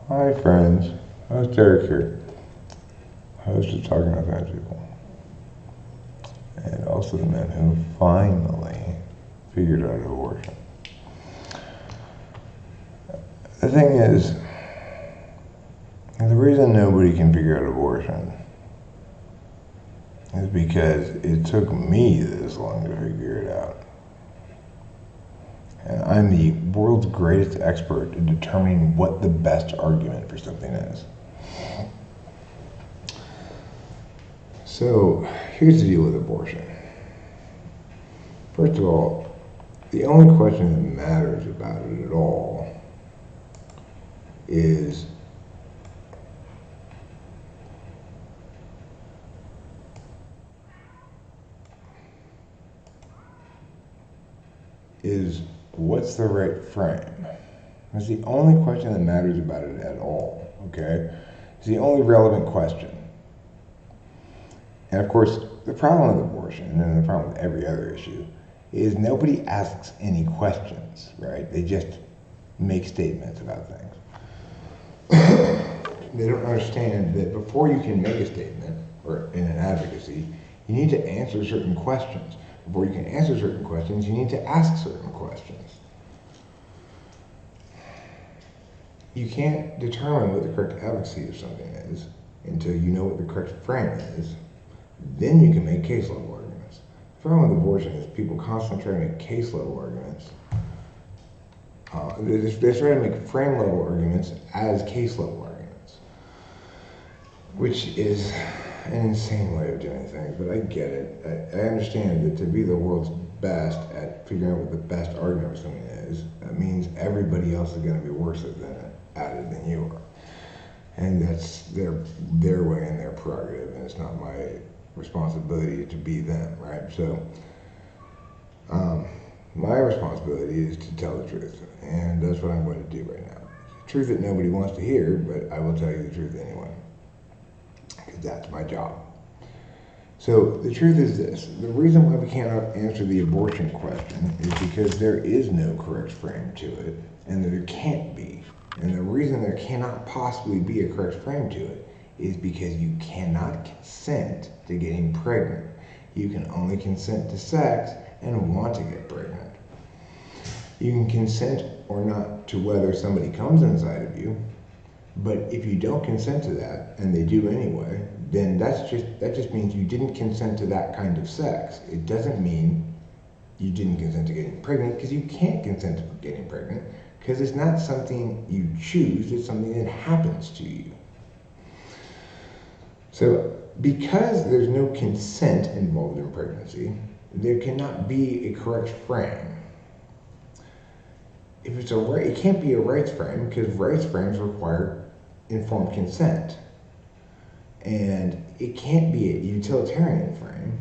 Hi friends, how's Derek here? Host of Talking to Fat People. And also the man who finally figured out abortion. The thing is, the reason nobody can figure out abortion is because it took me this long to figure it out. And I'm the world's greatest expert in determining what the best argument for something is. So, here's the deal with abortion. First of all, the only question that matters about it at all is what's the right frame? That's the only question that matters about it at all, okay? It's the only relevant question. And of course, the problem with abortion, and the problem with every other issue, is nobody asks any questions, right? They just make statements about things. They don't understand that before you can make a statement, or in an advocacy, you need to answer certain questions. Before you can answer certain questions, you need to ask certain questions. You can't determine what the correct advocacy of something is until you know what the correct frame is. Then you can make case level arguments. The problem with abortion is people constantly try to make case level arguments. They try to make frame level arguments as case level arguments, which is an insane way of doing things, but I get it. I understand that to be the world's best at figuring out what the best argument for something is, that means everybody else is going to be worse at it than you are. And that's their way and their prerogative, and it's not my responsibility to be them, right? So, my responsibility is to tell the truth, and that's what I'm going to do right now. Truth that nobody wants to hear, but I will tell you the truth anyway. Because that's my job. So the truth is this. The reason why we cannot answer the abortion question is because there is no correct frame to it, and there can't be. And the reason there cannot possibly be a correct frame to it is because you cannot consent to getting pregnant. You can only consent to sex and want to get pregnant. You can consent or not to whether somebody comes inside of you, but if you don't consent to that, and they do anyway, then that just means you didn't consent to that kind of sex. It doesn't mean you didn't consent to getting pregnant, because you can't consent to getting pregnant, because it's not something you choose, it's something that happens to you. So, because there's no consent involved in pregnancy, there cannot be a correct frame. If it's it can't be a rights frame, because rights frames require informed consent. And it can't be a utilitarian frame,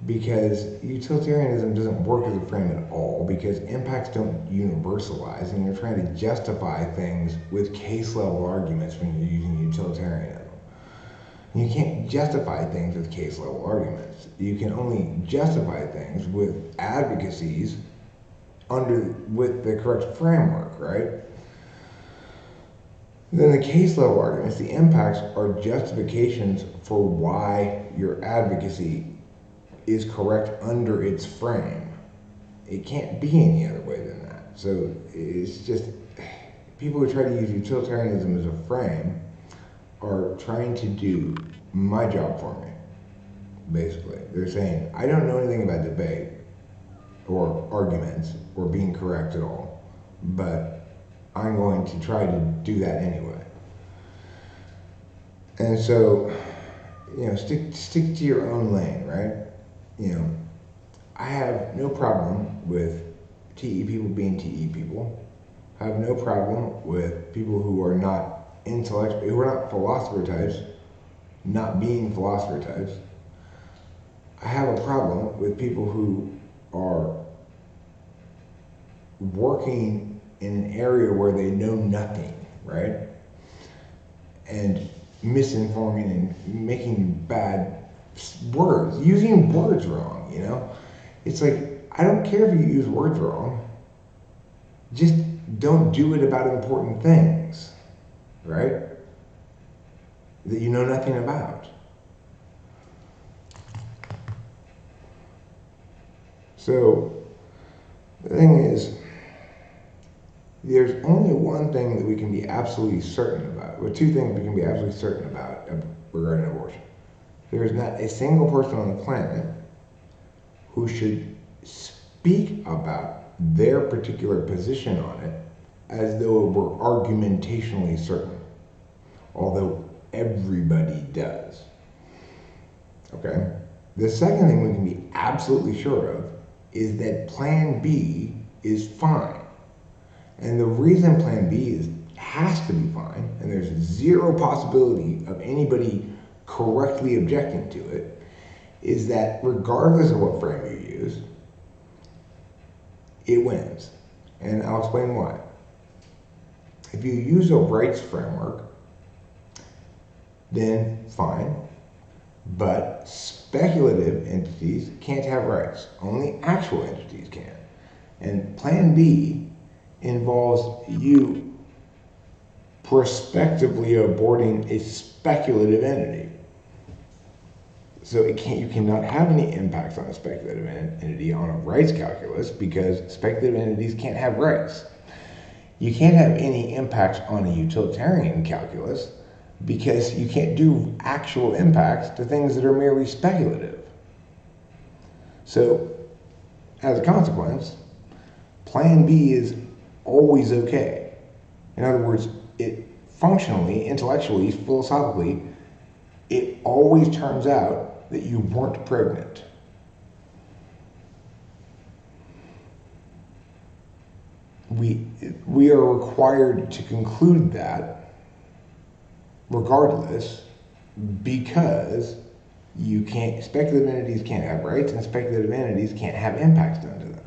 because utilitarianism doesn't work as a frame at all, because impacts don't universalize, and you're trying to justify things with case level arguments when you're using utilitarianism. You can't justify things with case level arguments. You can only justify things with advocacies with the correct framework, right? Then the case level arguments, the impacts, are justifications for why your advocacy is correct under its frame. It can't be any other way than that. So it's just, people who try to use utilitarianism as a frame are trying to do my job for me, basically. They're saying, I don't know anything about debate or arguments or being correct at all, but I'm going to try to do that anyway. And so, stick to your own lane, right? I have no problem with TE people being TE people. I have no problem with people who are not who are not philosopher types, not being philosopher types. I have a problem with people who are working in an area where they know nothing, right? And misinforming and making bad words, using words wrong, It's like, I don't care if you use words wrong, just don't do it about important things. right? That you know nothing about. So the thing is, there's only one thing that we can be absolutely certain about, or two things we can be absolutely certain about regarding abortion. There is not a single person on the planet who should speak about their particular position on it as though it were argumentationally certain, although everybody does. Okay? The second thing we can be absolutely sure of is that Plan B is fine. And the reason Plan B has to be fine, and there's zero possibility of anybody correctly objecting to it, is that regardless of what frame you use, it wins. And I'll explain why. If you use a rights framework, then fine. But speculative entities can't have rights. Only actual entities can. And Plan B involves you prospectively aborting a speculative entity. So you cannot have any impacts on a speculative entity on a rights calculus because speculative entities can't have rights. You can't have any impacts on a utilitarian calculus because you can't do actual impacts to things that are merely speculative. So, as a consequence, Plan B is always okay. In other words, it functionally, intellectually, philosophically, it always turns out that you weren't pregnant. We are required to conclude that regardless because speculative entities can't have rights and speculative entities can't have impacts done to them.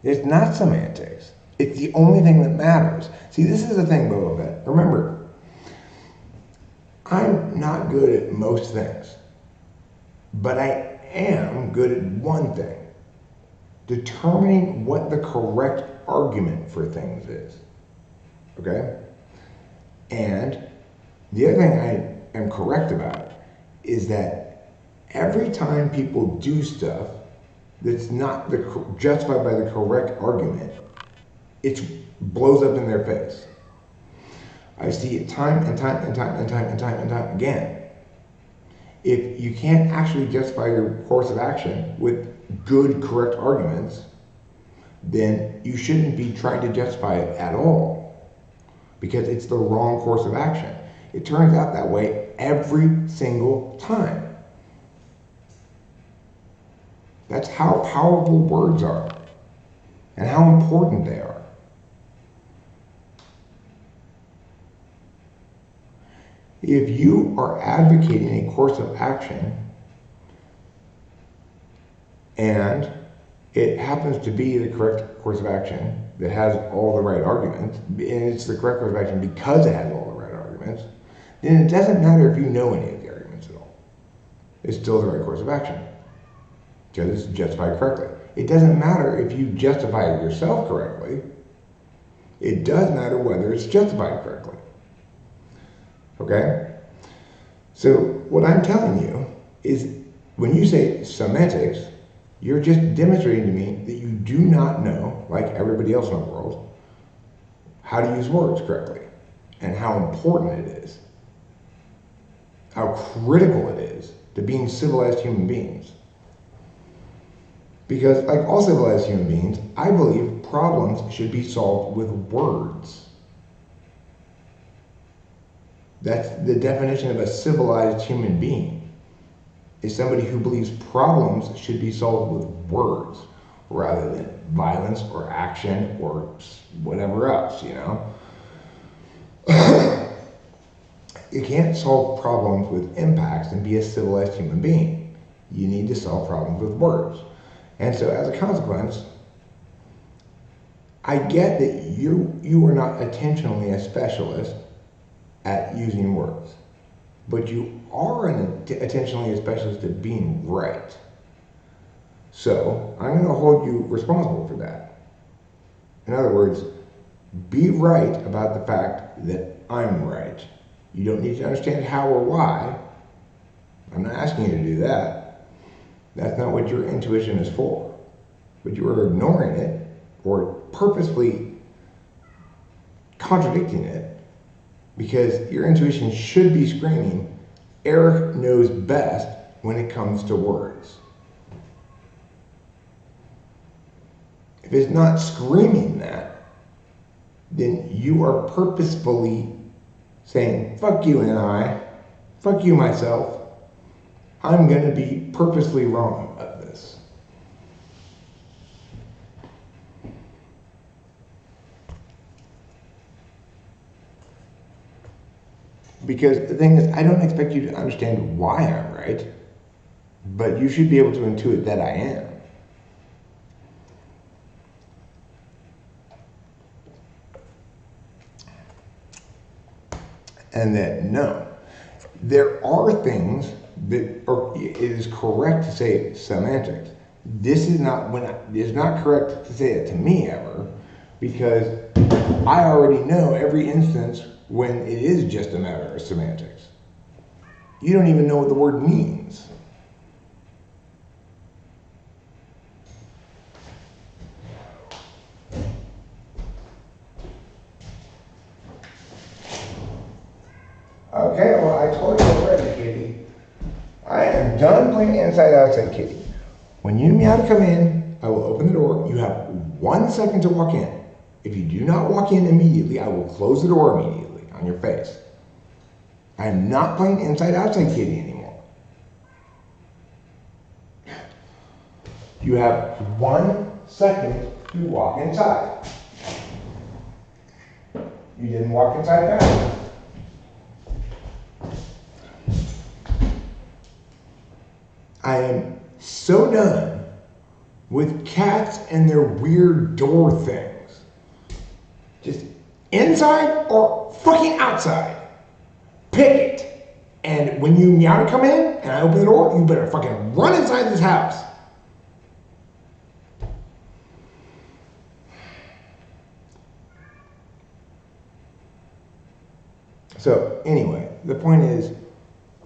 It's not semantics. It's the only thing that matters. See, this is the thing, Boba Fett. Remember, I'm not good at most things, but I am good at one thing: determining what the correct argument for things is. Okay? And the other thing I am correct about is that every time people do stuff that's not justified by the correct argument, it blows up in their face. I see it time and time and time and time and time and time again. If you can't actually justify your course of action with good, correct arguments, then you shouldn't be trying to justify it at all, because it's the wrong course of action. It turns out that way every single time. That's how powerful words are and how important they are. If you are advocating a course of action and it happens to be the correct course of action that has all the right arguments, and it's the correct course of action because it has all the right arguments, then it doesn't matter if you know any of the arguments at all. It's still the right course of action because it's justified correctly. It doesn't matter if you justify it yourself correctly. It does matter whether it's justified correctly. Okay? So what I'm telling you is when you say semantics, you're just demonstrating to me that you do not know, like everybody else in the world, how to use words correctly and how important it is, how critical it is to being civilized human beings. Because like all civilized human beings, I believe problems should be solved with words. That's the definition of a civilized human being, is somebody who believes problems should be solved with words rather than violence or action or whatever else, you know? You can't solve problems with impacts and be a civilized human being. You need to solve problems with words. And so as a consequence, I get that you are not intentionally a specialist at using words, but you are intentionally a specialist at being right. So I'm going to hold you responsible for that. In other words, Be right about the fact that I'm right. You don't need to understand how or why. I'm not asking you to do that. That's not what your intuition is for. But you are ignoring it or purposefully contradicting it because your intuition should be screaming, Eric knows best when it comes to words. If it's not screaming that, then you are purposefully saying, fuck you and I, fuck you myself, I'm going to be purposely wrong about this. Because the thing is, I don't expect you to understand why I'm right, but you should be able to intuit that I am. And that no, there are things that are, it is correct to say semantics. This is not it's not correct to say it to me ever, because I already know every instance when it is just a matter of semantics. You don't even know what the word means. Okay, well, I told you already, Kitty. I am done playing inside outside, Kitty. When you meow to come in, I will open the door. You have 1 second to walk in. If you do not walk in immediately, I will close the door immediately on your face. I am not playing inside outside, Kitty, anymore. You have 1 second to walk inside. You didn't walk inside fast. I am so done with cats and their weird door things. Just inside or fucking outside. Pick it. And when you meow to come in and I open the door, you better fucking run inside this house. So anyway, the point is,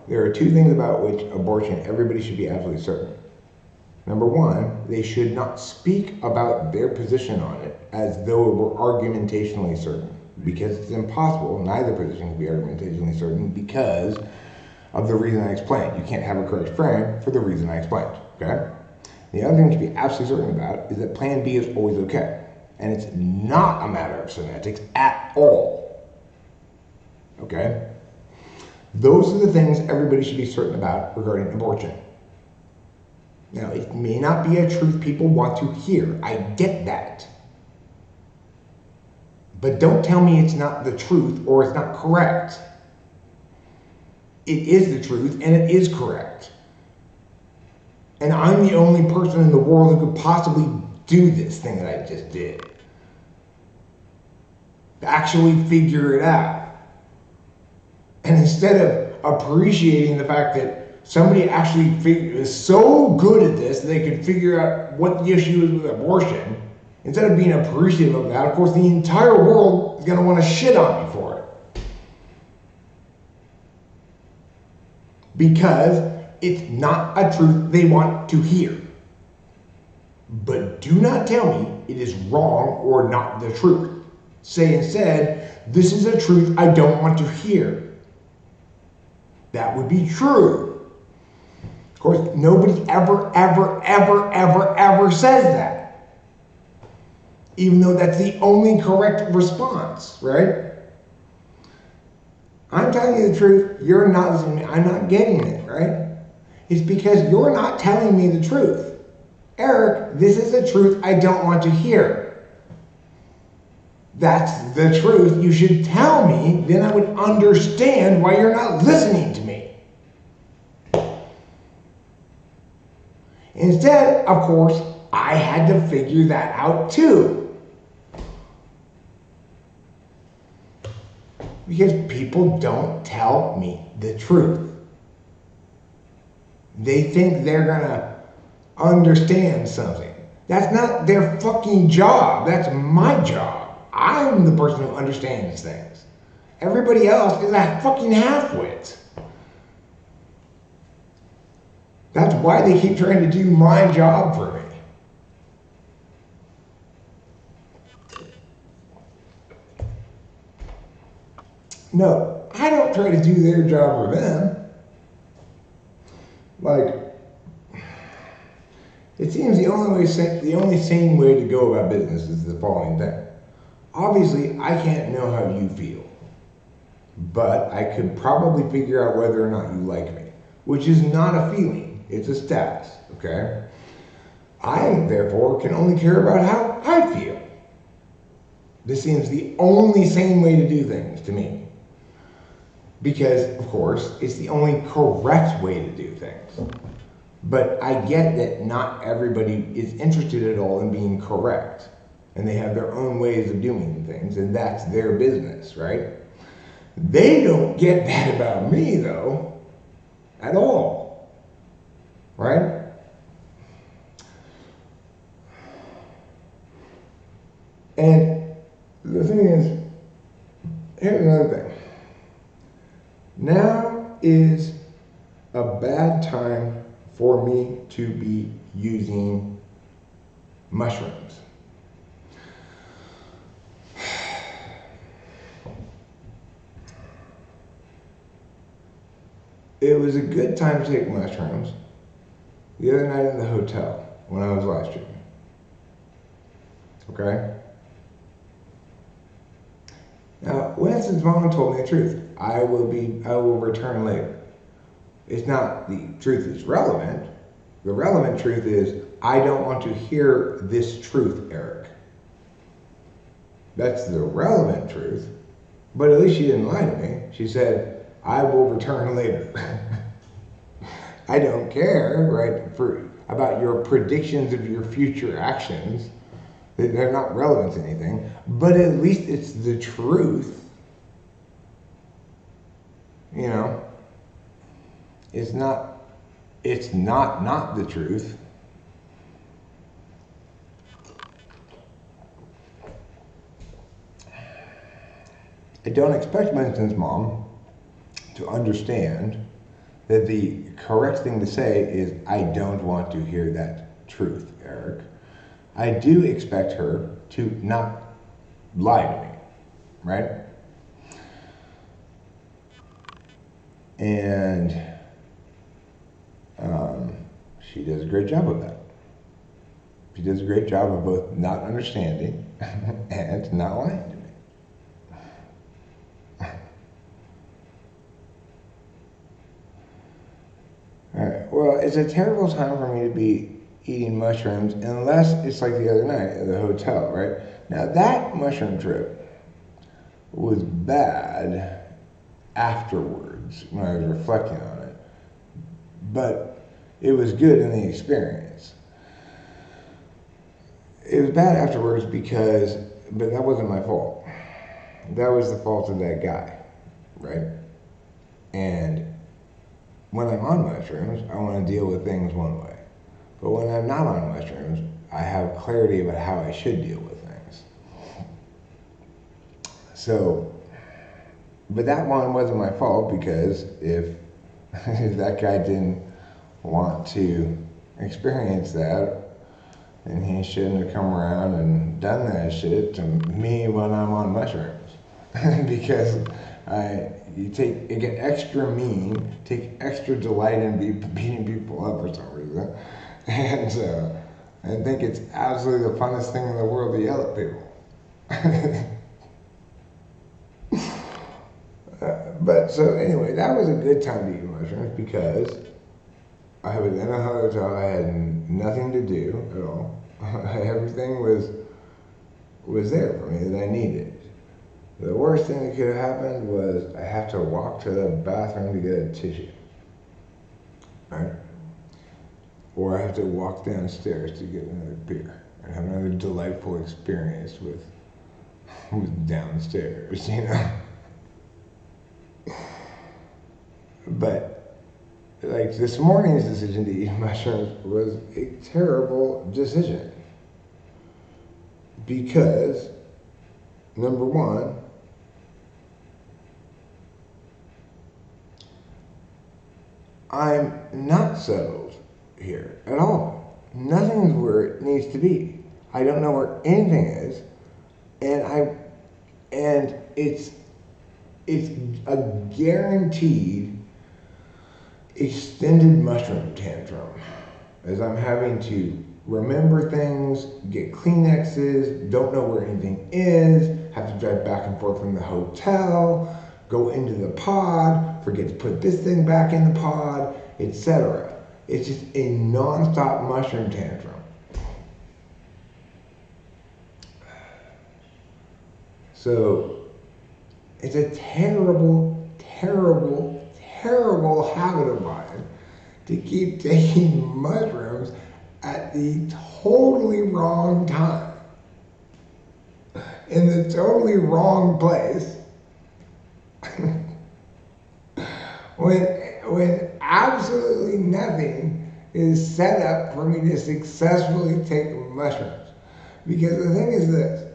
there are two things about which abortion everybody should be absolutely certain. Number one, they should not speak about their position on it as though it were argumentationally certain, because it's impossible. Neither position can be argumentationally certain because of the reason I explained. You can't have a correct frame for the reason I explained, okay? The other thing to be absolutely certain about is that plan B is always okay. And it's not a matter of semantics at all, okay? Those are the things everybody should be certain about regarding abortion. Now, it may not be a truth people want to hear. I get that. But don't tell me it's not the truth or it's not correct. It is the truth and it is correct. And I'm the only person in the world who could possibly do this thing that I just did. To actually figure it out. And instead of appreciating the fact that somebody actually is so good at this that they could figure out what the issue is with abortion, instead of being appreciative of that, of course, the entire world is going to want to shit on me for it. Because it's not a truth they want to hear. But do not tell me it is wrong or not the truth. Say instead, this is a truth I don't want to hear. That would be true. Of course, nobody ever says that. Even though that's the only correct response, right? I'm telling you the truth, you're not listening to me, I'm not getting it, right? It's because you're not telling me the truth. Eric, this is a truth I don't want to hear. That's the truth. You should tell me, then I would understand why you're not listening to me. Instead, of course, I had to figure that out too. Because people don't tell me the truth. They think they're gonna understand something. That's not their fucking job. That's my job. I'm the person who understands things. Everybody else is a fucking half-wit. That's why they keep trying to do my job for me. No, I don't try to do their job for them. Like, it seems the only sane way to go about business is the following thing. Obviously, I can't know how you feel, but I could probably figure out whether or not you like me, which is not a feeling, it's a status, okay? I, therefore, can only care about how I feel. This seems the only sane way to do things to me. Because, of course, it's the only correct way to do things. But I get that not everybody is interested at all in being correct. And they have their own ways of doing things, and that's their business, right? They don't get that about me, though, at all. Right? And the thing is, here's another thing. Now is a bad time for me to be using mushrooms. It was a good time to take mushrooms the other night in the hotel when I was live streaming. Okay? Now, Winston's mom told me the truth. I will return later. It's not the truth is relevant. The relevant truth is I don't want to hear this truth, Eric. That's the relevant truth. But at least she didn't lie to me. She said, I will return later. I don't care, right, about your predictions of your future actions. They're not relevant to anything. But at least it's the truth. You know, it's not the truth. I don't expect Winston's mom to understand that the correct thing to say is, I don't want to hear that truth, Eric. I do expect her to not lie to me, right? And she does a great job of that. She does a great job of both not understanding and not lying to me. All right, well, it's a terrible time for me to be eating mushrooms unless it's like the other night at the hotel, right? Now, that mushroom trip was bad afterwards when I was reflecting on it, but it was good in the experience. It was bad afterwards but that wasn't my fault. That was the fault of that guy, right? And when I'm on mushrooms, I want to deal with things one way. But when I'm not on mushrooms, I have clarity about how I should deal with things. So, but that one wasn't my fault, because if that guy didn't want to experience that, then he shouldn't have come around and done that shit to me when I'm on mushrooms. Because you get extra mean, take extra delight in beating people up for some reason, and I think it's absolutely the funnest thing in the world to yell at people. But so anyway, that was a good time to eat mushrooms because I was in a hotel. I had nothing to do at all. Everything was there for me that I needed. The worst thing that could have happened was I have to walk to the bathroom to get a tissue, right? Or I have to walk downstairs to get another beer and have another delightful experience with downstairs, you know? But like this morning's decision to eat mushrooms was a terrible decision because number one, I'm not settled here at all. Nothing's where it needs to be. I don't know where anything is, and it's a guaranteed extended mushroom tantrum, as I'm having to remember things, get Kleenexes, don't know where anything is, have to drive back and forth from the hotel, go into the pod, forget to put this thing back in the pod, etc. It's just a non-stop mushroom tantrum. So it's a terrible, terrible, terrible habit of mine to keep taking mushrooms at the totally wrong time, in the totally wrong place, when absolutely nothing is set up for me to successfully take mushrooms. Because the thing is this,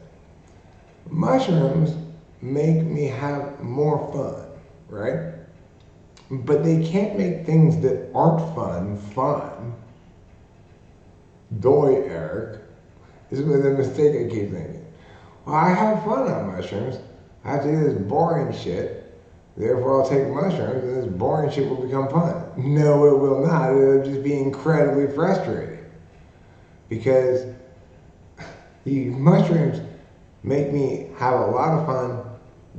mushrooms make me have more fun, right? But they can't make things that aren't fun, fun. Doy, Eric. This is the mistake I keep thinking. Well, I have fun on mushrooms. I have to do this boring shit. Therefore, I'll take mushrooms and this boring shit will become fun. No, it will not. It'll just be incredibly frustrating. Because the mushrooms make me have a lot of fun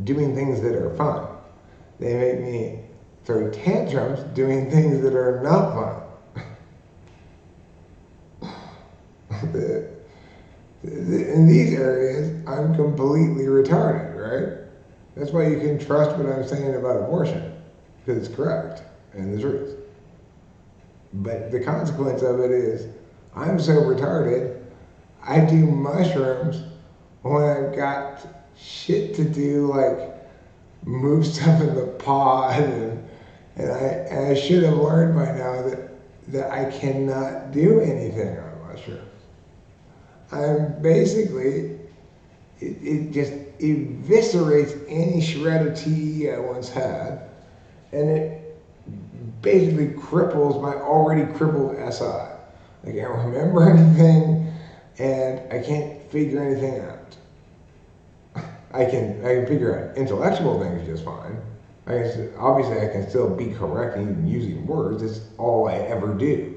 doing things that are fun. They make me throw tantrums doing things that are not fun. In these areas, I'm completely retarded, right? That's why you can trust what I'm saying about abortion, because it's correct and the truth. But the consequence of it is, I'm so retarded, I do mushrooms when I've got shit to do, like move stuff in the pod, and I should have learned by now that I cannot do anything on mushrooms. I'm basically, it just eviscerates any shred of TE I once had, and it basically cripples my already crippled SI. I can't remember anything, and I can't figure anything out. I can figure out intellectual things just fine. Obviously I can still be correct in even using words. It's all I ever do.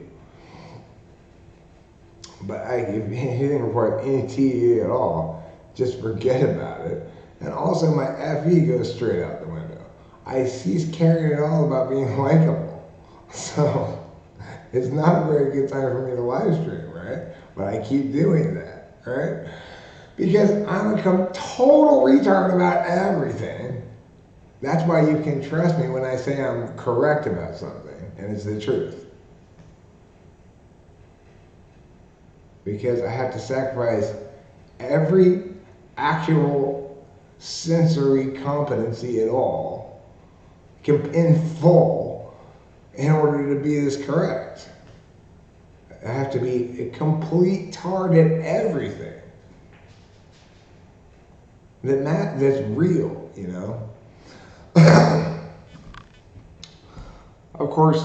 But if anything requires any TE at all, just forget about it. And also my FE goes straight out the window. I cease caring at all about being likable. So it's not a very good time for me to live stream, right? But I keep doing that, right? Because I'm a total retard about everything. That's why you can trust me when I say I'm correct about something, and it's the truth. Because I have to sacrifice every actual sensory competency at all in full in order to be this correct. I have to be a complete tard at everything that's real, you know. Of course,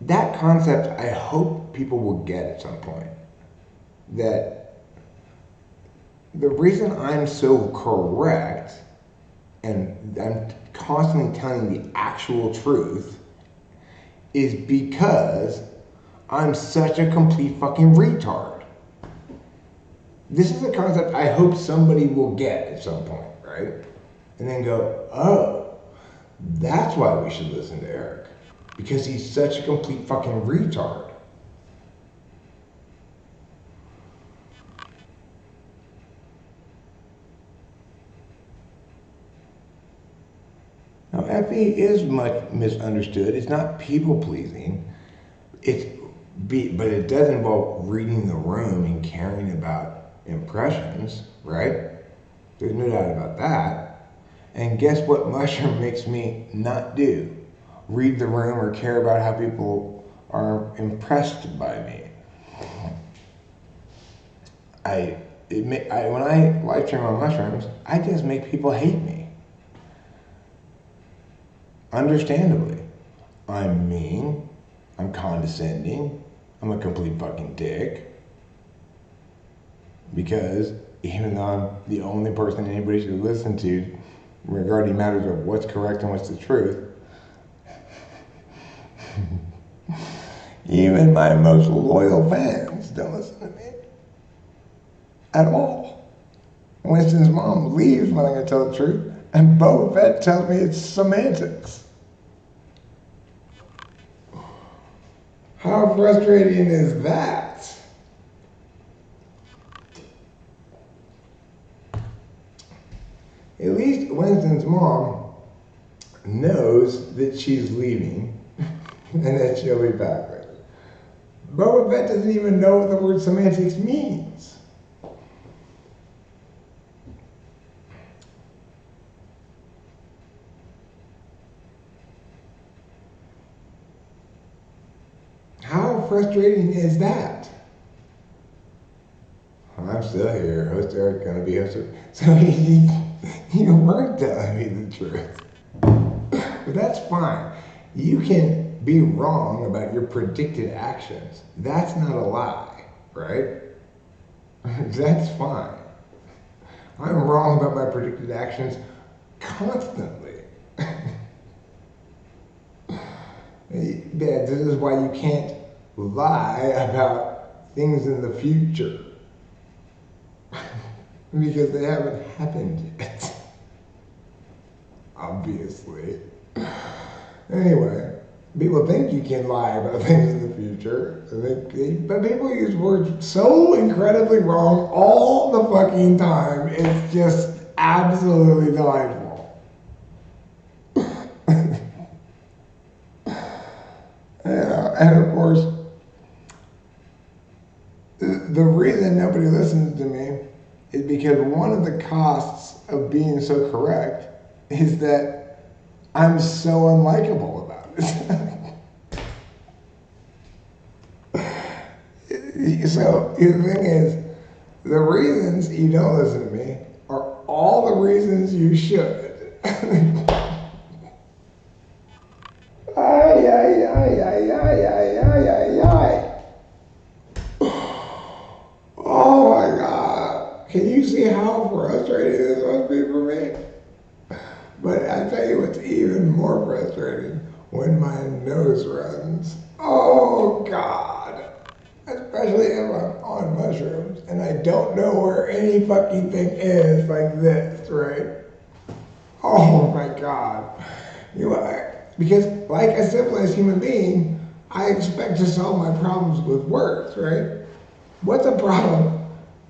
that concept I hope people will get at some point. That the reason I'm so correct and I'm constantly telling the actual truth is because I'm such a complete fucking retard. This is a concept I hope somebody will get at some point, right? And then go, oh, that's why we should listen to Eric. Because he's such a complete fucking retard. Now, FE is much misunderstood. It's not people-pleasing. But it does involve reading the room and caring about impressions, right? There's no doubt about that. And guess what mushroom makes me not do? Read the room or care about how people are impressed by me. when I live stream on mushrooms, I just make people hate me. Understandably. I'm mean. I'm condescending. I'm a complete fucking dick. Because even though I'm the only person anybody should listen to regarding matters of what's correct and what's the truth, even my most loyal fans don't listen to me. At all. Winston's mom leaves when I'm going to tell the truth, and Boba Fett tells me it's semantics. How frustrating is that? At least Winston's mom knows that she's leaving and that she'll be back later. Boba Fett doesn't even know what the word semantics means. How frustrating is that? I'm still here. Host Eric gonna be host. So you weren't telling me the truth. But that's fine. You can be wrong about your predicted actions. That's not a lie, right? That's fine. I'm wrong about my predicted actions constantly. This is why you can't lie about things in the future. Because they haven't happened yet. Obviously. Anyway, people think you can lie about things in the future, but people use words so incredibly wrong all the fucking time. It's just absolutely delightful. Yeah, and of course, the reason nobody listens to me is because one of the costs of being so correct is that I'm so unlikable about it. So the thing is, the reasons you don't listen to me are all the reasons you should. Ay, ay, ay, ay, ay, ay, ay, ay, ay. Oh my God. Can you see how frustrating this must be for me? But I tell you what's even more frustrating, when my nose runs. Oh God. Especially if I'm on mushrooms and I don't know where any fucking thing is like this, right? Oh my God. Because like a civilized human being, I expect to solve my problems with words, right? What's a problem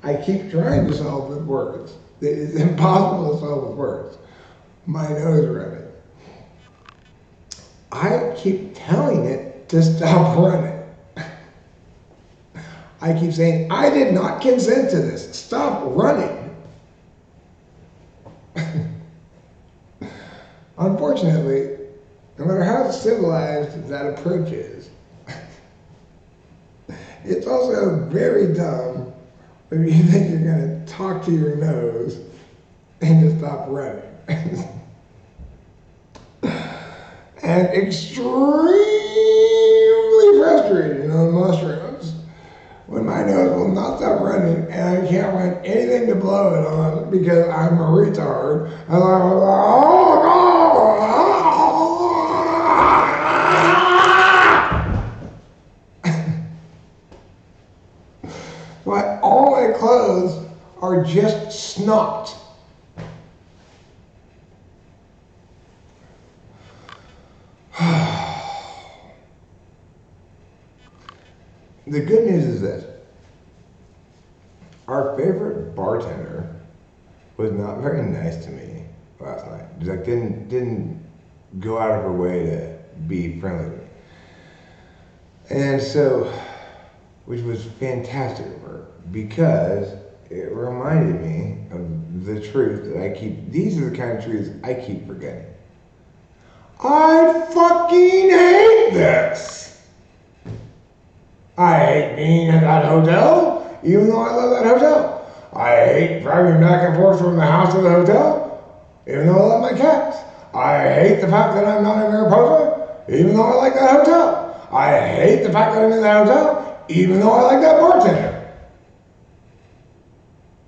I keep trying to solve with words that is impossible to solve with words? My nose running. I keep telling it to stop running. I keep saying, I did not consent to this. Stop running. Unfortunately, no matter how civilized that approach is, it's also very dumb if you think you're going to talk to your nose and to stop running. And extremely frustrating on mushrooms when my nose will not stop running and I can't find anything to blow it on because I'm a retard. I'm like, oh no! But all my clothes are just snot. The good news is this. Our favorite bartender was not very nice to me last night. Just like didn't go out of her way to be friendly to me. And so, which was fantastic of her, because it reminded me of the truth that these are the kind of truths I keep forgetting. I fucking hate this! I hate being at that hotel, even though I love that hotel. I hate driving back and forth from the house to the hotel, even though I love my cats. I hate the fact that I'm not in Mariposa, even though I like that hotel. I hate the fact that I'm in the hotel, even though I like that bartender.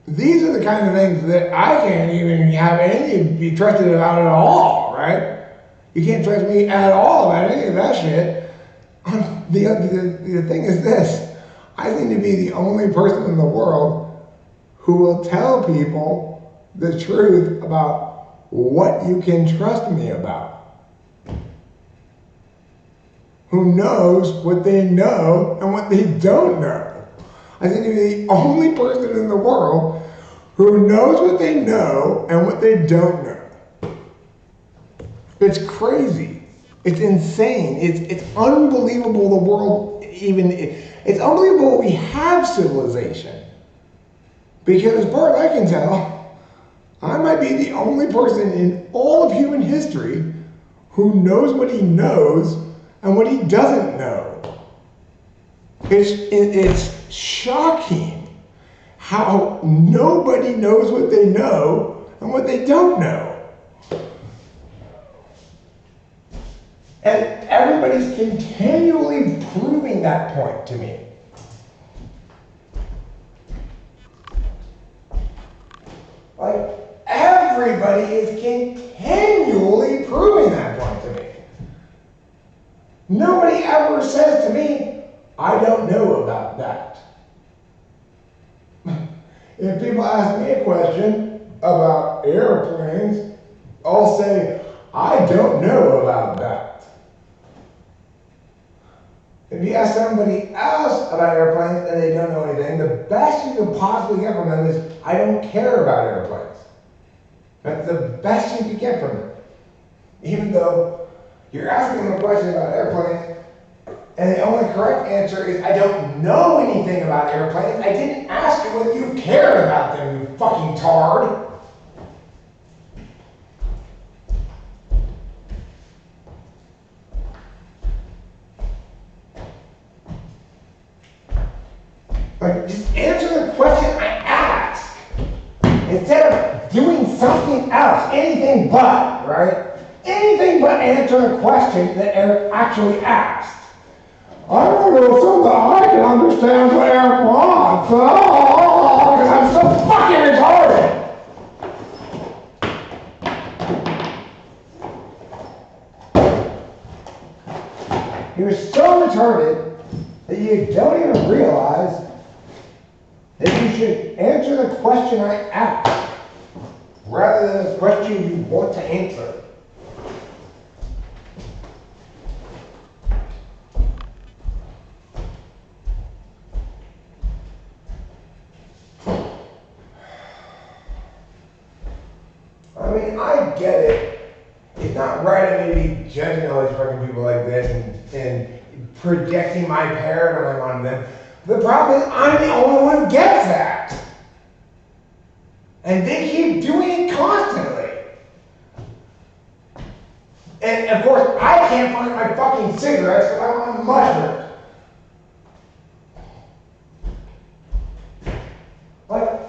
These are the kind of things that I can't even have any be trusted about at all, right? You can't trust me at all about any of that shit. The thing is this, I seem to be the only person in the world who will tell people the truth about what you can trust me about. Who knows what they know and what they don't know. I seem to be the only person in the world who knows what they know and what they don't know. It's crazy. It's insane. It's unbelievable the world even, it's unbelievable we have civilization. Because as far as I can tell, I might be the only person in all of human history who knows what he knows and what he doesn't know. It's shocking how nobody knows what they know and what they don't know. And everybody's continually proving that point to me. Like, everybody is continually proving that point to me. Nobody ever says to me, I don't know about that. If people ask me a question about airplanes, I'll say, I don't know about that. If you ask somebody else about airplanes and they don't know anything, the best you can possibly get from them is, I don't care about airplanes. That's the best you can get from them. Even though you're asking them a question about airplanes, and the only correct answer is, I don't know anything about airplanes. I didn't ask you whether you cared about them, you fucking tard. Like, just answer the question I asked. Instead of doing something else, anything but, right? Anything but answer a question that Eric actually asked. I don't know so that I can understand what Eric wants. Oh, because I'm so fucking retarded. You're so retarded that you don't even realize that you should answer the question I asked rather than the question you want to answer. I mean, I get it. It's not right of me to be judging all these fucking people like this and projecting my paradigm on them. The problem is I'm the only one who gets that. And they keep doing it constantly. And of course, I can't find my fucking cigarettes because I'm on mushrooms. Like,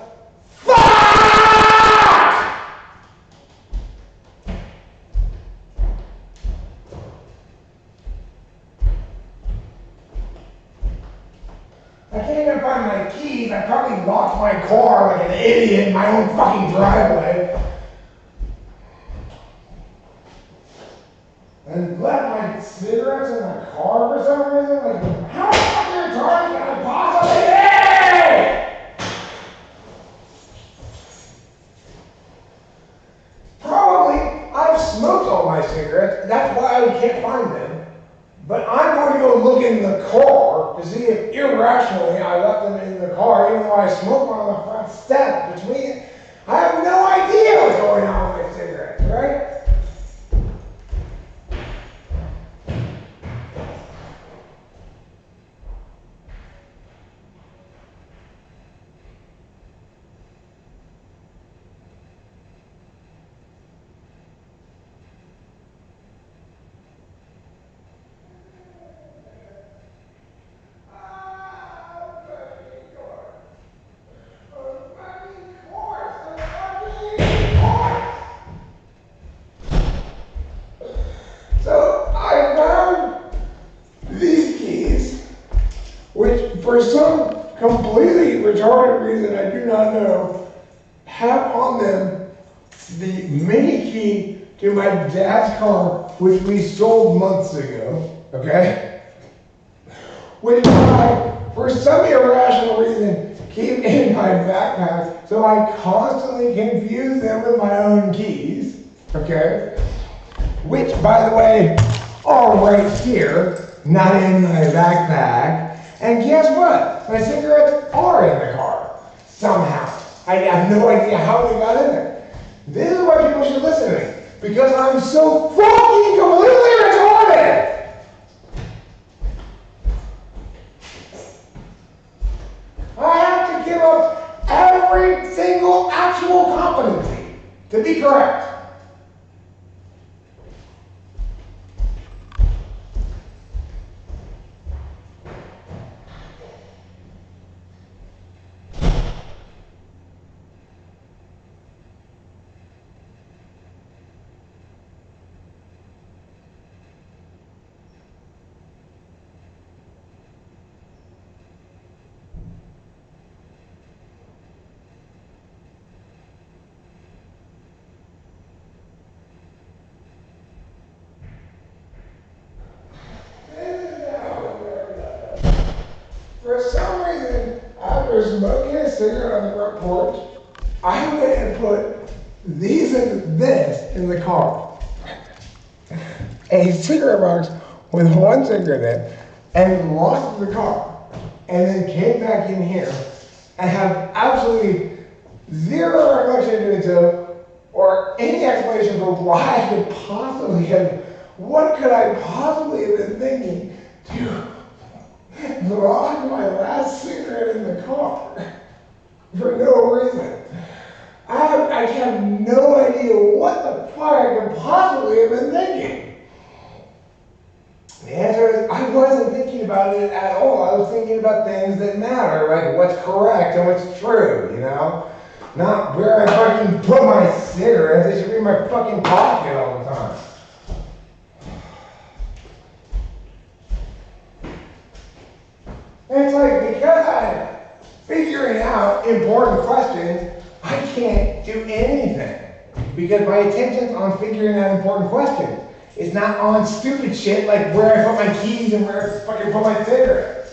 I can't even find my keys. I probably locked my car like an idiot in my own fucking driveway. And left my cigarettes in the car for some reason. Like, how fucking retarded can I possibly be? Probably I've smoked all my cigarettes. That's why I can't find them. But I'm going to go look in the car to see if irrationally I left them in the car, even though I smoked one on the front step between. I have no idea what's going on with my cigarettes, right? retarded reason I do not know, have on them the mini key to my dad's car, which we sold months ago, okay? Which I, for some irrational reason, keep in my backpack, so I constantly confuse them with my own keys, okay? Which, by the way, are right here, not in my backpack. And guess what? My cigarettes are in the car, somehow. I have no idea how they got in there. This is why people should listen to me, because I'm so fucking completely retarded! I have to give up every single actual competency to be correct. For some reason, after smoking a cigarette on the front porch, I went and put this in the car. A cigarette box with one cigarette in it, and lost the car. And then came back in here and have absolutely zero recollection of doing so, or any explanation for why I could possibly have, what could I possibly have been thinking to lock my last cigarette in the car for no reason. I have no idea what the fuck I could possibly have been thinking. The answer is, I wasn't thinking about it at all. I was thinking about things that matter, like what's correct and what's true, you know? Not where I fucking put my cigarettes. They should be in my fucking pocket all the time. And it's like, because I'm figuring out important questions, I can't do anything. Because my attention's on figuring out important questions. It's not on stupid shit like where I put my keys and where I fucking put my cigarettes.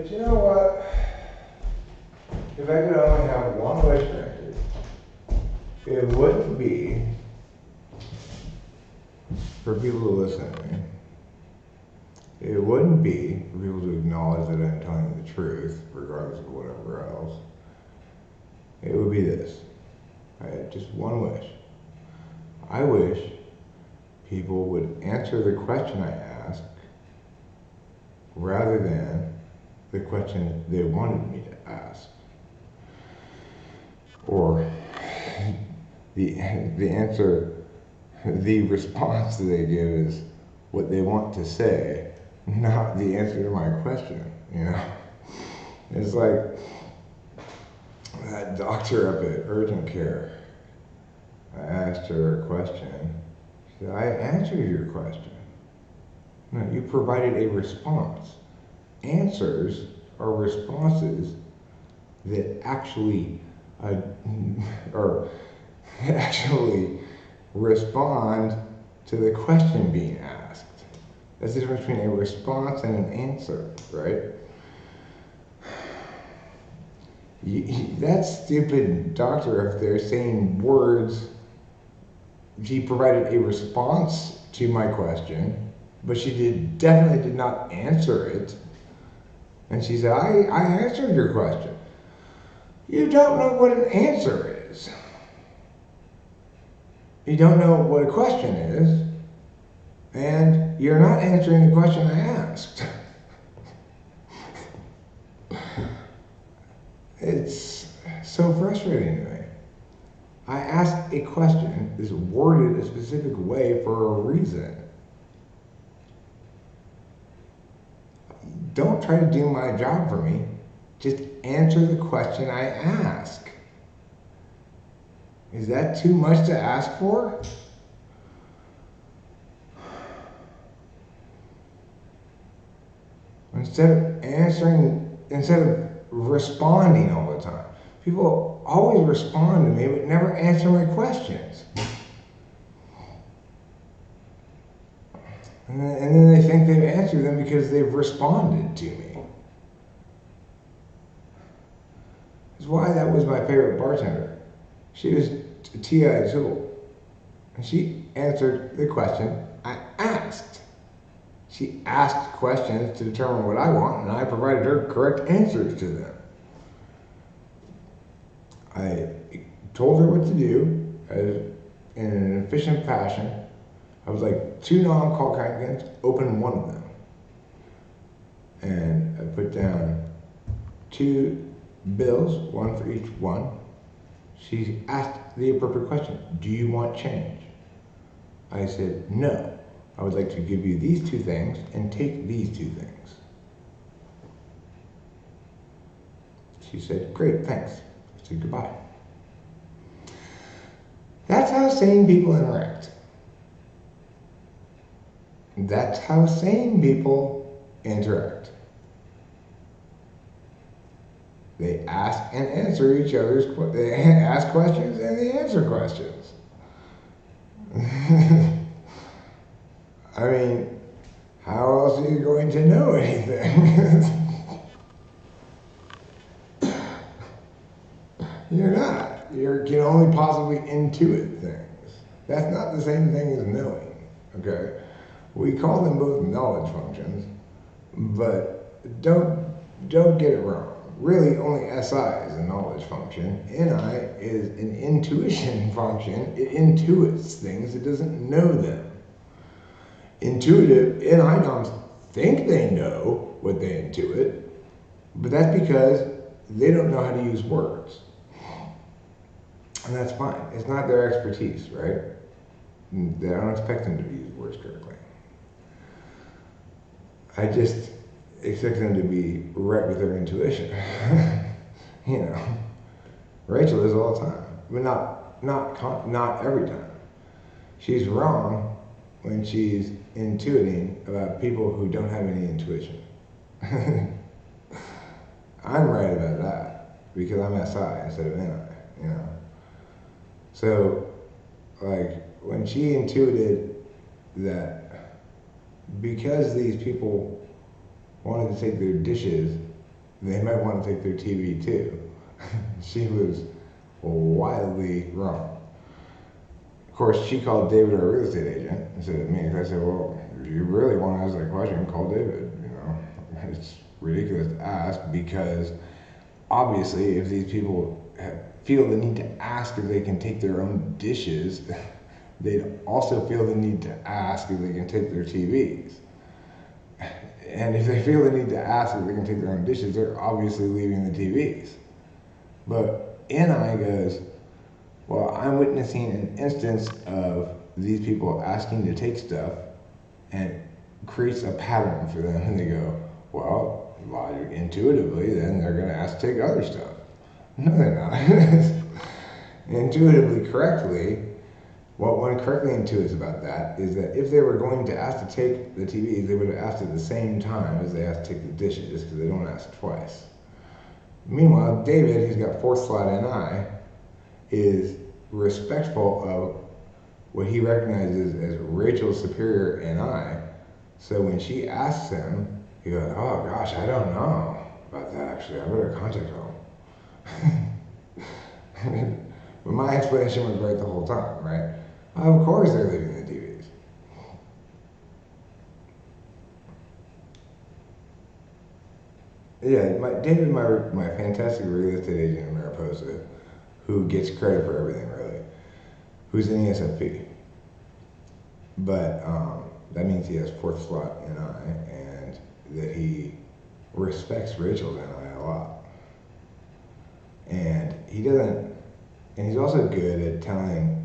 But you know what? If I could only have one wish granted, it wouldn't be for people to listen to me. It wouldn't be for people to acknowledge that I'm telling the truth, regardless of whatever else. It would be this. I had just one wish. I wish people would answer the question I ask rather than the question they wanted me to ask. Or the answer, the response that they give is what they want to say, not the answer to my question, you know? It's like that doctor up at urgent care. I asked her a question. She said, I answered your question. No, you provided a response. Answers are responses that actually respond to the question being asked. That's the difference between a response and an answer, right? That stupid doctor up there saying words, she provided a response to my question, but she definitely did not answer it. And she said, I answered your question. You don't know what an answer is. You don't know what a question is, and you're not answering the question I asked. It's so frustrating to me. I asked a question that's worded a specific way for a reason. Don't try to do my job for me. Just answer the question I ask. Is that too much to ask for? Instead of responding all the time. People always respond to me but never answer my questions. And then they think they've answered them because they've responded to me. That's why that was my favorite bartender. She was a TI tool. And she answered the question I asked. She asked questions to determine what I want, and I provided her correct answers to them. I told her what to do in an efficient fashion. I was like, 2 non-call candidates, open one of them. And I put down 2 bills, one for each one. She asked the appropriate question, do you want change? I said, no. I would like to give you these 2 things and take these 2 things. She said, great, thanks. I said, goodbye. That's how sane people interact. That's how sane people interact. They ask and answer each other's questions. They ask questions and they answer questions. I mean, how else are you going to know anything? You're not. You can only possibly intuit things. That's not the same thing as knowing, okay? We call them both knowledge functions, but don't get it wrong. Really, only SI is a knowledge function. NI is an intuition function. It intuits things. It doesn't know them. Intuitive, NI noms think they know what they intuit, but that's because they don't know how to use words. And that's fine. It's not their expertise, right? I don't expect them to use words correctly. I just expect them to be right with their intuition. You know, Rachel is all the time, but not every time. She's wrong when she's intuiting about people who don't have any intuition. I'm right about that because I'm SI instead of NI, you know. So, like, when she intuited that because these people wanted to take their dishes they might want to take their TV too. She was wildly wrong. Of course, she called David, our real estate agent, instead of me. I said, well, if you really want to ask that question, call David. You know, it's ridiculous to ask because obviously, if these people feel the need to ask if they can take their own dishes, they'd also feel the need to ask if they can take their TVs. And if they feel the need to ask if they can take their own dishes, they're obviously leaving the TVs. But NI goes, well, I'm witnessing an instance of these people asking to take stuff and creates a pattern for them. And they go, well, intuitively, then they're going to ask to take other stuff. No, they're not. Intuitively, correctly, what one correctly intuits about that is that if they were going to ask to take the TVs, they would have asked at the same time as they asked to take the dishes, because they don't ask twice. Meanwhile, David, who's got fourth slot NI, is respectful of what he recognizes as Rachel's superior NI. So when she asks him, he goes, oh gosh, I don't know about that actually. I better contact him. But my explanation was right the whole time, right? Of course they're leaving the TVs. Yeah, David, my fantastic real estate agent in Mariposa, who gets credit for everything really, who's an ESFP. But that means he has fourth slot NI, and that he respects Rachel's NI a lot. And he doesn't, and he's also good at telling,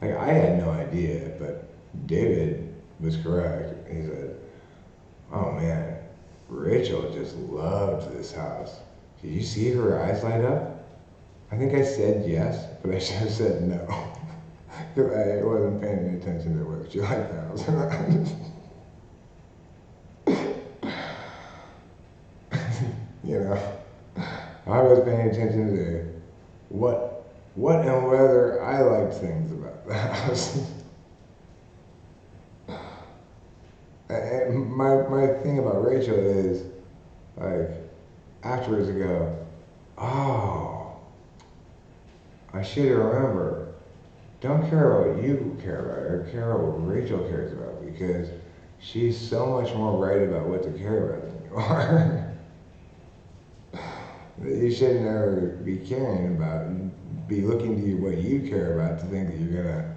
like I had no idea, but David was correct. He said, oh man, Rachel just loved this house. Did you see her eyes light up? I think I said yes, but I should have said no. Because I wasn't paying any attention to whether she liked the house or not. You know, I was paying attention to what and whether I liked things about the house. And my thing about Rachel is, like, afterwards I go, oh, I should remember. Don't care about what you care about, or care about what Rachel cares about, because she's so much more right about what to care about than you are. You should never be caring about, be looking to what you care about to think that you're gonna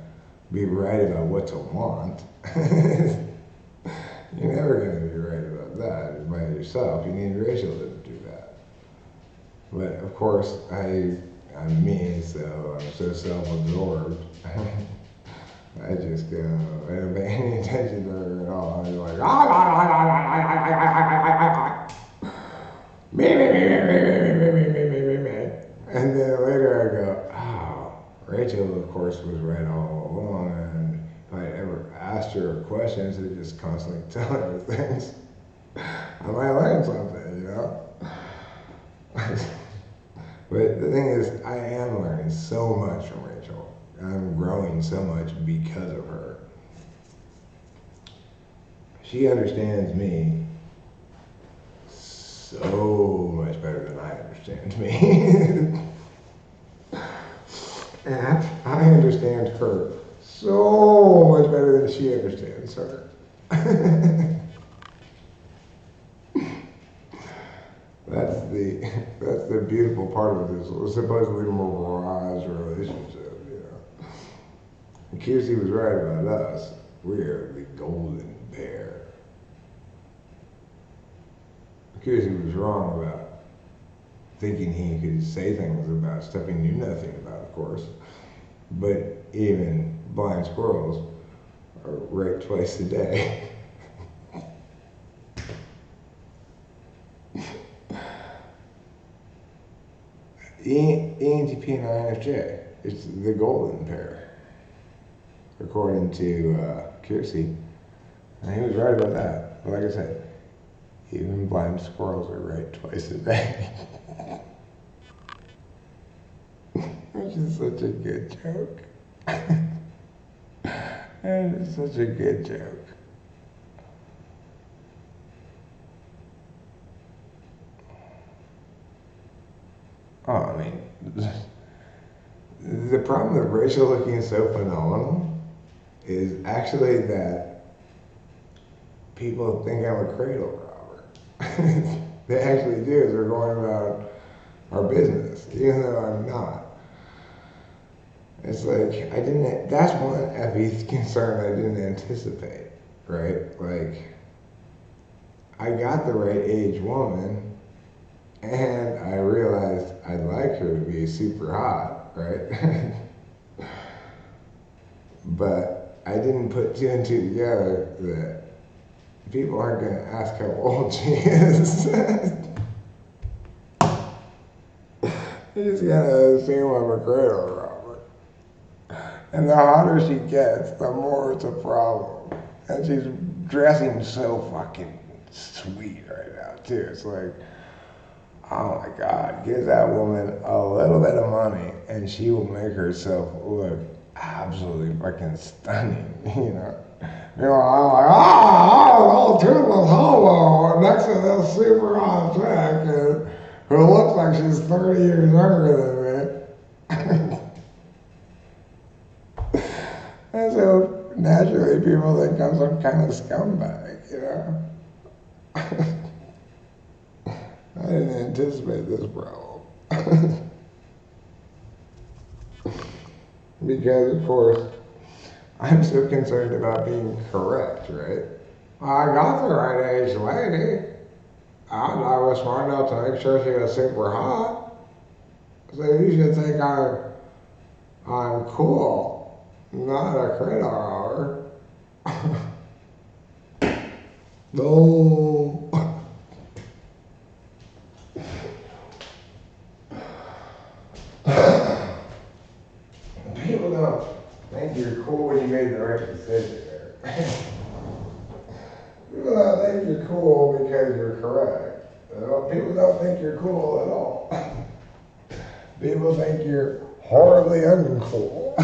be right about what to want. You're never gonna be right about that by yourself. You need Rachel to do that. But of course, I'm me, so I'm so self-absorbed. I just go, I don't pay any attention to her at all. I'm like, and then later I go, oh, Rachel, of course, was right all along. And if I ever asked her questions, I just constantly telling her things, I might learn something, you know? But the thing is, I am learning so much from Rachel. I'm growing so much because of her. She understands me so much better than I understand me. And I understand her so much better than she understands her. That's the beautiful part of this supposedly mirage relationship, you know. And Kiersey was right about us. We are the golden pair. Kiersey was wrong about thinking he could say things about stuff he knew nothing about, of course. But even blind squirrels are right twice a day. ENTP and INFJ. It's the golden pair, according to Kiersey. And he was right about that. But like I said, even blind squirrels are right twice a day. Which is such a good joke. That is such a good joke. Oh, I mean, the problem with Rachel looking so phenomenal is actually that people think I'm a cradle robber. They actually do. They're going about our business, even though I'm not. It's like, I didn't, that's one effing concern I didn't anticipate, right? Like, I got the right age woman, and I realized I'd like her to be super hot, right? But I didn't put two and two together that people aren't going to ask how old she is. You're just going to assume I'm a cradle robber. And the hotter she gets, the more it's a problem. And she's dressing so fucking sweet right now, too. It's like, oh my God, give that woman a little bit of money and she will make herself look absolutely fucking stunning, you know? You know, I'm like, oh, toothless hobo next to this super hot chick who looks like she's 30 years younger than me. And so naturally people think I'm some kind of scumbag, you know? I didn't anticipate this problem. Because, of course, I'm so concerned about being correct, right? I got the right age lady. I was smart enough to make sure she was super hot. So you should think I'm cool, not a cradle robber. No. People don't think you're cool when you made the right decision there. People don't think you're cool because you're correct. People don't think you're cool at all. People think you're horribly uncool.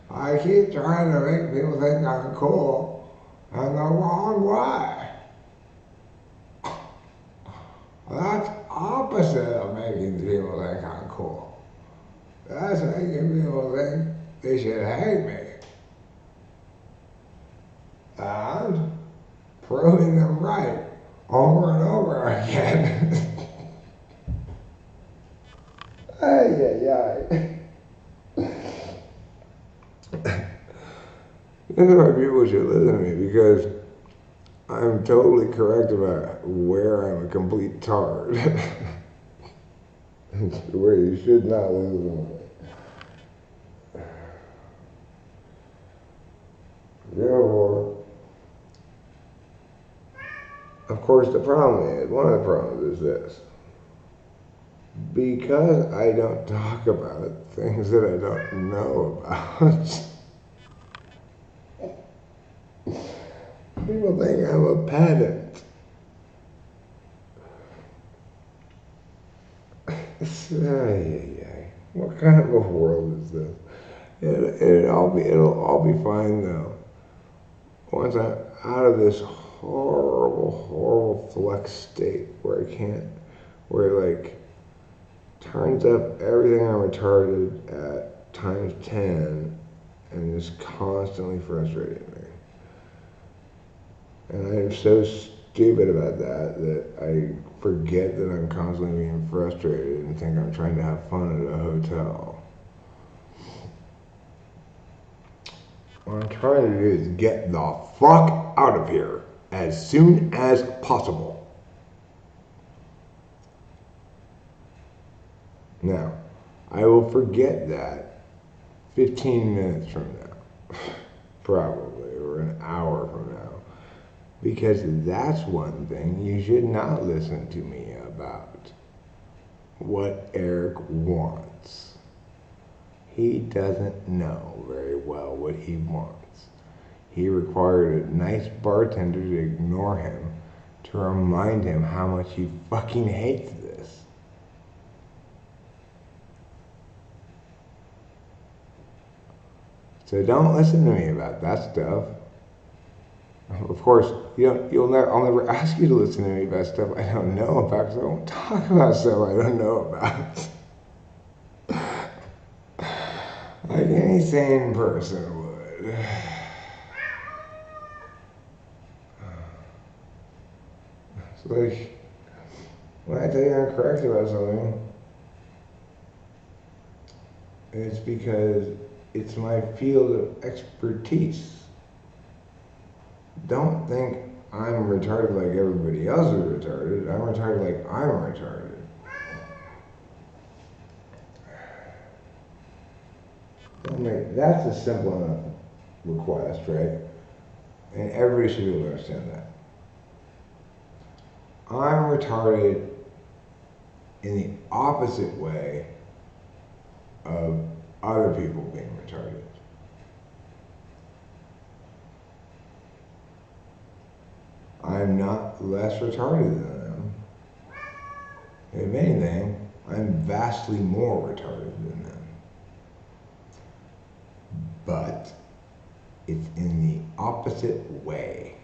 I keep trying to make people think I'm cool, and the wrong way. That's opposite of making people think I'm cool. That's making people think they should hate me. And proving them right over and over again. Ay, ay, ay. This is why people should listen to me, because I'm totally correct about where I'm a complete tard. Where you should not listen to me. Therefore, of course, one of the problems is this. Because I don't talk about things that I don't know about, people think I'm a pedant. What kind of a world is this? It'll all be fine though. Once I'm out of this horrible flex state where where it like turns up everything I'm retarded at times 10 and is constantly frustrating me. And I am so stupid about that I forget that I'm constantly being frustrated and think I'm trying to have fun at a hotel. What I'm trying to do is get the fuck out of here as soon as possible. Now, I will forget that 15 minutes from now, probably, or an hour from now. Because that's one thing you should not listen to me about. What Eric wants. He doesn't know very well what he wants. He required a nice bartender to ignore him to remind him how much he fucking hates this. So don't listen to me about that stuff. of course, I'll never ask you to listen to me about stuff I don't know about, because I won't talk about stuff I don't know about. Like any sane person would. It's like, when I tell you I'm correct about something, it's because it's my field of expertise. Don't think I'm retarded like everybody else is retarded. I'm retarded like I'm retarded. That's a simple enough request, right? And everybody should be able to understand that. I'm retarded in the opposite way of other people being retarded. I'm not less retarded than them. If anything, I'm vastly more retarded than them. But it's in the opposite way.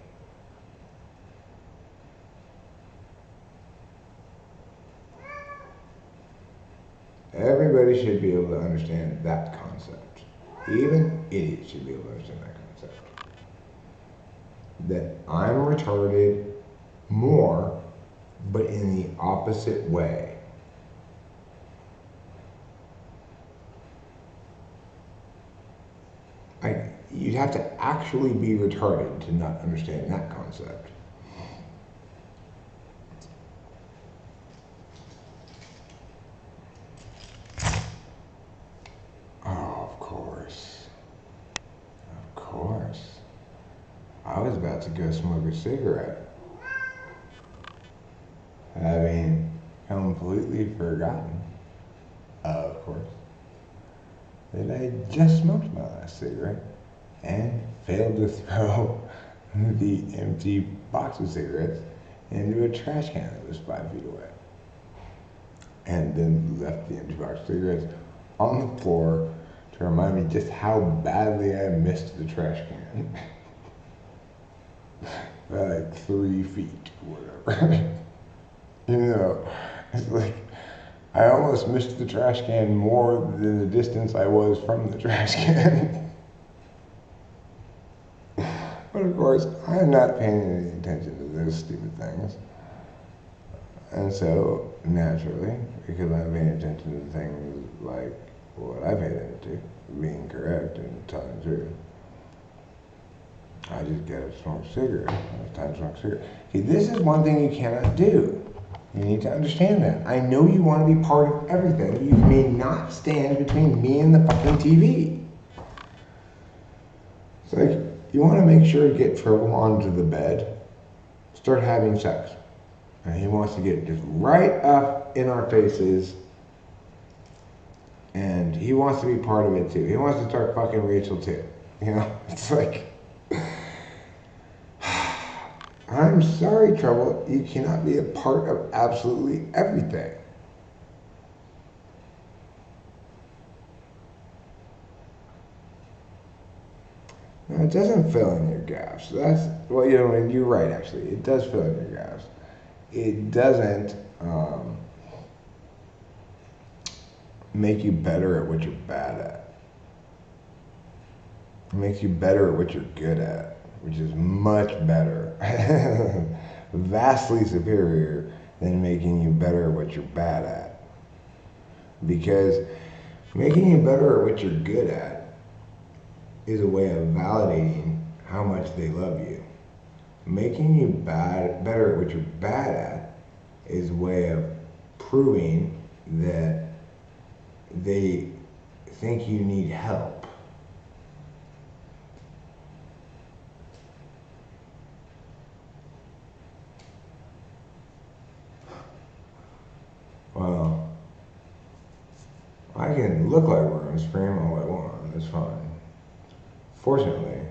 Everybody should be able to understand that concept. Even idiots should be able to understand that concept. That I'm retarded more, but in the opposite way. You'd have to actually be retarded to not understand that concept. Oh, of course. Of course. I was about to go smoke a cigarette, having completely forgotten, of course, that I just smoked my last cigarette and failed to throw the empty box of cigarettes into a trash can that was 5 feet away. And then left the empty box of cigarettes on the floor to remind me just how badly I missed the trash can. By like 3 feet or whatever. You know, it's like I almost missed the trash can more than the distance I was from the trash can. But of course, I'm not paying any attention to those stupid things. And so, naturally, because I'm paying attention to things like what I paid attention to, being correct and telling the truth, I just get a smoke cigarette. It's time to smoke a cigarette. See, this is one thing you cannot do. You need to understand that. I know you want to be part of everything. You may not stand between me and the fucking TV. It's like, you want to make sure you get Trouble onto the bed, start having sex. And he wants to get just right up in our faces, and he wants to be part of it too. He wants to start fucking Rachel too. You know, it's like, I'm sorry, Trouble, you cannot be a part of absolutely everything. No, it doesn't fill in your gaps. That's, well, you know, you're right, actually. It does fill in your gaps. It doesn't make you better at what you're bad at. It makes you better at what you're good at, which is much better, vastly superior than making you better at what you're bad at. Because making you better at what you're good at is a way of validating how much they love you. Making you better at what you're bad at is a way of proving that they think you need help. Well, I can look like we're and scream all I want, that's fine. Fortunately,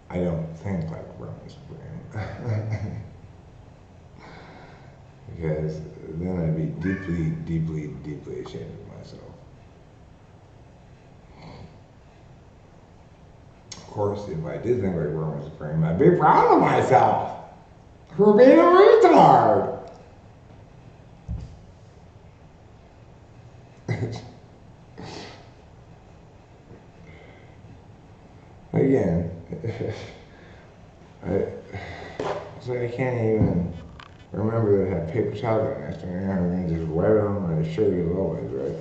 I don't think like Roman Supreme. Because then I'd be deeply, deeply, deeply ashamed of myself. Of course, if I did think like Roman Supreme, I'd be proud of myself for being a retard. Again, it's like I can't even remember that I had paper towel next to me. I'm just wipe it on my shirt as always, right?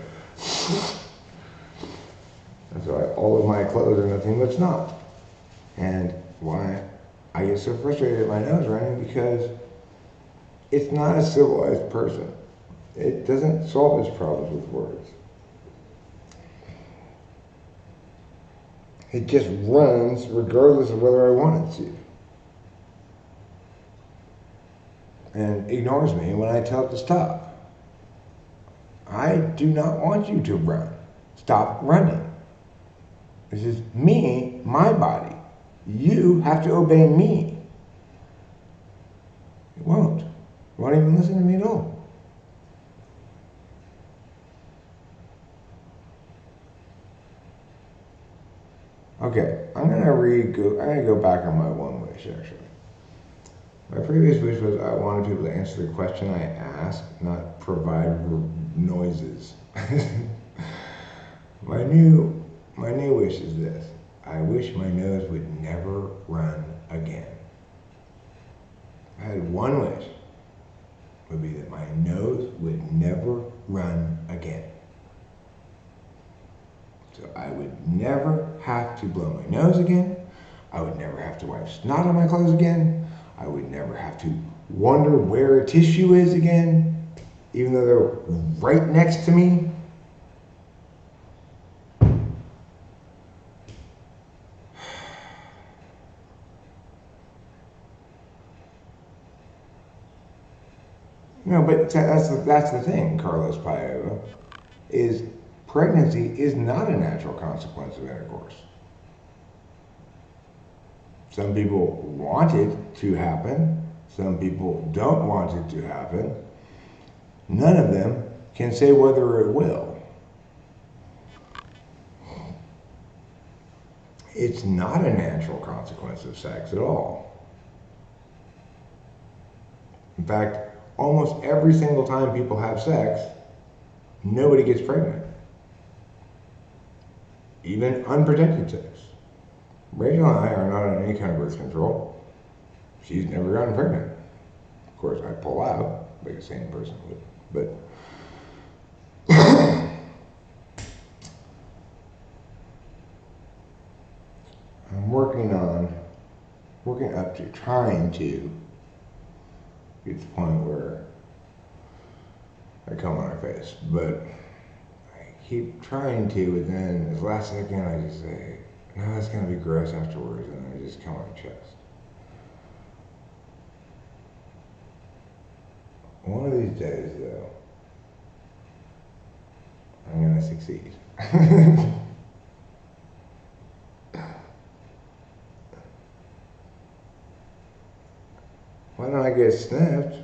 That's why all of my clothes are nothing but snot. And why I get so frustrated at my nose running, because it's not a civilized person. It doesn't solve its problems with words. It just runs regardless of whether I want it to. And ignores me when I tell it to stop. I do not want you to run. Stop running. This is me, my body. You have to obey me. It won't. It won't even listen to me at all. Okay, I'm gonna go back on my one wish actually. My previous wish was I wanted people to answer the question I asked, not provide noises. My new wish is this. I wish my nose would never run again. I had one wish. It would be that my nose would never run again. So I would never have to blow my nose again. I would never have to wipe snot on my clothes again. I would never have to wonder where a tissue is again, even though they're right next to me. No, but that's the thing, Carlos Paella, is pregnancy is not a natural consequence of intercourse. Some people want it to happen. Some people don't want it to happen. None of them can say whether it will. It's not a natural consequence of sex at all. In fact, almost every single time people have sex, nobody gets pregnant. Even unprotected sex. Rachel and I are not on any kind of birth control. She's never gotten pregnant. Of course, I pull out like a sane person would, but I'm working up to trying to get to the point where I come on her face, but I keep trying to, and then at the last second I just say, no, that's going to be gross afterwards, and I just come on her chest. One of these days, though, I'm going to succeed. Why don't I get snipped?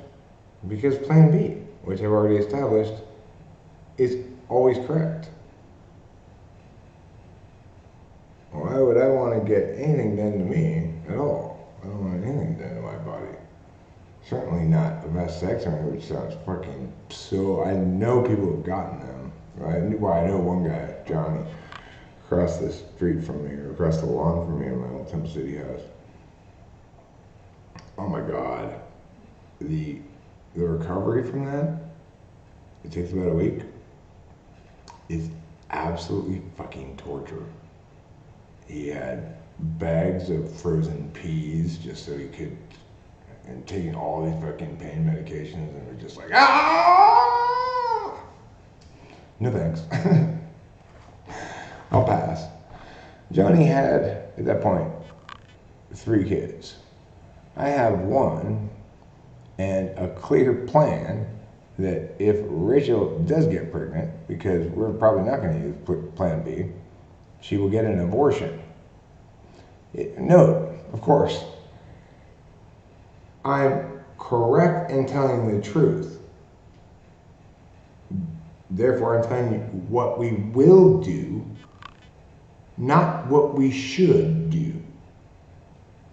Because plan B, which I've already established, is always correct. Why would I want to get anything done to me at all? I don't want anything done to my body. Certainly not a vasectomy, which sounds fucking so. I know people have gotten them. I know one guy, Johnny, across the street from me, or across the lawn from me in my old Temple City house. Oh my God. The recovery from that, it takes about a week, is absolutely fucking torture. He had bags of frozen peas just so he could, and taking all these fucking pain medications, and we're just like, ah! No thanks. I'll pass. Johnny had, at that point, 3 kids. I have 1, and a clear plan that if Rachel does get pregnant, because we're probably not going to use plan B, she will get an abortion. Note, of course, I'm correct in telling the truth. Therefore, I'm telling you what we will do not what we should do.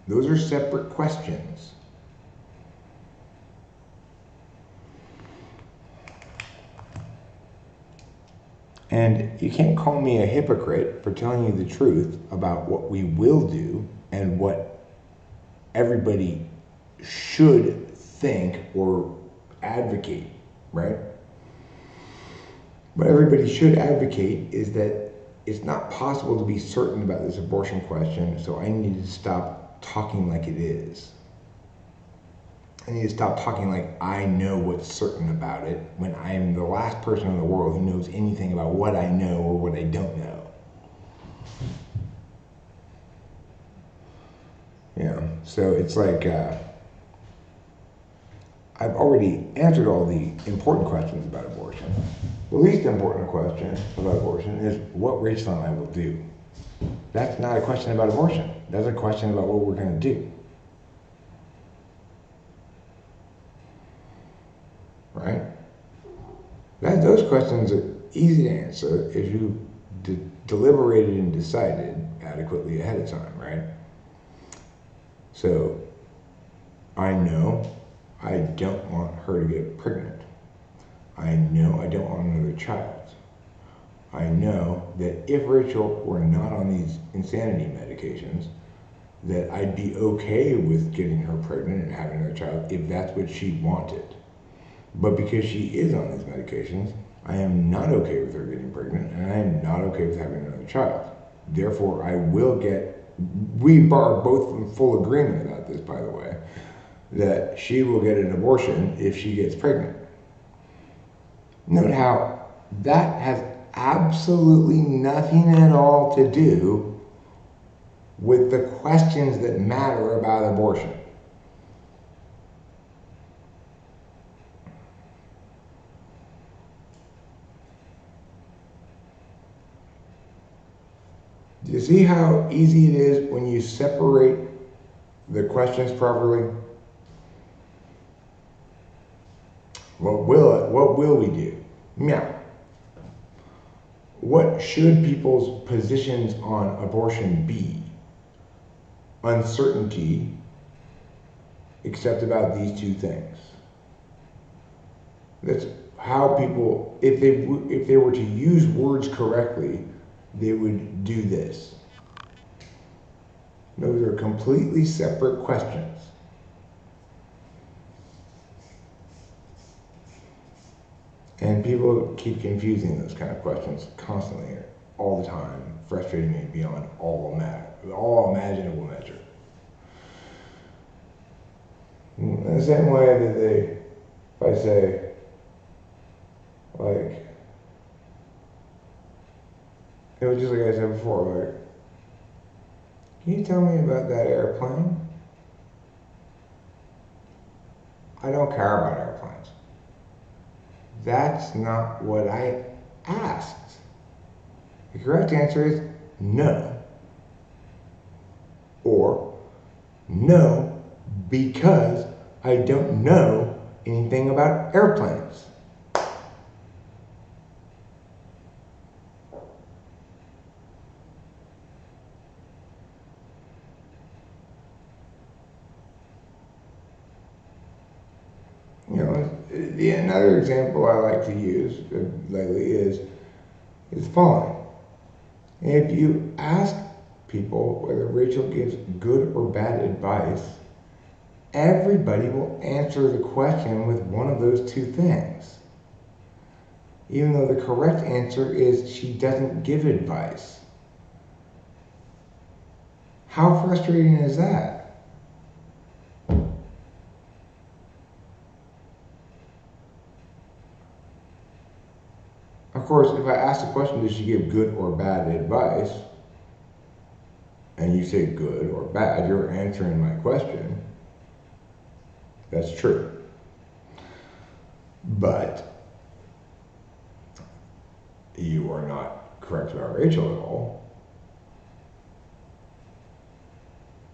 Those are separate questions. And you can't call me a hypocrite for telling you the truth about what we will do and what everybody should think or advocate, right? What everybody should advocate is that it's not possible to be certain about this abortion question, so I need to stop talking like it is. I need to stop talking like I know what's certain about it when I am the last person in the world who knows anything about what I know or what I don't know. So it's like I've already answered all the important questions about abortion. The least important question about abortion is what Rachel and I will do. That's not a question about abortion. That's a question about what we're going to do. Right? Those questions are easy to answer if you deliberated and decided adequately ahead of time, right? So, I know I don't want her to get pregnant. I know I don't want another child. I know that if Rachel were not on these insanity medications, that I'd be okay with getting her pregnant and having another child if that's what she wanted. But because she is on these medications, I am not okay with her getting pregnant, and I am not okay with having another child. Therefore, we are both in full agreement about this, by the way, that she will get an abortion if she gets pregnant. Note how that has absolutely nothing at all to do with the questions that matter about abortion. Do you see how easy it is when you separate the questions properly? What will we do? Meow. What should people's positions on abortion be? Uncertainty, except about these two things. That's how people, if they were to use words correctly, they would do this. Those are completely separate questions. And people keep confusing those kind of questions constantly, all the time, frustrating me beyond all imaginable measure. In the same way that if I say, like, it was just like I said before, like, can you tell me about that airplane? I don't care about airplanes. That's not what I asked. The correct answer is no. Or no, because I don't know anything about airplanes. Another example I like to use lately is following. If you ask people whether Rachel gives good or bad advice, everybody will answer the question with one of those two things. Even though the correct answer is she doesn't give advice. How frustrating is that? Of course, if I ask the question, does she give good or bad advice? And you say good or bad, you're answering my question. That's true. But you are not correct about Rachel at all.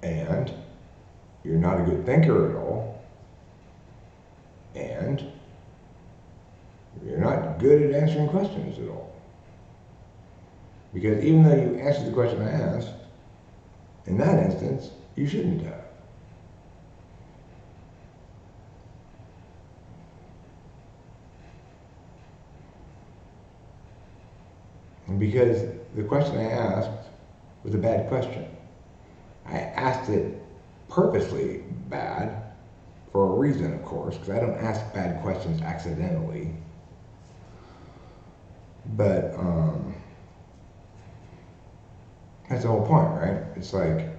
And you're not a good thinker at all. And you're not good at answering questions at all. Because even though you answered the question I asked, in that instance, you shouldn't have. And because the question I asked was a bad question. I asked it purposely bad for a reason, of course, because I don't ask bad questions accidentally. But that's the whole point, right? It's like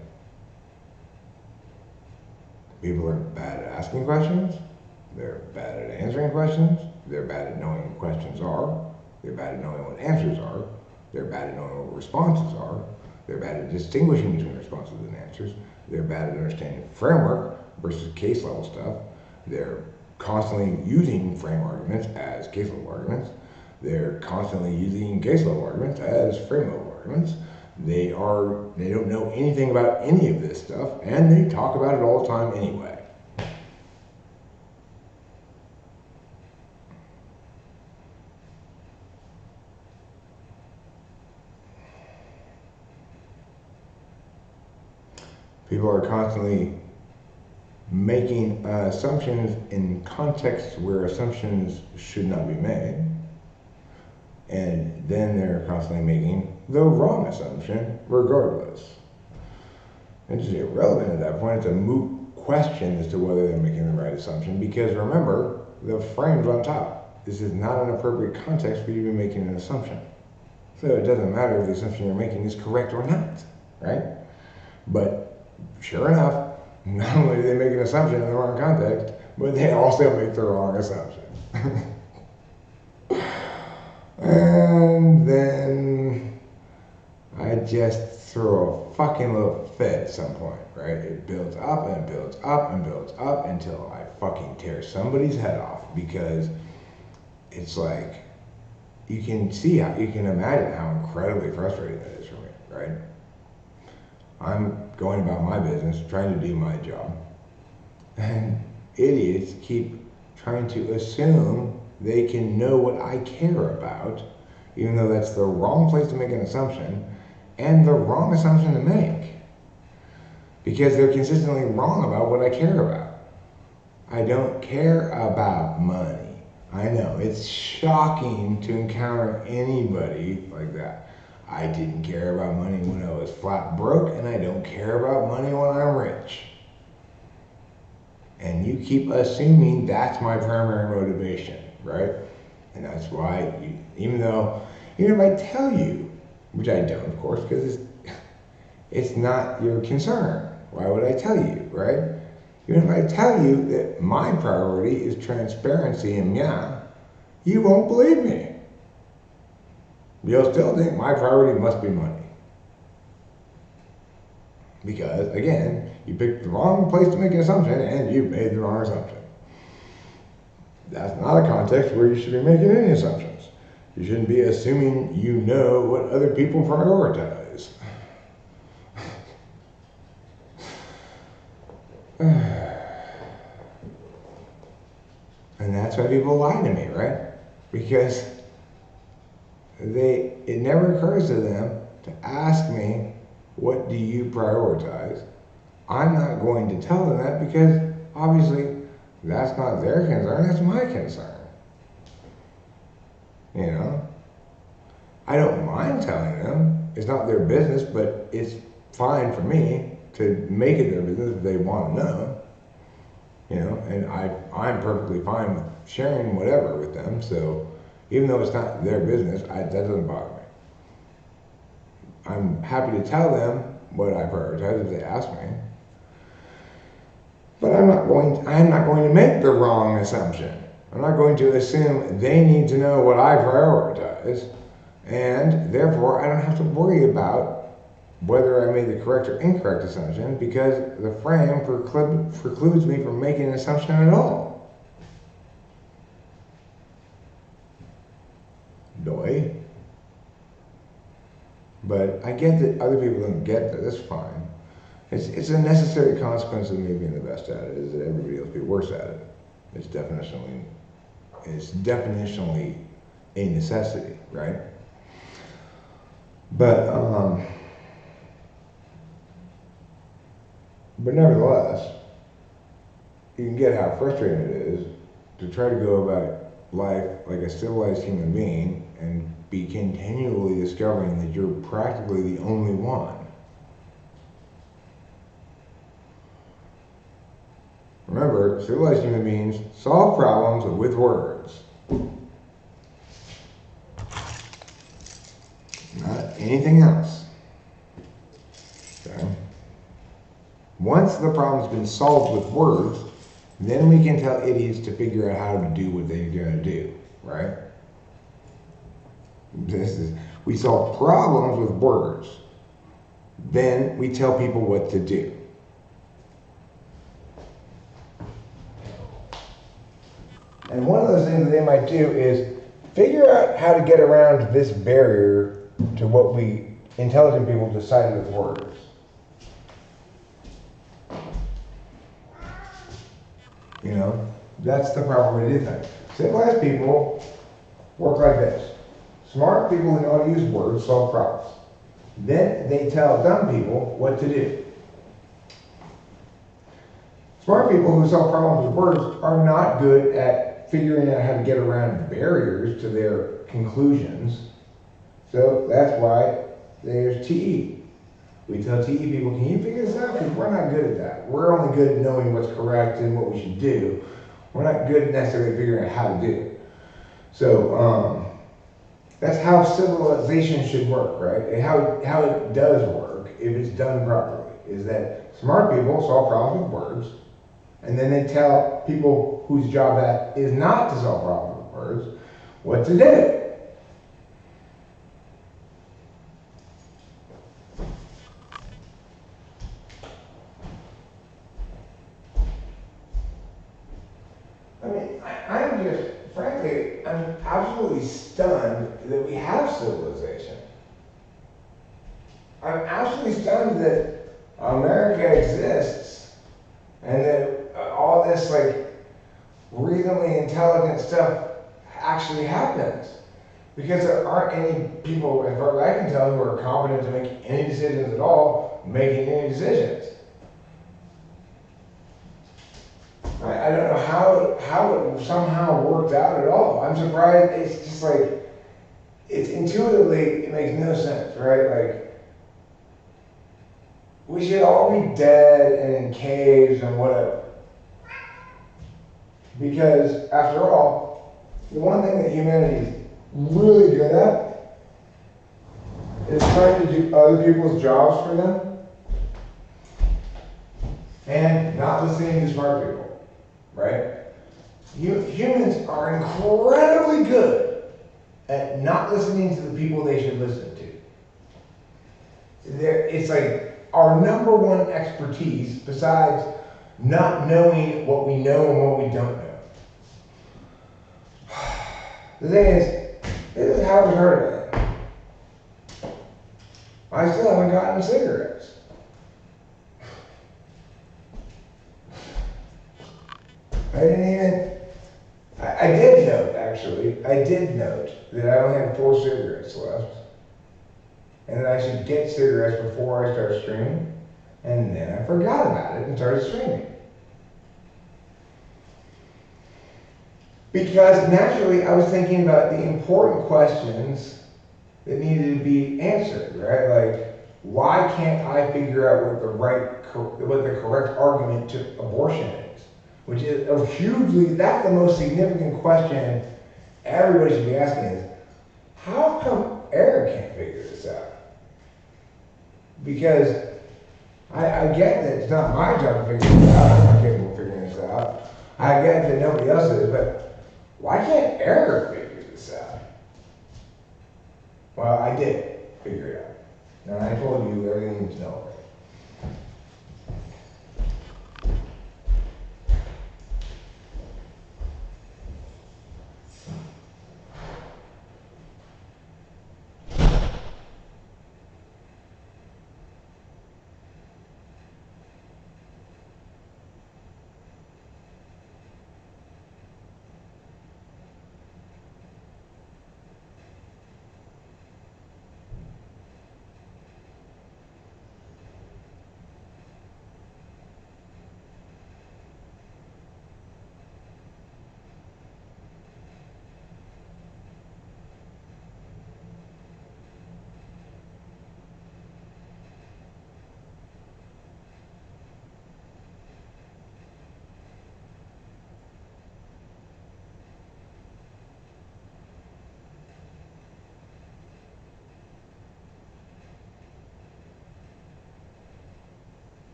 people are bad at asking questions, they're bad at answering questions, they're bad at knowing what questions are, they're bad at knowing what answers are, they're bad at knowing what responses are, they're bad at distinguishing between responses and answers, they're bad at understanding framework versus case level stuff, they're constantly using frame arguments as case level arguments, they're constantly using case level arguments as frame level arguments. They don't know anything about any of this stuff, and they talk about it all the time anyway. People are constantly making assumptions in contexts where assumptions should not be made. And then they're constantly making the wrong assumption regardless. It's just irrelevant at that point. It's a moot question as to whether they're making the right assumption, because remember, the frame's on top. This is not an appropriate context for you to be making an assumption. So it doesn't matter if the assumption you're making is correct or not, right? But sure enough, not only do they make an assumption in the wrong context, but they also make the wrong assumption. And then I just throw a fucking little fit at some point, right? It builds up and builds up and builds up until I fucking tear somebody's head off, because it's like, you can imagine how incredibly frustrating that is for me, right? I'm going about my business, trying to do my job, and idiots keep trying to assume they can know what I care about, even though that's the wrong place to make an assumption and the wrong assumption to make, because they're consistently wrong about what I care about. I don't care about money. I know, it's shocking to encounter anybody like that. I didn't care about money when I was flat broke, and I don't care about money when I'm rich. And you keep assuming that's my primary motivation, right? And that's why, even if I tell you, which I don't, of course, because it's not your concern. Why would I tell you, right? Even if I tell you that my priority is transparency and you won't believe me. You'll still think my priority must be money. Because, again, you picked the wrong place to make an assumption, and you made the wrong assumption. That's not a context where you should be making any assumptions. You shouldn't be assuming you know what other people prioritize. And that's why people lie to me, right? Because it never occurs to them to ask me, what do you prioritize? I'm not going to tell them that, because obviously that's not their concern, that's my concern. You know? I don't mind telling them. It's not their business, but it's fine for me to make it their business if they want to know. You know, and I'm perfectly fine with sharing whatever with them, so even though it's not their business, that doesn't bother me. I'm happy to tell them what I prioritize if they ask me. But I'm not going to make the wrong assumption. I'm not going to assume they need to know what I prioritize, and therefore I don't have to worry about whether I made the correct or incorrect assumption, because the frame precludes me from making an assumption at all. Doy. But I get that other people don't get that. That's fine. It's a necessary consequence of me being the best at it, is that everybody else be worse at it. It's definitionally a necessity, right? But but nevertheless, you can get how frustrating it is to try to go about life like a civilized human being and be continually discovering that you're practically the only one. Remember, civilized human beings solve problems with words. Not anything else. Okay? Once the problem's been solved with words, then we can tell idiots to figure out how to do what they're going to do, right? We solve problems with words. Then we tell people what to do. And one of those things that they might do is figure out how to get around this barrier to what we intelligent people decided with words. You know, that's the proper way to do things. Civilized people work like this. Smart people who know how to use words solve problems. Then they tell dumb people what to do. Smart people who solve problems with words are not good at figuring out how to get around barriers to their conclusions. So that's why there's TE. We tell TE people, can you figure this out? Because we're not good at that. We're only good at knowing what's correct and what we should do. We're not good necessarily at figuring out how to do it. So that's how civilization should work, right? And how it does work, if it's done properly, is that smart people solve problems with words, and then they tell people whose job that is not to solve problems with words what to do. I mean, I'm just, frankly, I'm absolutely stunned that we have civilization. I'm absolutely stunned that America exists and that all this, like, reasonably intelligent stuff actually happens. Because there aren't any people, as far as I can tell, who are competent to make any decisions at all, making any decisions. I don't know how it somehow worked out at all. I'm surprised. It's just like, it's intuitively, it makes no sense, right? Like, we should all be dead and in caves and whatever. Because, after all, the one thing that humanity is really good at is trying to do other people's jobs for them and not listening to smart people. Right? Humans are incredibly good at not listening to the people they should listen to. It's like our number one expertise, besides not knowing what we know and what we don't know. The thing is, this is how we heard of it. I still haven't gotten cigarettes. I did note, actually, I did note that I only had 4 cigarettes left. And that I should get cigarettes before I start streaming. And then I forgot about it and started streaming. Because naturally, I was thinking about the important questions that needed to be answered, right? Like, why can't I figure out what the correct argument to abortion is? Which is that's the most significant question everybody should be asking is, how come Eric can't figure this out? Because I get that it's not my job to figure this out, I'm not capable of figuring this out. I get that nobody else is, but why can't Eric figure this out? Well, I did figure it out. And I told you everything you need to know.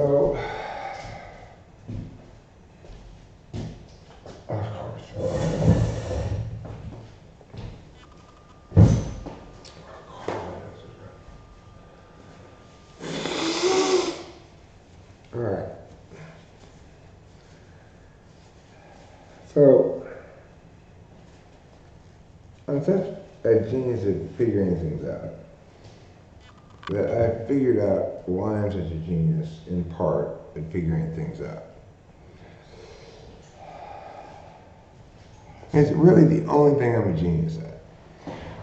So, of course. All right. So, I'm such a genius at figuring things out that I figured out why I'm such a genius, in part, at figuring things out. It's really the only thing I'm a genius at.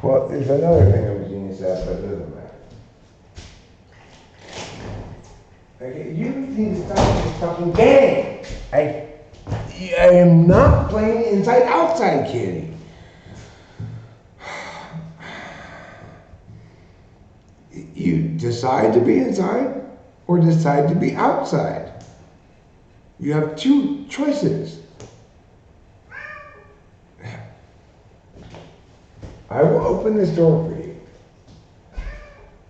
Well, there's another thing I'm a genius at, but it doesn't matter. Okay, you need to stop this fucking game. I am not playing inside-outside, kitty. You decide to be inside or decide to be outside. You have two choices. I will open this door for you.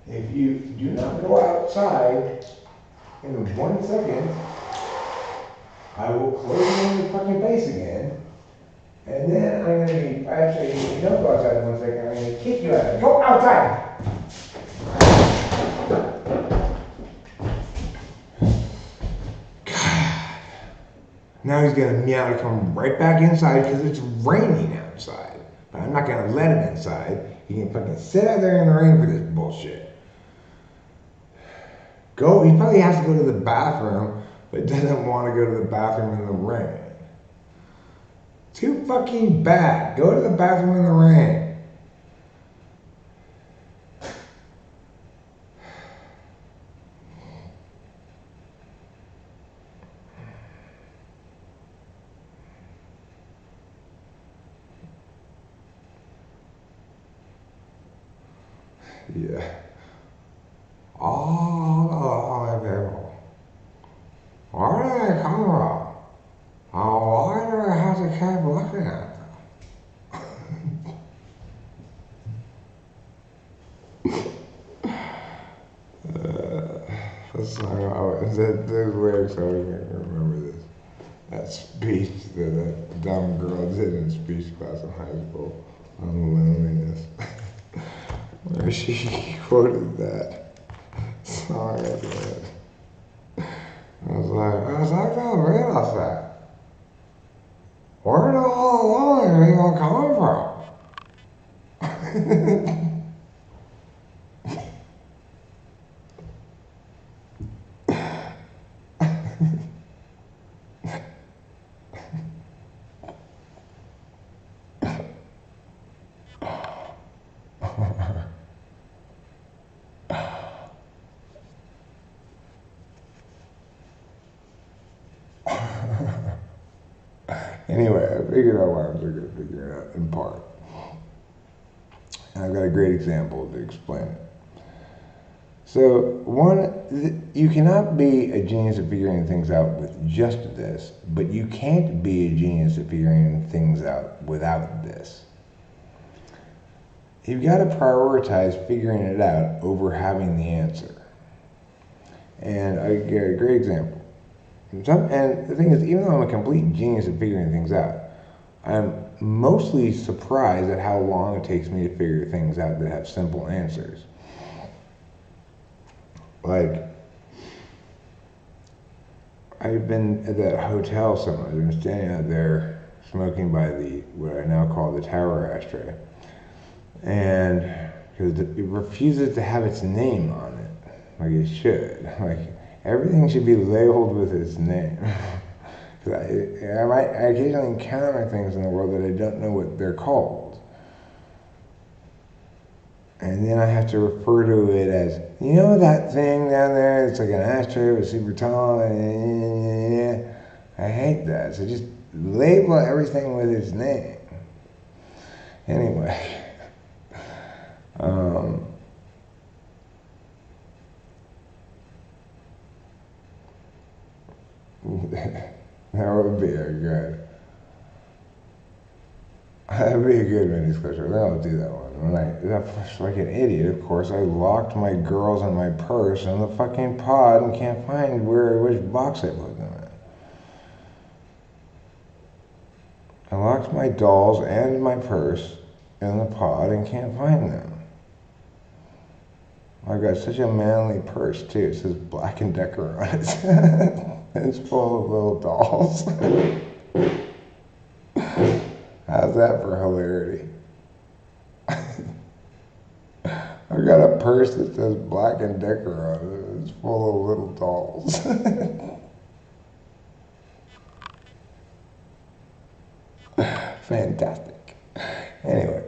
If you do not go outside in 1 second, I will close it in your fucking face again. And then I'm gonna be, actually, if you don't go outside in 1 second, I'm gonna kick you out. Go outside! God. Now he's gonna meow to come right back inside because it's raining outside. But I'm not gonna let him inside. He can fucking sit out there in the rain for this bullshit. Go, he probably has to go to the bathroom, but doesn't want to go to the bathroom in the rain. Too fucking bad. Go to the bathroom in the rain. Yeah. All the people. Where do they come from? Why do I have to keep looking at them? That's those lyrics I always make me remember this. That speech that dumb girl did in speech class in high school on loneliness. Where she quoted that song at the end. I was like, I don't realize that. Where do all the lonely people come from? Anyway, I figured out why I'm so good at figuring it out, in part. And I've got a great example to explain it. So, one, you cannot be a genius at figuring things out with just this, but you can't be a genius at figuring things out without this. You've got to prioritize figuring it out over having the answer. And I get a great example. And the thing is, even though I'm a complete genius at figuring things out, I'm mostly surprised at how long it takes me to figure things out that have simple answers. Like, I've been at that hotel somewhere. I've been standing out there smoking by what I now call the tower ashtray. And because it refuses to have its name on it, like it should. Like, everything should be labeled with its name. I occasionally encounter things in the world that I don't know what they're called. And then I have to refer to it as, you know that thing down there? It's like an ashtray, it's super tall. I hate that. So just label everything with its name. Anyway. That would be a good. That'd be a good mini disclosure. Then I'll do that one. Like an idiot, of course, I locked my girls and my purse in the fucking pod and can't find which box I put them in. I locked my dolls and my purse in the pod and can't find them. I've got such a manly purse too. It says Black and Decker on it. It's full of little dolls. How's that for hilarity? I've got a purse that says Black and Decker on it. It's full of little dolls. Fantastic. Anyway,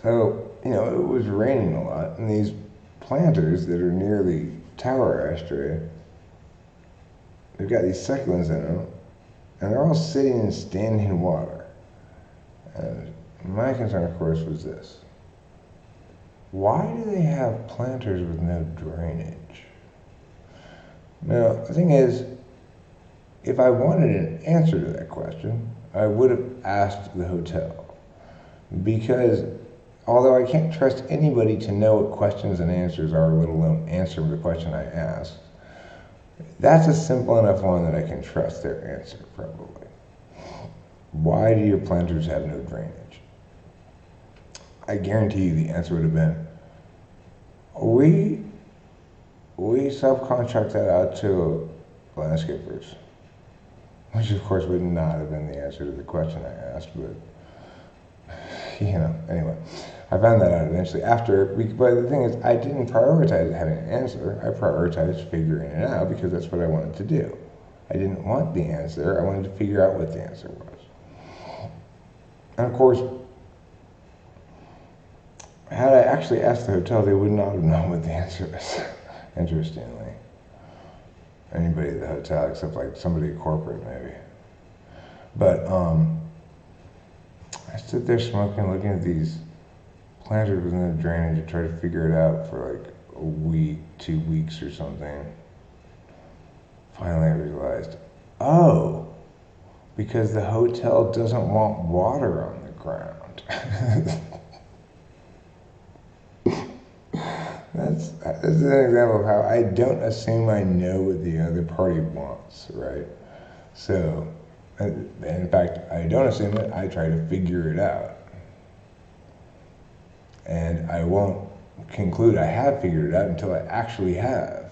so, it was raining a lot, and these planters that are near the tower ashtray, they've got these succulents in them, and they're all sitting in standing water. And my concern, of course, was this. Why do they have planters with no drainage? Now, the thing is, if I wanted an answer to that question, I would have asked the hotel. Because although I can't trust anybody to know what questions and answers are, let alone answer the question I asked, that's a simple enough one that I can trust their answer, probably. Why do your planters have no drainage? I guarantee you the answer would have been, we subcontract that out to landscapers. Which of course would not have been the answer to the question I asked, but anyway. I found that out eventually but the thing is, I didn't prioritize having an answer. I prioritized figuring it out because that's what I wanted to do. I didn't want the answer. I wanted to figure out what the answer was. And of course, had I actually asked the hotel, they would not have known what the answer is, interestingly. Anybody at the hotel, except like somebody at corporate, maybe. But I stood there smoking, looking at these planters with no drainage and tried to figure it out for like a week, 2 weeks or something. Finally, I realized, because the hotel doesn't want water on the ground. That's an example of how I don't assume I know what the other party wants, right? So, in fact, I don't assume it, I try to figure it out. And I won't conclude I have figured it out until I actually have.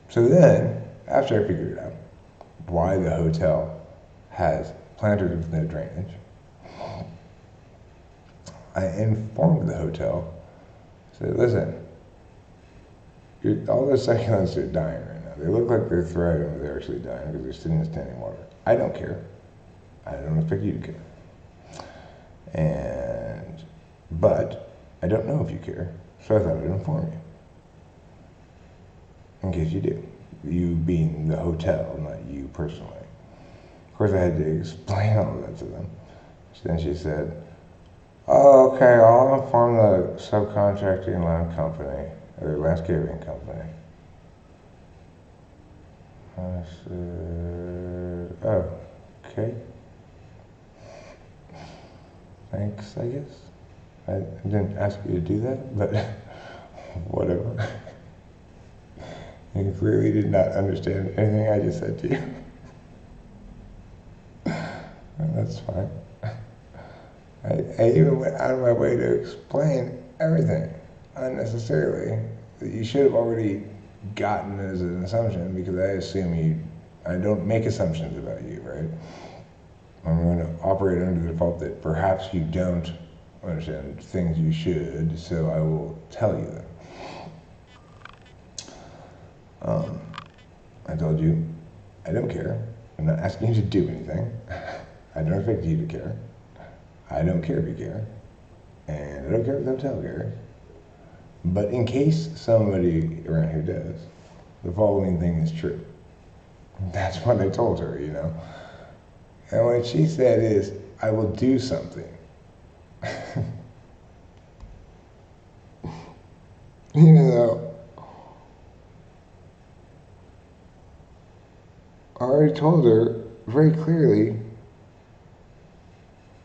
So then, after I figured it out, why the hotel has planters with no drainage, I informed the hotel, said, listen, all those succulents are dying right now. They look like they're thriving, but they're actually dying because they're sitting in standing water. I don't care. I don't expect you to care. But I don't know if you care, so I thought I'd inform you. In case you do. You being the hotel, not you personally. Of course, I had to explain all of that to them. Then she said, oh, okay, I'll inform the subcontracting land company, or landscaping company. I said, oh, okay. Thanks, I guess. I didn't ask you to do that, but whatever. You clearly did not understand anything I just said to you. That's fine. I even went out of my way to explain everything unnecessarily that you should have already gotten as an assumption, because I assume I don't make assumptions about you, right? I'm going to operate under the default that perhaps you don't understand things you should, so I will tell you them. I told you, I don't care. I'm not asking you to do anything. I don't expect you to care. I don't care if you care. And I don't care if the hotel cares. But in case somebody around here does, the following thing is true. That's what I told her, And what she said is, I will do something. Even though I already told her very clearly,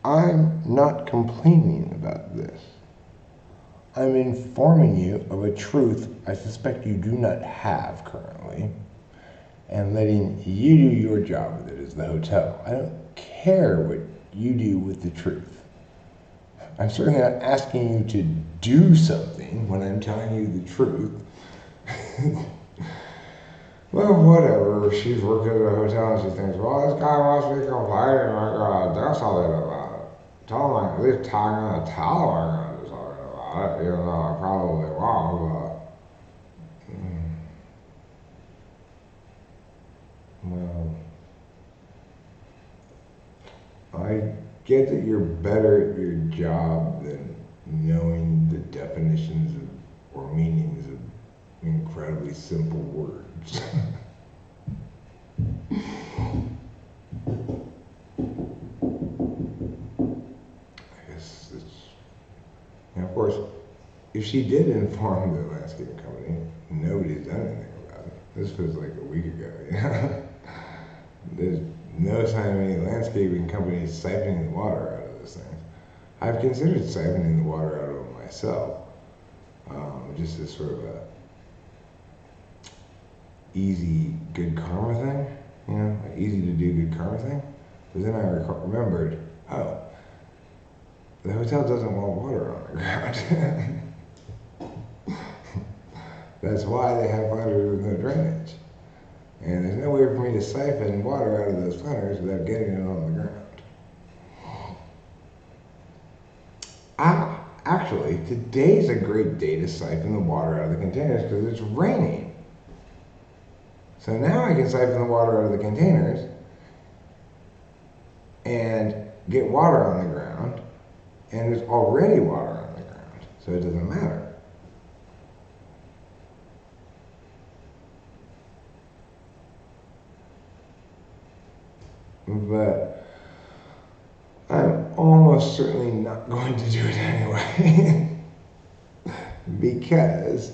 I'm not complaining about this. I'm informing you of a truth I suspect you do not have currently, and letting you do your job with it as the hotel. I don't care what you do with the truth. I'm certainly not asking you to do something when I'm telling you the truth. Well, whatever. She's working at a hotel and she thinks, well, this guy must be complaining. I gotta do something about it. Tell him at least I'm gonna tell him I'm gonna do something about it, even though I probably won't, but. Well, I get that you're better at your job than knowing the definitions of, or meanings of incredibly simple words. I guess it's, and of course, if she did inform the landscaping company, nobody's done anything about it. This was like a week ago, you know? There's no sign of any landscaping companies siphoning the water out of those things. I've considered siphoning the water out of them myself, just as sort of a easy good karma thing, you know, like easy to do good karma thing. But then I remembered, oh, the hotel doesn't want water on the ground. That's why they have flutters with no drainage. And there's no way for me to siphon water out of those flutters without getting it on the ground. Actually, today's a great day to siphon the water out of the containers because it's raining. So now I can siphon the water out of the containers and get water on the ground, and there's already water on the ground, so it doesn't matter. But I'm almost certainly not going to do it anyway. Because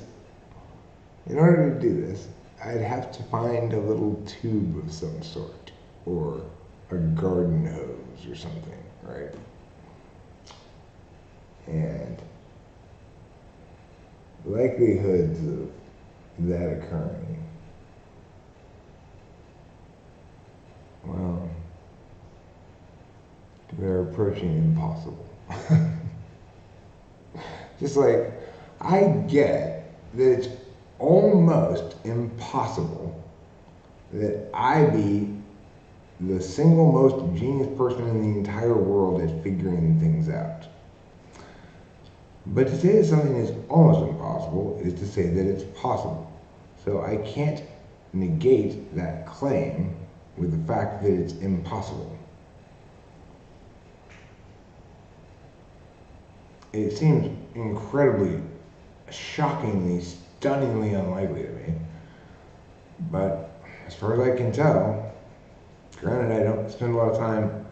in order to do this, I'd have to find a little tube of some sort, or a garden hose or something, right? And likelihoods of that occurring, well, they're approaching impossible. Just like, I get that it's almost impossible that I be the single most genius person in the entire world at figuring things out. But to say that something is almost impossible is to say that it's possible. So I can't negate that claim with the fact that it's impossible. It seems incredibly, shockingly, stunningly unlikely to me. But as far as I can tell, granted I don't spend a lot of time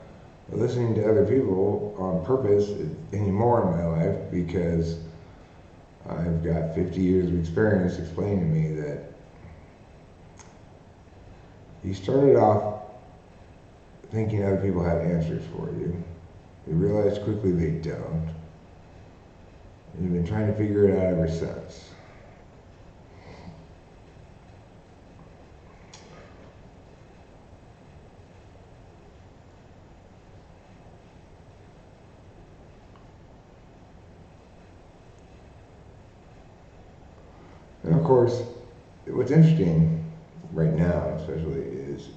listening to other people on purpose anymore in my life because I've got 50 years of experience explaining to me that you started off thinking other people had answers for you. You realize quickly they don't. And you've been trying to figure it out ever since. And of course, what's interesting right now, especially, is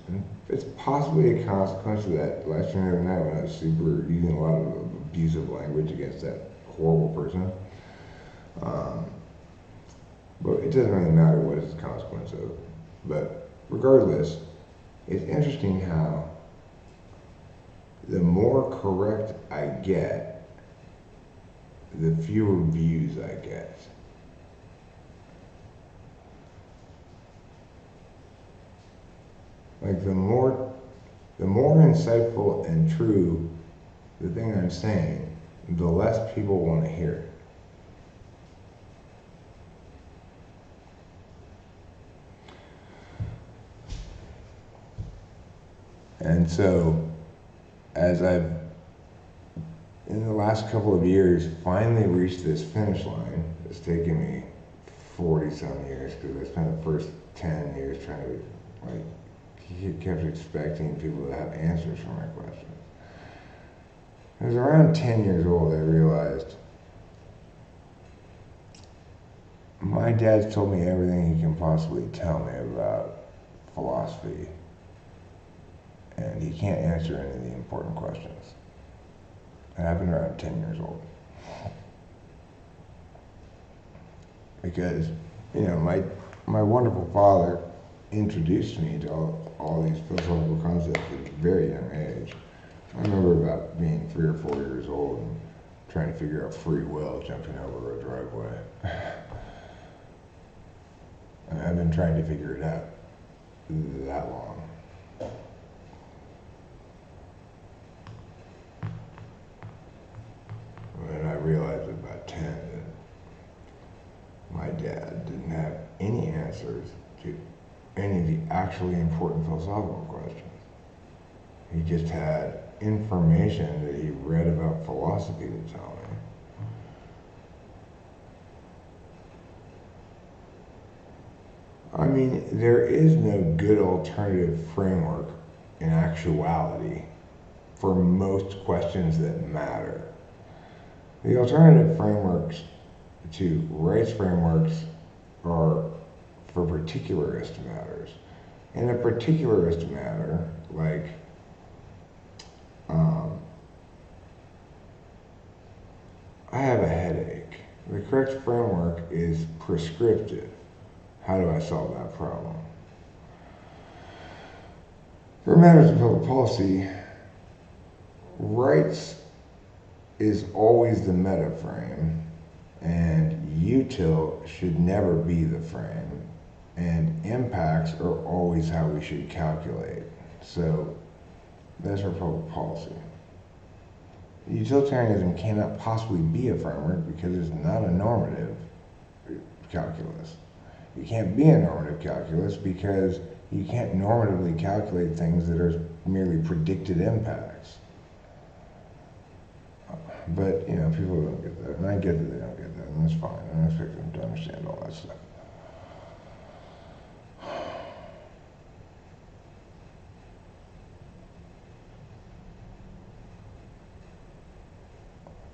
it's possibly a consequence of that lecture the other night when I was using a lot of abusive language against that horrible person. But it doesn't really matter what it's a consequence of. But regardless, it's interesting how the more correct I get, the fewer views I get. Like the more insightful and true the thing I'm saying, the less people want to hear it. And so, as I've, in the last couple of years, finally reached this finish line, it's taken me 40-some years, because I spent the first 10 years trying to, like, he kept expecting people to have answers for my questions. I was around 10 years old, I realized my dad's told me everything he can possibly tell me about philosophy, and he can't answer any of the important questions. And I've been around 10 years old. Because, you know, my wonderful father introduced me to all these philosophical concepts at a very young age. I remember about being 3 or 4 years old and trying to figure out free will jumping over a driveway. And I've been trying to figure it out that long. And I realized at about 10 that my dad didn't have any answers to any of the actually important philosophical questions. He just had information that he read about philosophy to tell me. I mean, there is no good alternative framework in actuality for most questions that matter. The alternative frameworks to rights frameworks are for particularist matters. In a particularist matter, like I have a headache. The correct framework is prescriptive. How do I solve that problem? For matters of public policy, rights is always the meta frame, and util should never be the frame, and impacts are always how we should calculate. So that's our public policy. Utilitarianism cannot possibly be a framework because it's not a normative calculus. You can't be a normative calculus because you can't normatively calculate things that are merely predicted impacts. But, you know, people don't get that, and I get that they don't get that, and that's fine. I don't expect them to understand all that stuff.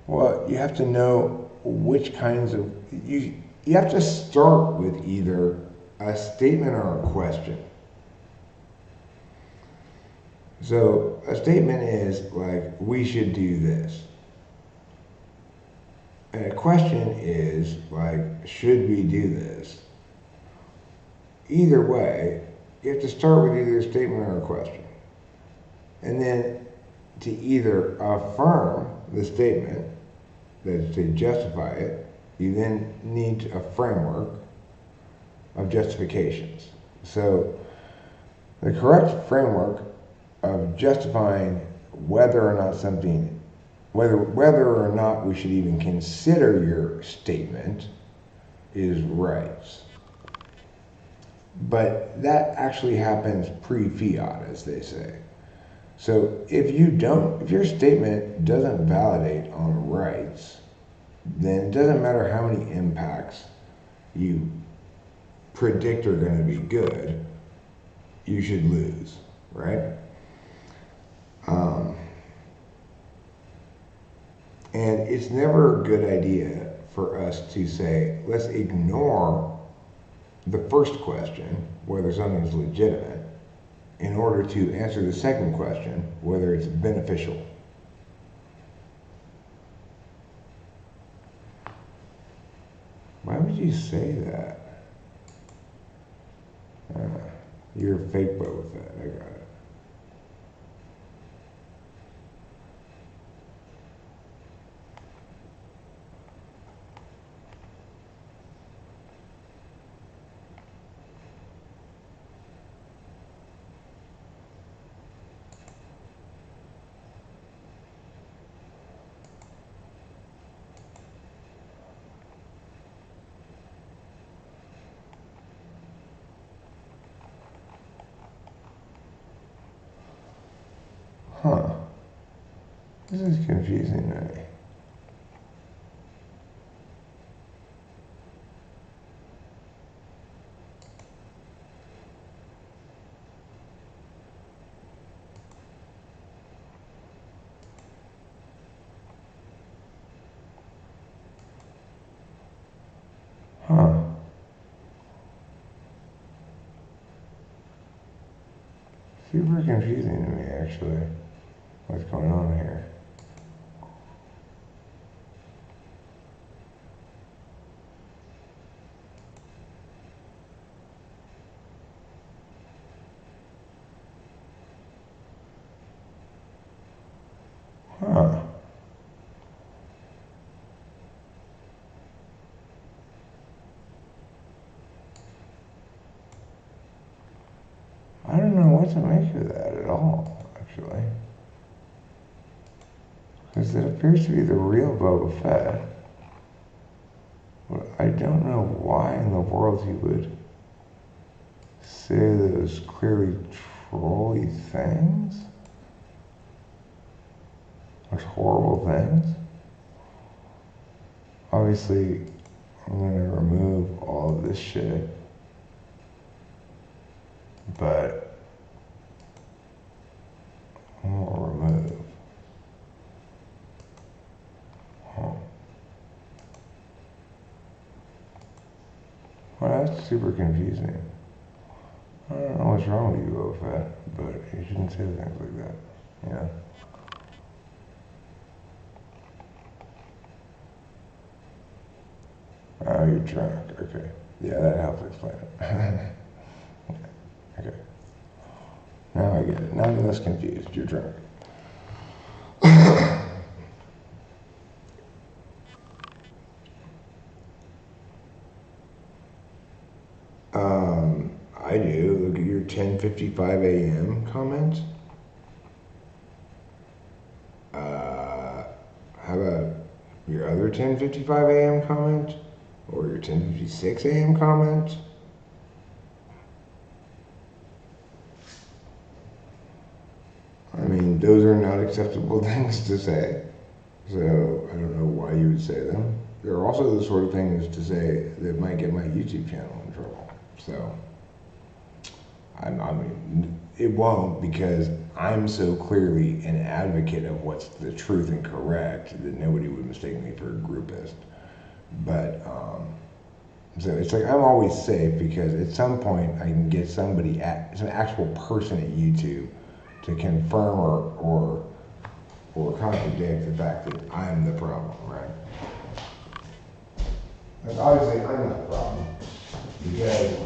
Well, you have to know which kinds of, you have to start with either a statement or a question. So a statement is like, we should do this. And a question is like, should we do this? Either way, you have to start with either a statement or a question. And then to either affirm the statement, that is to justify it, you then need a framework of justifications. So the correct framework of justifying whether or not something, whether or not we should even consider your statement is rights. But that actually happens pre-fiat, as they say. So if your statement doesn't validate on rights, then it doesn't matter how many impacts you predict are going to be good, you should lose, right? And it's never a good idea for us to say, let's ignore the first question, whether something's legitimate, in order to answer the second question, whether it's beneficial. Why would you say that? You're a fake Boba Fett, I got it. Huh. This is confusing to me. Huh. Super confusing to me, actually, what's going on here. Huh. I don't know what to make of that at all, actually. Because it appears to be the real Boba Fett. But I don't know why in the world he would say those clearly trolly things. Those horrible things. Obviously, I'm going to remove all of this shit. But I'm going to remove. Huh. Well, that's super confusing. I don't know what's wrong with you, Boba Fett, but you shouldn't say things like that. Yeah. Oh, you're drunk. Okay. Yeah, that helps explain it. Okay. Now I get it. Now I'm less confused. You're drunk. I do. Look at your 10:55 a.m. comment. How about your other 10:55 a.m. comment? Or your 10:56 a.m. comment? I mean, those are not acceptable things to say. So I don't know why you would say them. They're also the sort of things to say that might get my YouTube channel in trouble. So I mean, it won't, because I'm so clearly an advocate of what's the truth and correct that nobody would mistake me for a groupist. But so it's like I'm always safe, because at some point I can get somebody, it's an actual person at YouTube, to confirm or contradict the fact that I'm the problem, right? And obviously I'm not the problem, because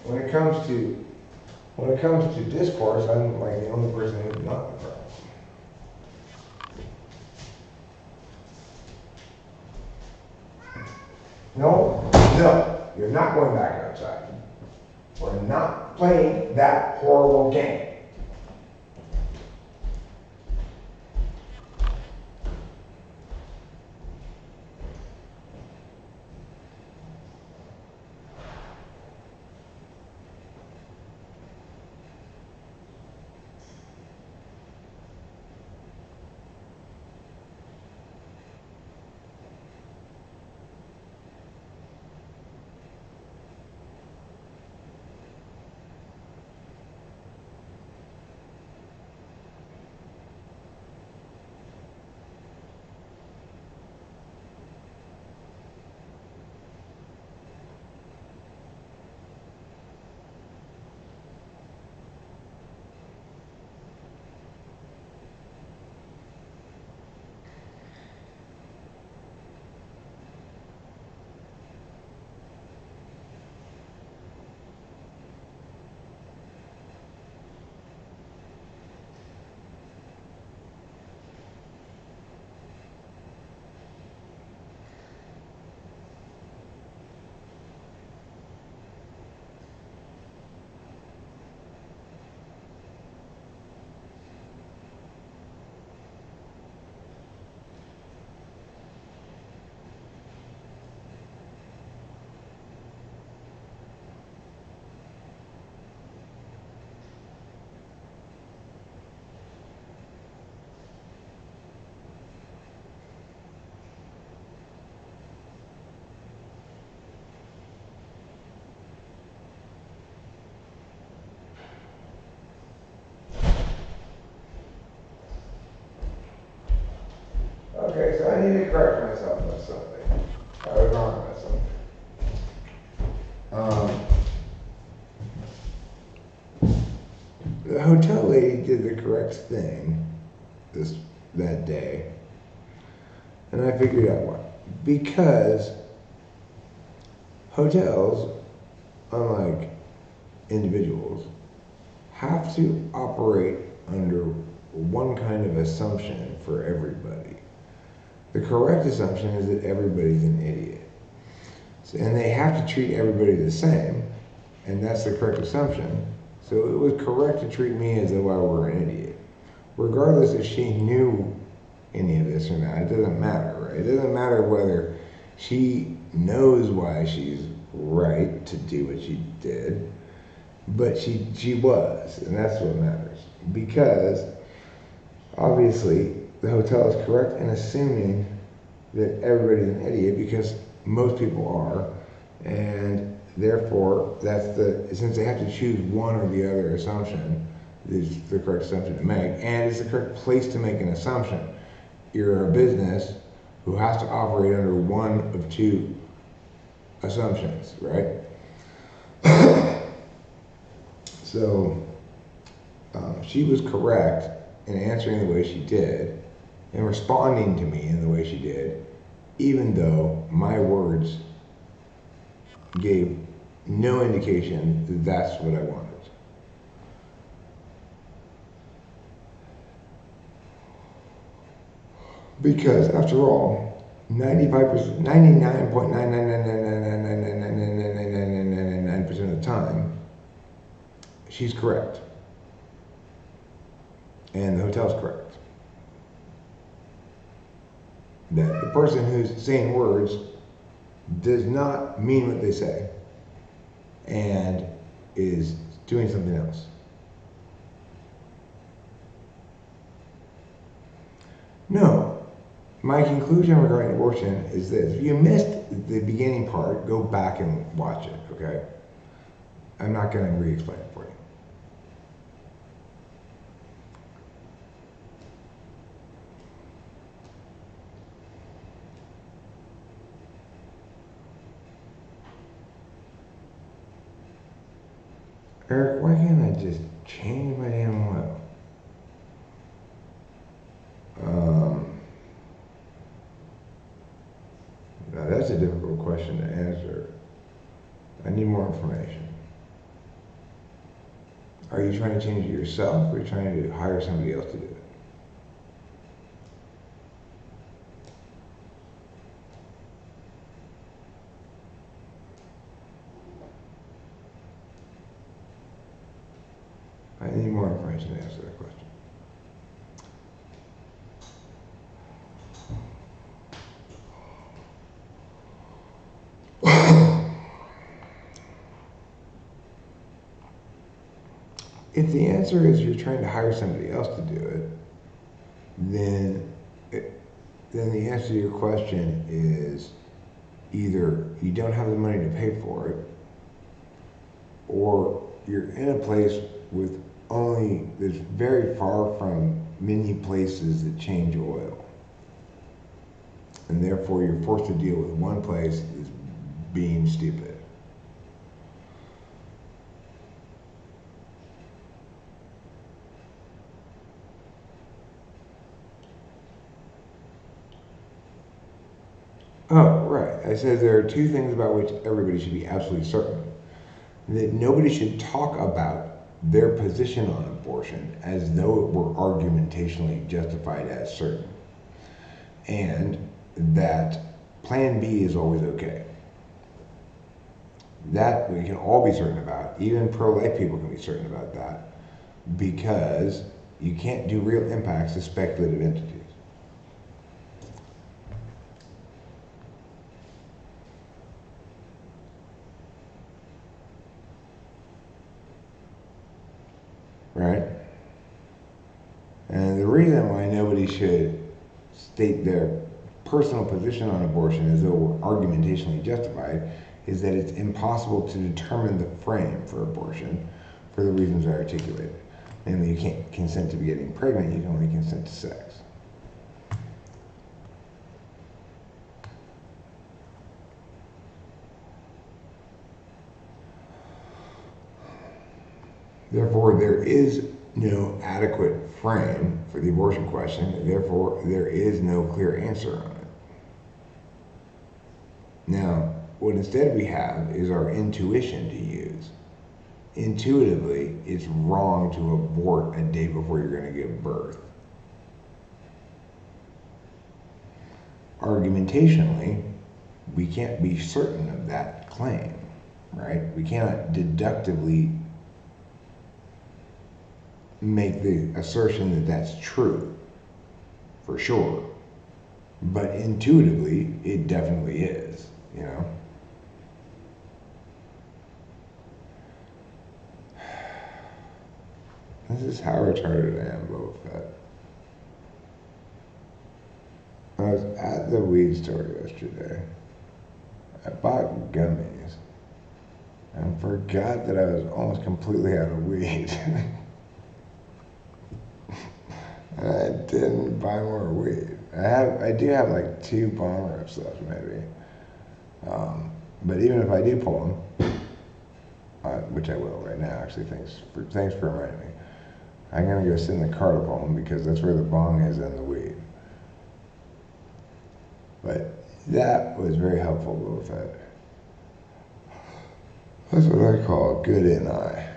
when it comes to discourse, I'm like the only person who's not the problem. No, you're not going back outside. We're not playing that horrible game. Okay, so I need to correct myself about something. I was wrong about something. The hotel lady did the correct thing that day, and I figured out why. Because hotels, unlike individuals, have to operate under one kind of assumption for everybody. The correct assumption is that everybody's an idiot. And they have to treat everybody the same, and that's the correct assumption. So it was correct to treat me as though I were an idiot. Regardless if she knew any of this or not, it doesn't matter, right? It doesn't matter whether she knows why she's right to do what she did, but she was, and that's what matters. Because, obviously, the hotel is correct in assuming that everybody's an idiot, because most people are, and therefore, since they have to choose one or the other assumption, is the correct assumption to make, and it's the correct place to make an assumption. You're a business who has to operate under one of two assumptions, right? So, she was correct in answering the way she did, and responding to me in the way she did, even though my words gave no indication that that's what I wanted. Because after all, 95%, 99.99999999999% of the time, she's correct. And the hotel's correct. That the person who's saying words does not mean what they say and is doing something else. No, my conclusion regarding abortion is this. If you missed the beginning part, go back and watch it, okay? I'm not going to re-explain it for you. Eric, why can't I just change my damn oil? Now that's a difficult question to answer. I need more information. Are you trying to change it yourself, or are you trying to hire somebody else to do it? I need more information to answer that question. If the answer is you're trying to hire somebody else to do it, then the answer to your question is either you don't have the money to pay for it, or you're in a place that's very far from many places that change oil. And therefore you're forced to deal with one place as being stupid. Oh, right. I said there are two things about which everybody should be absolutely certain. That nobody should talk about their position on abortion as though it were argumentationally justified as certain. And that plan B is always okay. That we can all be certain about. Even pro-life people can be certain about that. Because you can't do real impacts to speculative entities. Right? And the reason why nobody should state their personal position on abortion as though we're argumentationally justified is that it's impossible to determine the frame for abortion for the reasons I articulated. Namely, you can't consent to be getting pregnant, you can only consent to sex. Therefore, there is no adequate frame for the abortion question. Therefore, there is no clear answer on it. Now, what instead we have is our intuition to use. Intuitively, it's wrong to abort a day before you're going to give birth. Argumentationally, we can't be certain of that claim, right? We cannot deductively make the assertion that that's true, for sure. But intuitively, it definitely is, you know? This is how retarded I am, Boba Fett. I was at the weed store yesterday. I bought gummies and forgot that I was almost completely out of weed. And I didn't buy more weed. I do have like 2 bomb rips left, maybe. But even if I do pull them, which I will right now, actually, thanks for reminding me. I'm gonna go sit in the car to pull them because that's where the bong is and the weed. But that was very helpful, Boba Fett. That's what I call good in eye.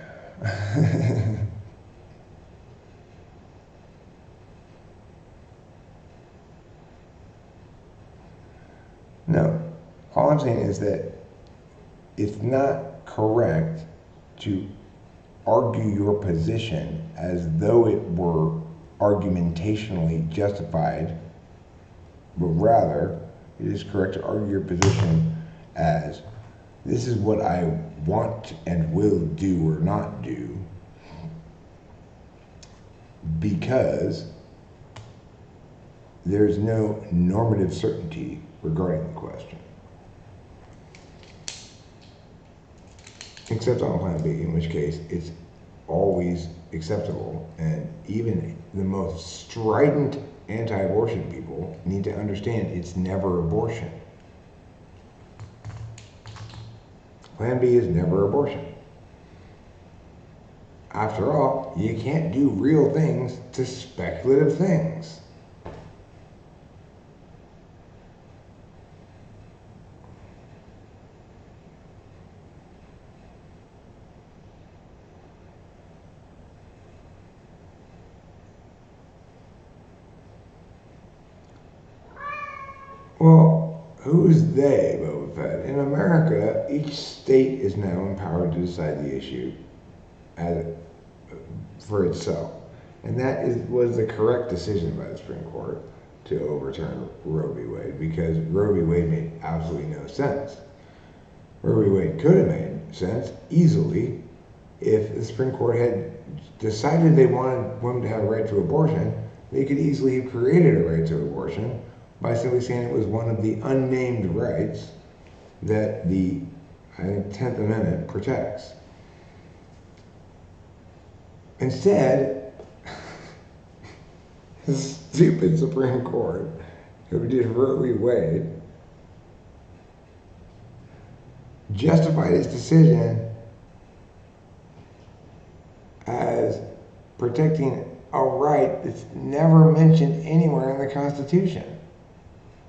No, all I'm saying is that it's not correct to argue your position as though it were argumentationally justified, but rather it is correct to argue your position as this is what I want and will do or not do because there's no normative certainty regarding the question. Except on Plan B, in which case it's always acceptable, and even the most strident anti-abortion people need to understand it's never abortion. Plan B is never abortion. After all, you can't do real things to speculative things. Well, who's they, Boba Fett? In America, each state is now empowered to decide the issue for itself. And that was the correct decision by the Supreme Court to overturn Roe v. Wade, because Roe v. Wade made absolutely no sense. Roe v. Wade could have made sense easily if the Supreme Court had decided they wanted women to have a right to abortion. They could easily have created a right to abortion by simply saying it was one of the unnamed rights that the, I think, 10th Amendment protects. Instead, the stupid Supreme Court, who did Roe v. Wade, justified its decision as protecting a right that's never mentioned anywhere in the Constitution.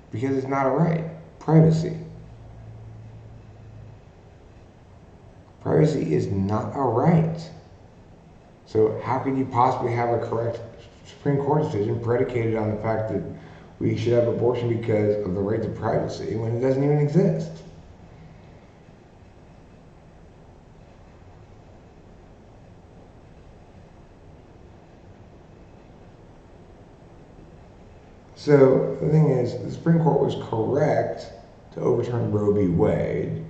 Because it's not a right. Privacy. Privacy is not a right. So how could you possibly have a correct Supreme Court decision predicated on the fact that we should have abortion because of the right to privacy when it doesn't even exist? So the thing is, the Supreme Court was correct to overturn Roe v. Wade,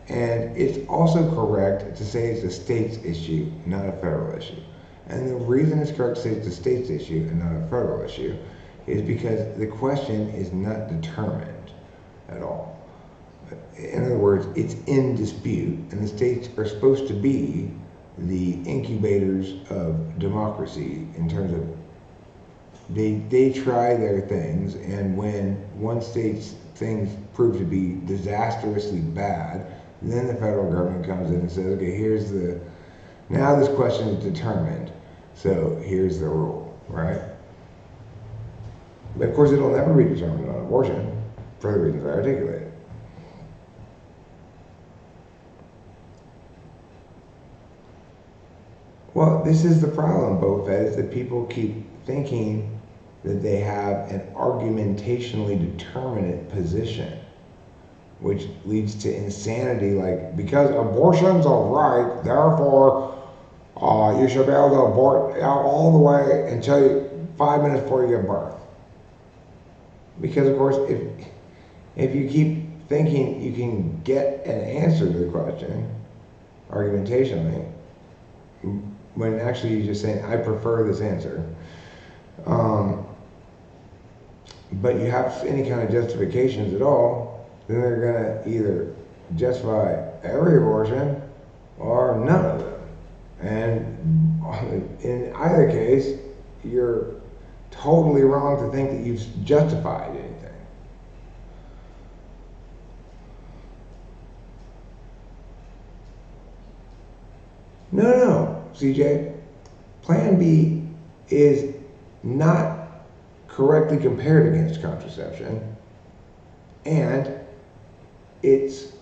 and it's also correct to say it's a state's issue, not a federal issue. And the reason it's correct to say it's a state's issue and not a federal issue is because the question is not determined at all. In other words, it's in dispute, and the states are supposed to be the incubators of democracy in terms of they try their things, and when one state's things prove to be disastrously bad, then the federal government comes in and says, okay, here's the Now this question is determined, so here's the rule, right? But of course it'll never be determined on abortion, for the reasons I articulated. Well, this is the problem, both is that people keep thinking that they have an argumentationally determinate position, which leads to insanity, like, because abortion's a right, therefore you should be able to abort all the way until 5 minutes before you give birth. Because of course, if you keep thinking you can get an answer to the question, argumentationally, when actually you're just saying, I prefer this answer, but you have any kind of justifications at all, then they're going to either justify every abortion or none of them. And in either case, you're totally wrong to think that you've justified anything. No, CJ. Plan B is not correctly compared against contraception, and it's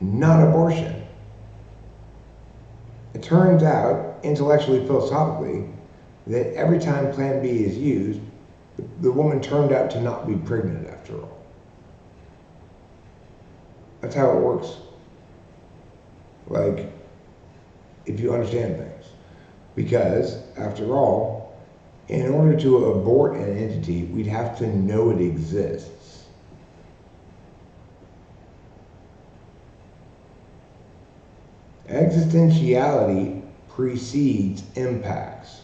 not abortion. It turns out, intellectually, philosophically, that every time Plan B is used, the woman turned out to not be pregnant after all. That's how it works. Like, if you understand things. Because, after all, in order to abort an entity, we'd have to know it exists. Existentiality precedes impacts.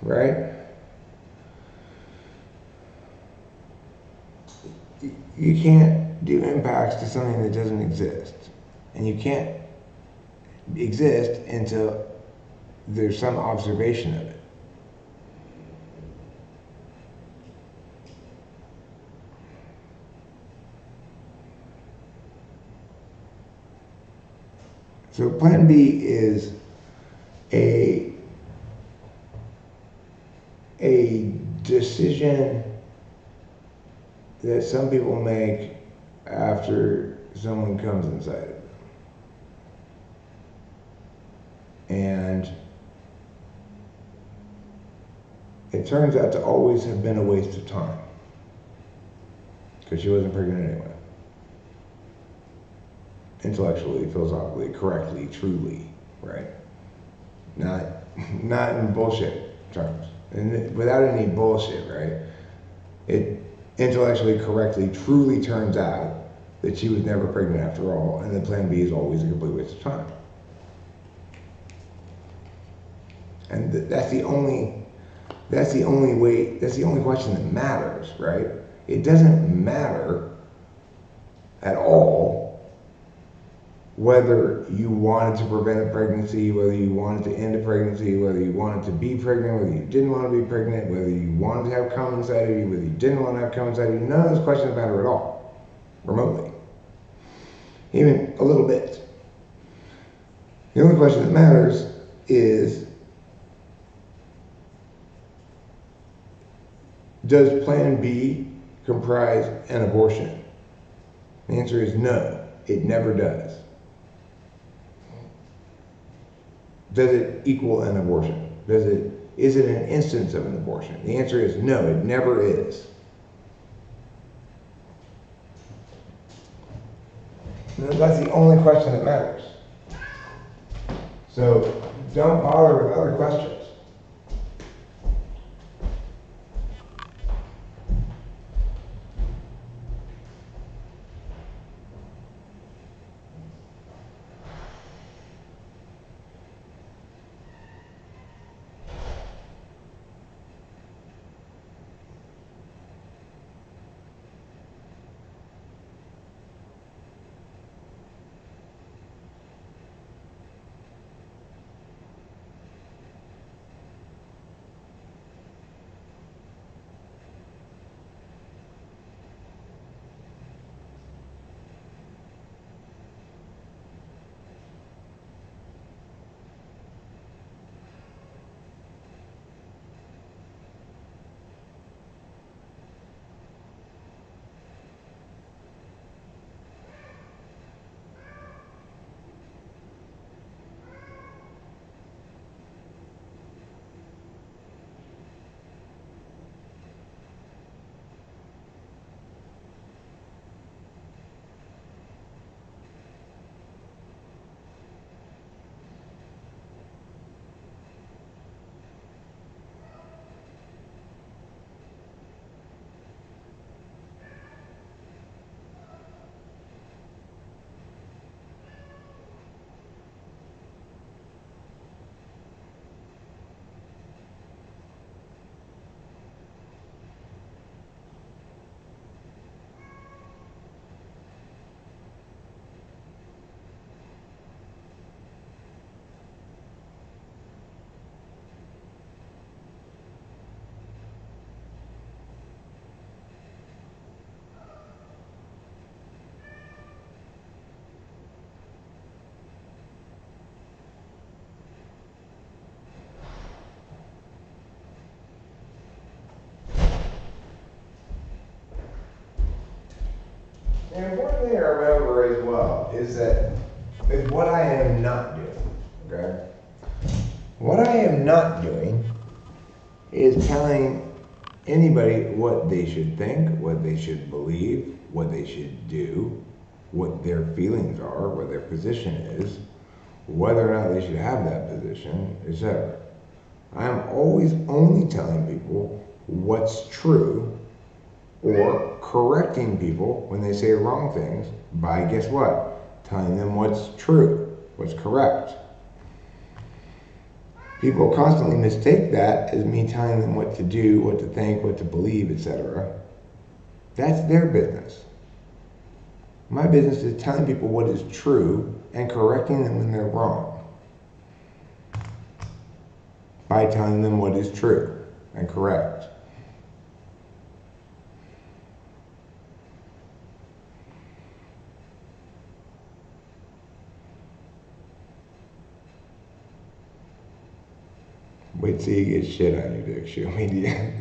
Right? You can't do impacts to something that doesn't exist. And you can't exist until there's some observation of it. So Plan B is a decision that some people make after someone comes inside of them. And it turns out to always have been a waste of time, because she wasn't pregnant anyway. Intellectually, philosophically, correctly, truly, right? Not in bullshit terms. And without any bullshit, right? It intellectually, correctly, truly turns out that she was never pregnant after all, and that Plan B is always a complete waste of time. And that's the only question that matters, right? It doesn't matter at all whether you wanted to prevent a pregnancy, whether you wanted to end a pregnancy, whether you wanted to be pregnant, whether you didn't want to be pregnant, whether you wanted to have cum inside of you, whether you didn't want to have cum inside of you. None of those questions matter at all, remotely. Even a little bit. The only question that matters is, does Plan B comprise an abortion? The answer is no, it never does. Does it equal an abortion? Is it an instance of an abortion? The answer is no, it never is. That's the only question that matters. So don't bother with other questions. And one thing I remember as well is what I am not doing. Okay? What I am not doing is telling anybody what they should think, what they should believe, what they should do, what their feelings are, what their position is, whether or not they should have that position, etc. I'm always only telling people what's true or correcting people when they say wrong things by, guess what? Telling them what's true, what's correct. People constantly mistake that as me telling them what to do, what to think, what to believe, etc. That's their business. My business is telling people what is true and correcting them when they're wrong by telling them what is true and correct. Wait till you get shit on you, Dick. Show media.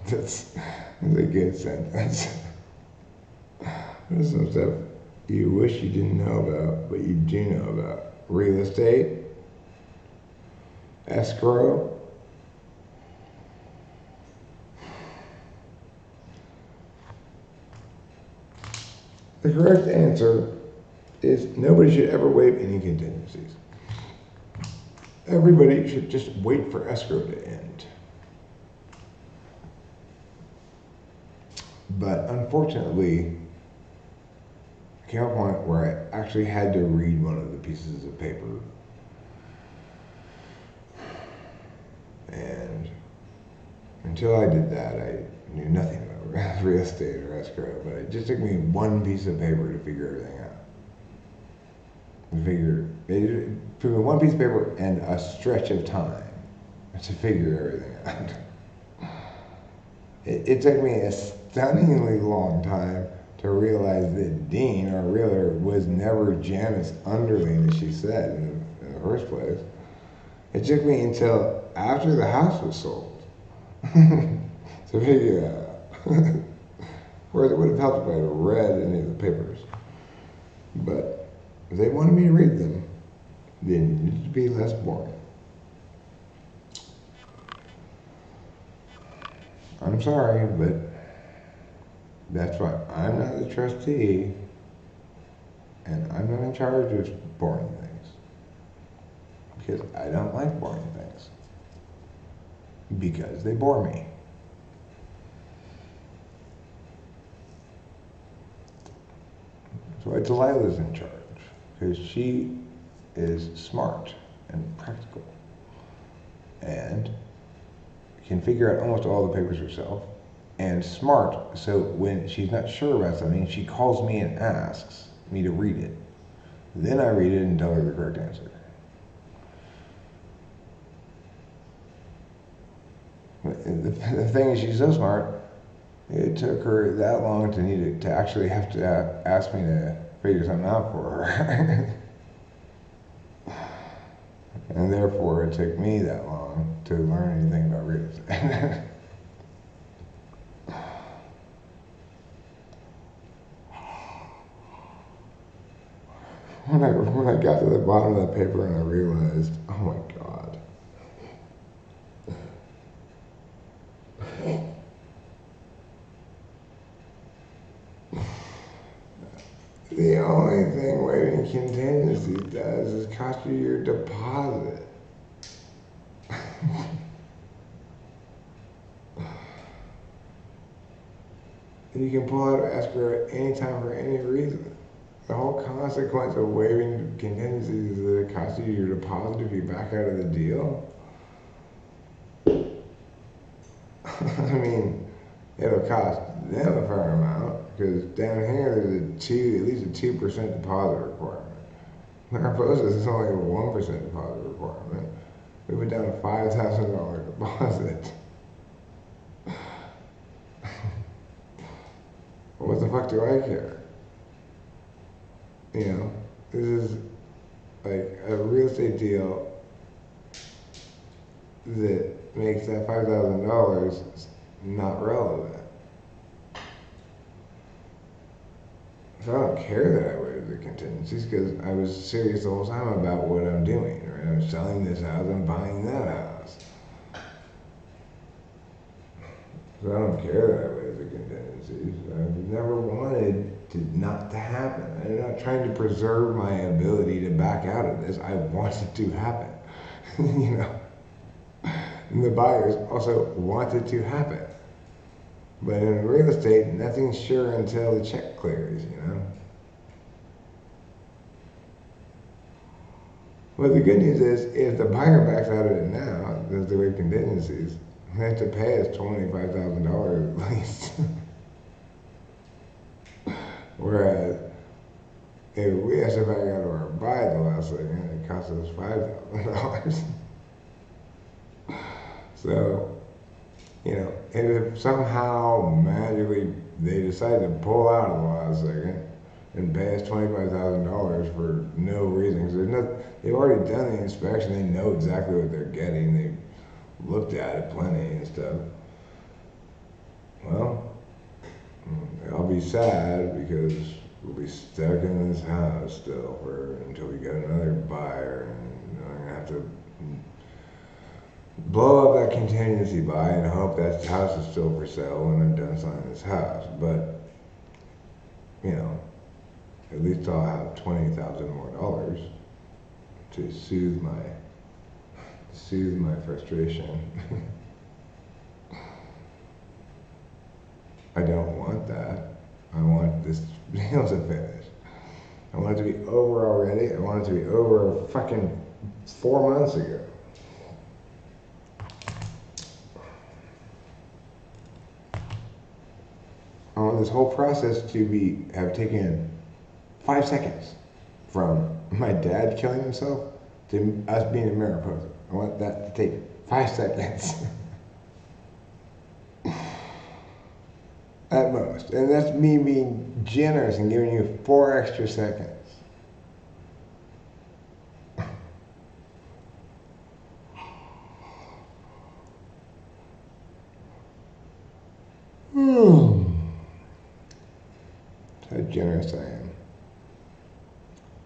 That's a good sentence. There's some stuff you wish you didn't know about, but you do know about. Real estate, escrow, the correct answer is nobody should ever waive any contingencies. Everybody should just wait for escrow to end. But unfortunately, I came to a point where I actually had to read one of the pieces of paper. And until I did that, I knew nothing about real estate or escrow, but it just took me one piece of paper to figure everything out. It took me one piece of paper and a stretch of time to figure everything out. It took me a stunningly long time to realize that Dean, our realtor, was never Janice Underling, as she said in the first place. It took me until after the house was sold to figure that out. Whereas it would have helped if I had read any of the papers. But if they wanted me to read them, they needed to be less boring. I'm sorry, but that's why I'm not the trustee, and I'm not in charge of boring things. Because I don't like boring things. Because they bore me. So Delilah's in charge, because she is smart and practical, and can figure out almost all the papers herself, and smart, so when she's not sure about something, she calls me and asks me to read it. Then I read it and tell her the correct answer. The thing is, she's so smart, it took her that long to actually have to ask me to figure something out for her. And therefore, it took me that long to learn anything about real estate. When I got to the bottom of that paper and I realized, oh my God. The only thing waiving contingencies does is cost you your deposit. You can pull out of escrow at any time for any reason. The whole consequence of waiving contingencies is that it costs you your deposit if you back out of the deal. I mean, it'll cost them a fair amount, because down here there's at least a 2% deposit requirement. In our process, it's only a 1% deposit requirement. We put down a $5,000 deposit. What the fuck do I care? You know, this is like a real estate deal that makes that $5,000 not relevant. So I don't care that I waived the contingencies because I was serious the whole time about what I'm doing. Right? I'm selling this house, I'm buying that house. So I don't care that I waived the contingencies. I've never wanted to not to happen. I'm not trying to preserve my ability to back out of this. I want it to happen. You know. And the buyers also want it to happen. But in real estate, nothing's sure until the check clears, you know. Well, the good news is, if the buyer backs out of it now, does the waive contingencies, they have to pay us $25,000 at least. Whereas, if we have to back out of our buy at the last second, it costs us $5,000. So, you know, if somehow magically they decide to pull out at the last second and pay us $25,000 for no reason, because they've already done the inspection, they know exactly what they're getting, they've looked at it plenty and stuff. Well, I'll be sad because we'll be stuck in this house still until we get another buyer, and I'm gonna have to blow up that contingency buy and hope that house is still for sale when I'm done selling this house. But, you know, at least I'll have $20,000 more to soothe my frustration. I don't want that. I want this deal to finish. I want it to be over already. I want it to be over fucking 4 months ago. I want this whole process to have taken 5 seconds from my dad killing himself to us being in Mariposa. I want that to take 5 seconds. At most. And that's me being generous and giving you 4 extra seconds. How generous I am.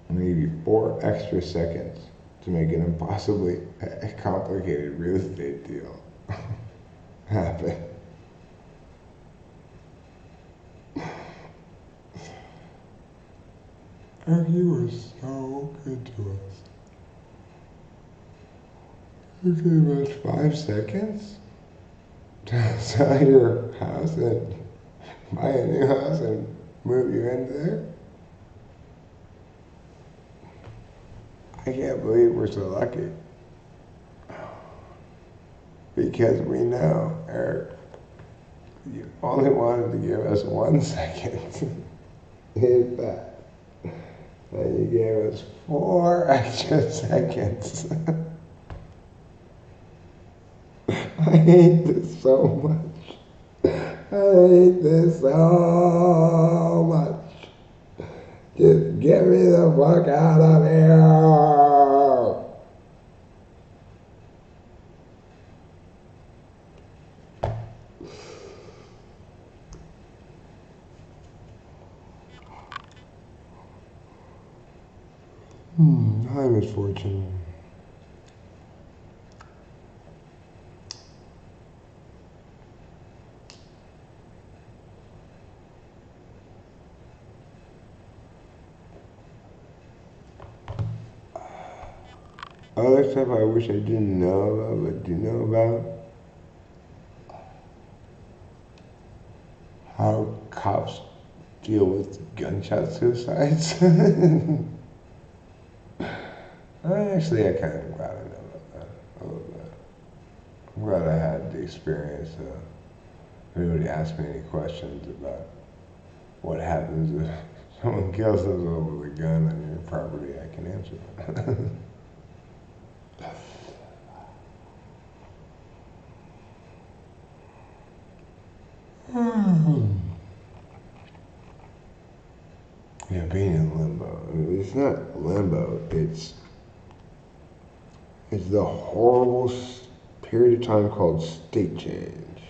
I'm going to give you 4 extra seconds to make an impossibly complicated real estate deal happen. Oh, you were so good to us. You gave us 5 seconds to sell your house and buy a new house and move you in there. I can't believe we're so lucky. Because we know, Eric, you only wanted to give us 1 second. If that. And you gave us 4 extra seconds. I hate this so much. I hate this so much. Just get me the fuck out of here. High misfortune. Other stuff I wish I didn't know about, but do know about. How cops deal with gunshot suicides. Actually, I kind of glad I know about that a little bit. I'm glad I had the experience. If anybody asks me any questions about what happens if someone kills themselves with a gun on your property, I can answer that. Yeah, being in limbo. I mean, it's not limbo. It's the horrible period of time called state change.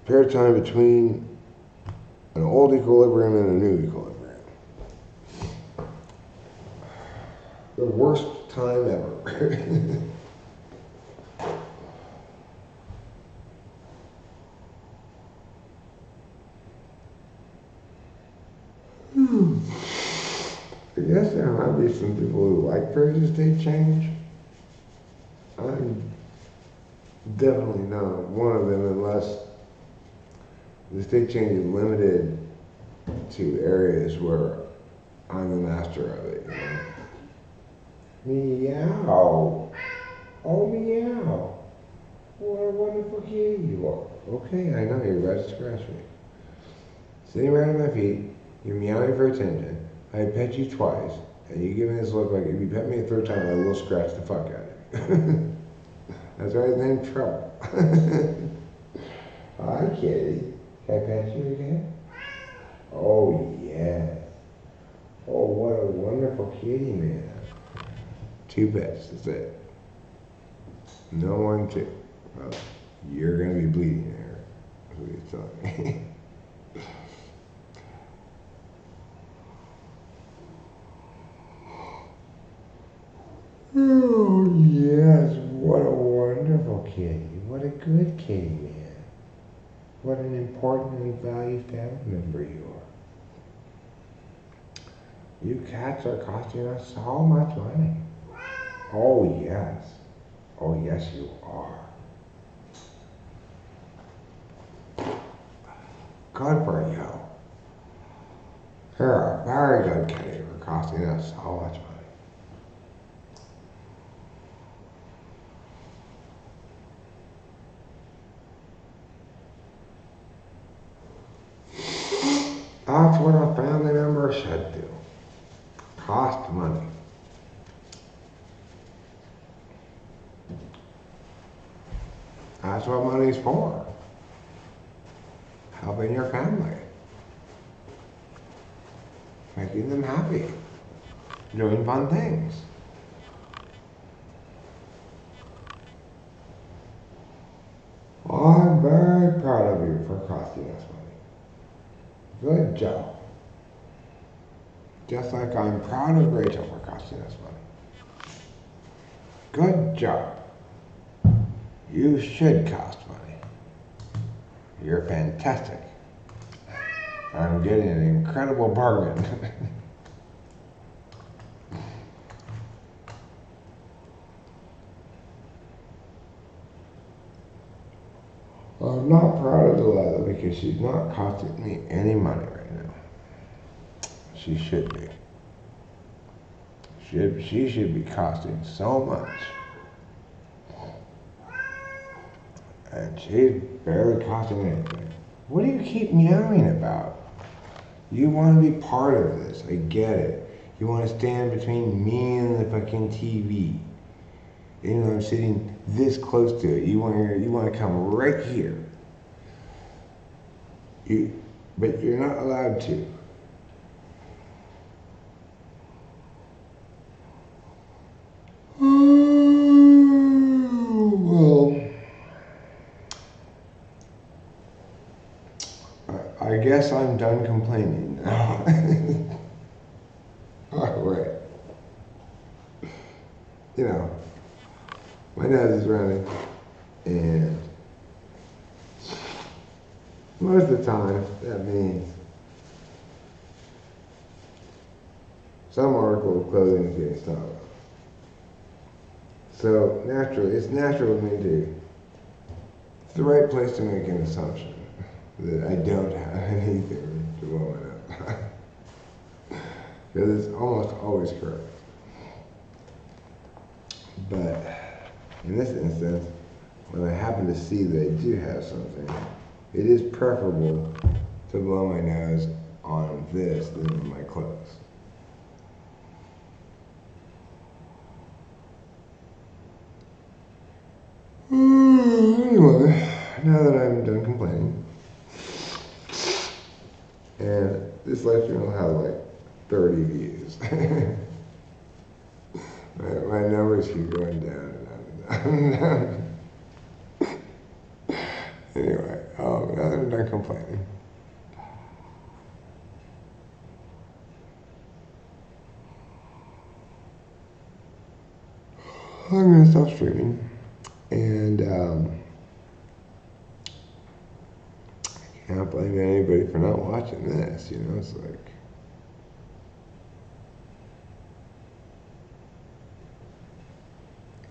Period of time between An old equilibrium and a new equilibrium. The worst time ever. I guess there might be some people who like period state change. I'm definitely not one of them unless the state change is limited to areas where I'm the master of it. You know? Meow. Oh, meow. What a wonderful kitty you are. Okay, I know, you're about to scratch me. Sitting right at my feet, you're meowing for attention. I pet you twice, and you give me this look like if you pet me a third time, I will scratch the fuck out of you. That's why his name's Trouble. Hi, kitty. Can I pet you again? Oh, yes. Oh, what a wonderful kitty, man. 2 pets, that's it. No more than 2. Well, you're going to be bleeding there. That's what he's telling me. Oh, yes. What a wonderful kitty. What a good kitty, man. What an important and valued family member you are. You cats are costing us so much money. Oh, yes. Oh, yes, you are. Good for you. You're a very good kitty for costing us so much money. That's what a family member should do. Cost money. That's what money's for. Helping your family. Making them happy. Doing fun things. I'm very proud of you for costing us money. Good job. Just like I'm proud of Rachel for costing us money. Good job. You should cost money. You're fantastic. I'm getting an incredible bargain. I'm not proud of Delilah because she's not costing me any money right now. She should be. She should be costing so much. And she's barely costing anything. What do you keep meowing about? You want to be part of this. I get it. You want to stand between me and the fucking TV. You know, I'm sitting this close to it. You want to come right here. But you're not allowed to. Well, I guess I'm done complaining now. All right. You know, my nose is running, and most of the time that means some article of clothing is getting stolen. So naturally, it's natural to me to, it's the right place to make an assumption that I don't have anything to blow it up. Because it's almost always correct. But in this instance, when I happen to see that I do have something, it is preferable to blow my nose on this than on my clothes. Anyway, now that I'm done complaining, and this live stream will have like 30 views. my numbers keep going down and down and down. Anyway, now that I'm done complaining, I'm going to stop streaming. And I can't blame anybody for not watching this. You know, it's like,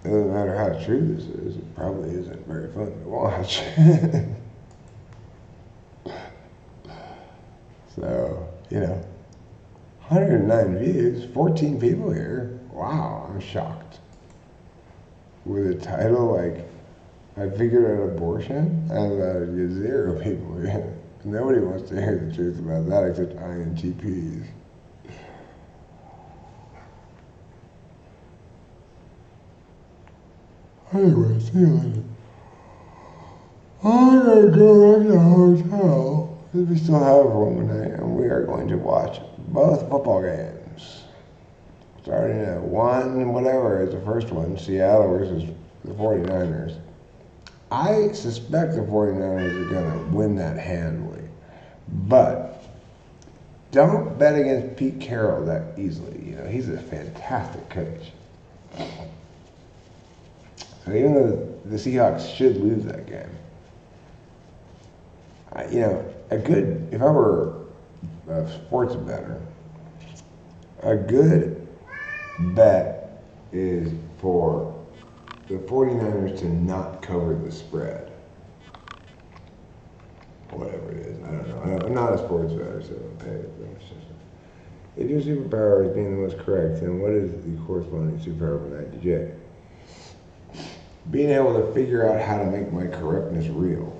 it doesn't matter how true this is, it probably isn't very fun to watch. So, you know, 109 views, 14 people here. Wow, I'm shocked. With a title like, I figured out abortion, and get 0 people here. Nobody wants to hear the truth about that except INTPs. Anyway, see you later. I'm gonna go back to the hotel. We still have one tonight, and we are going to watch both football games. Starting at 1, whatever is the first one, Seattle versus the 49ers. I suspect the 49ers are going to win that handily. But don't bet against Pete Carroll that easily. You know, he's a fantastic coach. So even though the Seahawks should lose that game, you know, if I were a sports bettor, a good bet is for the 49ers to not cover the spread. Whatever it is, I don't know. I'm not a sports bettor, so hey, if your superpower is being the most correct, then what is the corresponding superpower of an IDJ? Being able to figure out how to make my correctness real.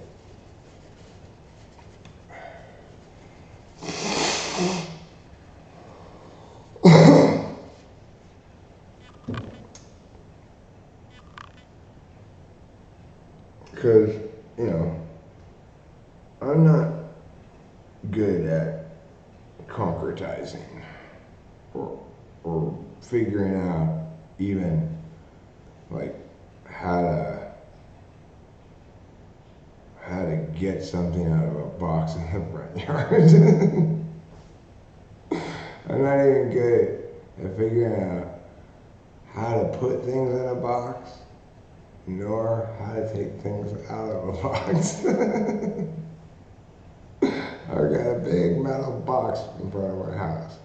Because, you know, I'm not good at concretizing or figuring out even like how to get something out of a box in the front yard. I'm not even good at figuring out how to put things in a box, nor how to take things out of a box. I've got a big metal box in front of my house.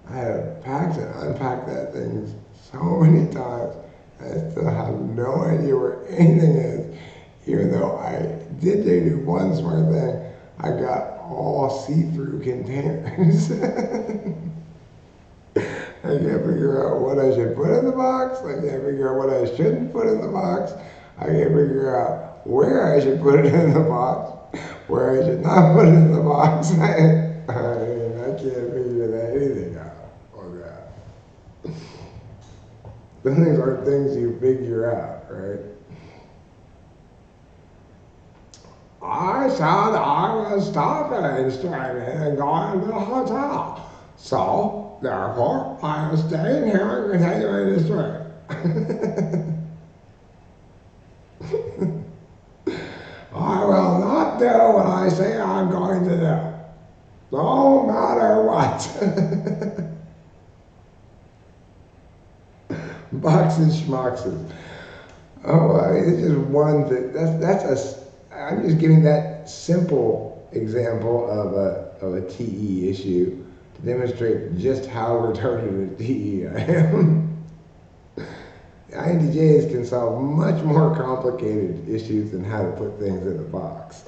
I have packed and unpacked that thing so many times, I still have no idea where anything is, even though I did do one smart thing. I got all see-through containers. I can't figure out what I should put in the box. I can't figure out what I shouldn't put in the box. I can't figure out where I should put it in the box, where I should not put it in the box. I can't figure anything out. Oh God. Those things aren't things you figure out, right? I said I was stopping streaming and going to the hotel. So, therefore, I am staying here and continuing to stream. I will not do what I say I'm going to do. No matter what. Boxes, schmoxes. Oh, I mean, it's just one thing. I'm just giving that simple example of a TE issue to demonstrate just how retarded a TE I am. INTJs can solve much more complicated issues than how to put things in a box.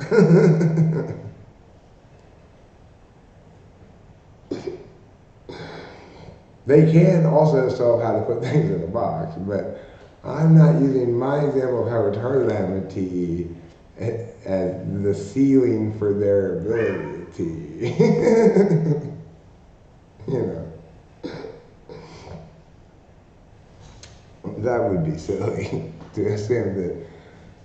They can also solve how to put things in a box, but I'm not using my example of how retarded I am at TE as the ceiling for their ability at TE. You know. That would be silly to assume that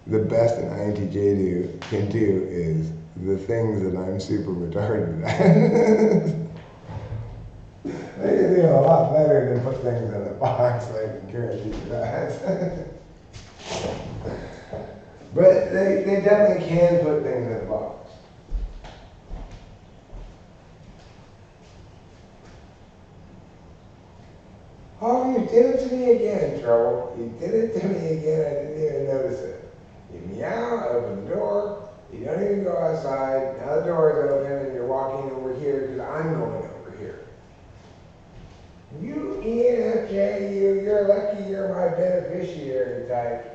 the best an INTJ can do is the things that I'm super retarded at. They can do a lot better than put things in a box, I can guarantee you that. But they definitely can put things in a box. Oh, you did it to me again, Trouble. You did it to me again. I didn't even notice it. You meow, open the door. You don't even go outside. Now the door is open and you're walking over here because I'm going over here. You ENFJ, you're lucky you're my beneficiary type.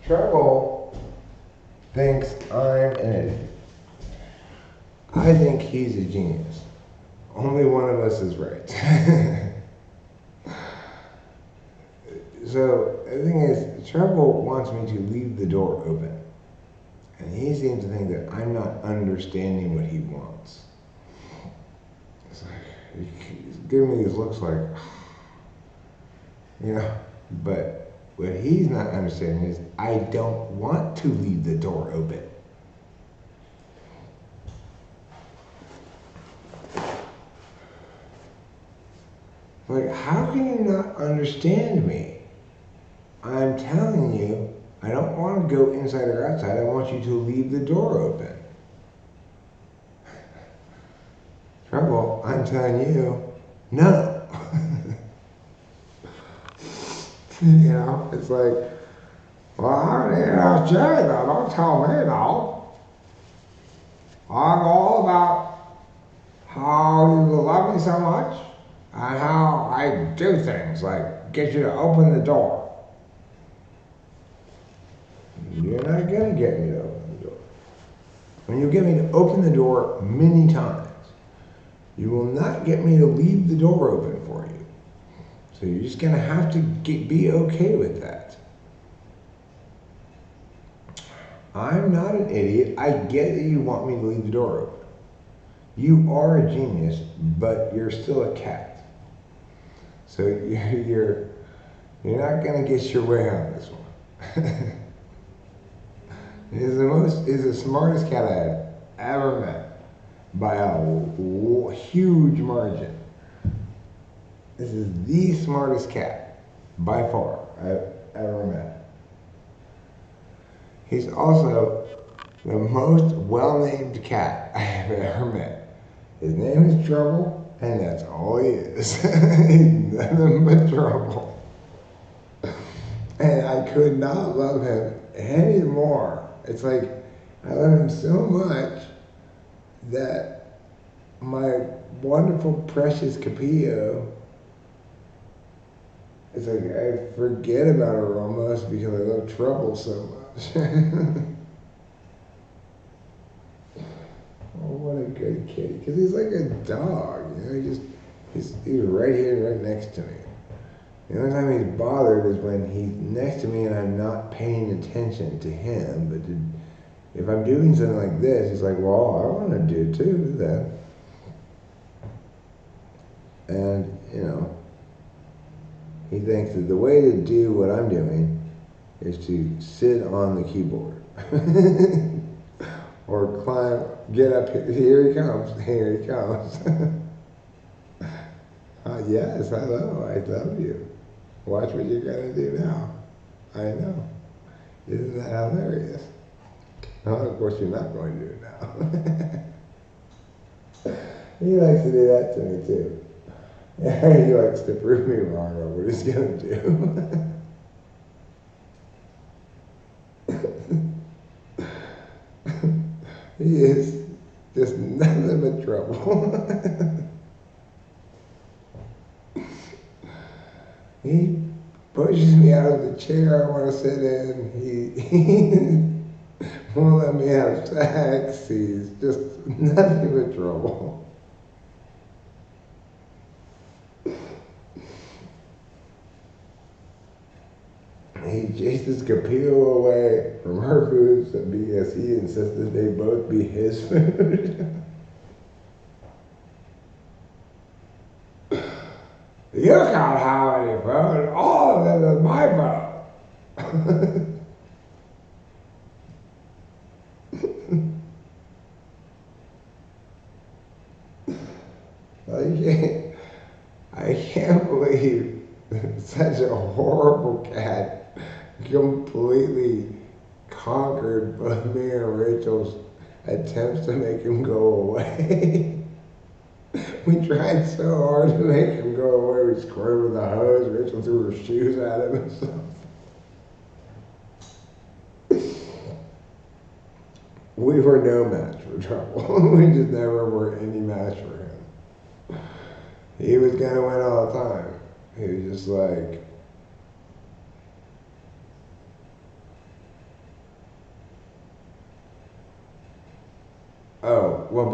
Trouble thinks I'm an idiot. I think he's a genius. Only one of us is right. So the thing is, Trouble wants me to leave the door open. And he seems to think that I'm not understanding what he wants. It's like, he's giving me these looks like, you know, but what he's not understanding is I don't want to leave the door open. Like, how can you not understand me? I'm telling you, I don't want to go inside or outside. I want you to leave the door open. Trouble, I'm telling you, no. You know, it's like, well, I don't need to Jerry though. Don't tell me no. I'm all about how you love me so much and how I do things like get you to open the door. You're not going to get me to open the door. When you get me to open the door many times, you will not get me to leave the door open for you. So you're just going to have to be okay with that. I'm not an idiot. I get that you want me to leave the door open. You are a genius, but you're still a cat. So you're not going to get your way on this one. He's the smartest cat I've ever met by a huge margin. This is the smartest cat by far I've ever met. He's also the most well-named cat I have ever met. His name is Trouble, and that's all he is. He's nothing but trouble. And I could not love him anymore. It's like I love him so much that my wonderful, precious Capillo, it's like I forget about her almost because I love Trouble so much. Oh, what a good kitty. Because he's like a dog, you know, he's right here, right next to me. The only time he's bothered is when he's next to me and I'm not paying attention to him. But if I'm doing something like this, he's like, well, I want to do too then. And, you know, he thinks that the way to do what I'm doing is to sit on the keyboard. or climb, get up, here he comes, here he comes. Yes, hello, I love you. Watch what you're gonna do now. I know. Isn't that hilarious? Oh, of course you're not going to do it now. He likes to do that to me too. He likes to prove me wrong on what he's gonna do. He is just nothing but trouble. He pushes me out of the chair I want to sit in. He won't let me have sex. He's just nothing but trouble. He chases Capito away from her food because he insisted they both be his food. You can't have any food. All of it is my food. I can't believe such a horrible cat completely conquered both me and Rachel's attempts to make him go away. We tried so hard to make him go away. We squirted with a hose. Rachel threw her shoes at him and stuff. We were no match for trouble. We just never were any match for him. He was gonna win all the time. He was just like, oh, well,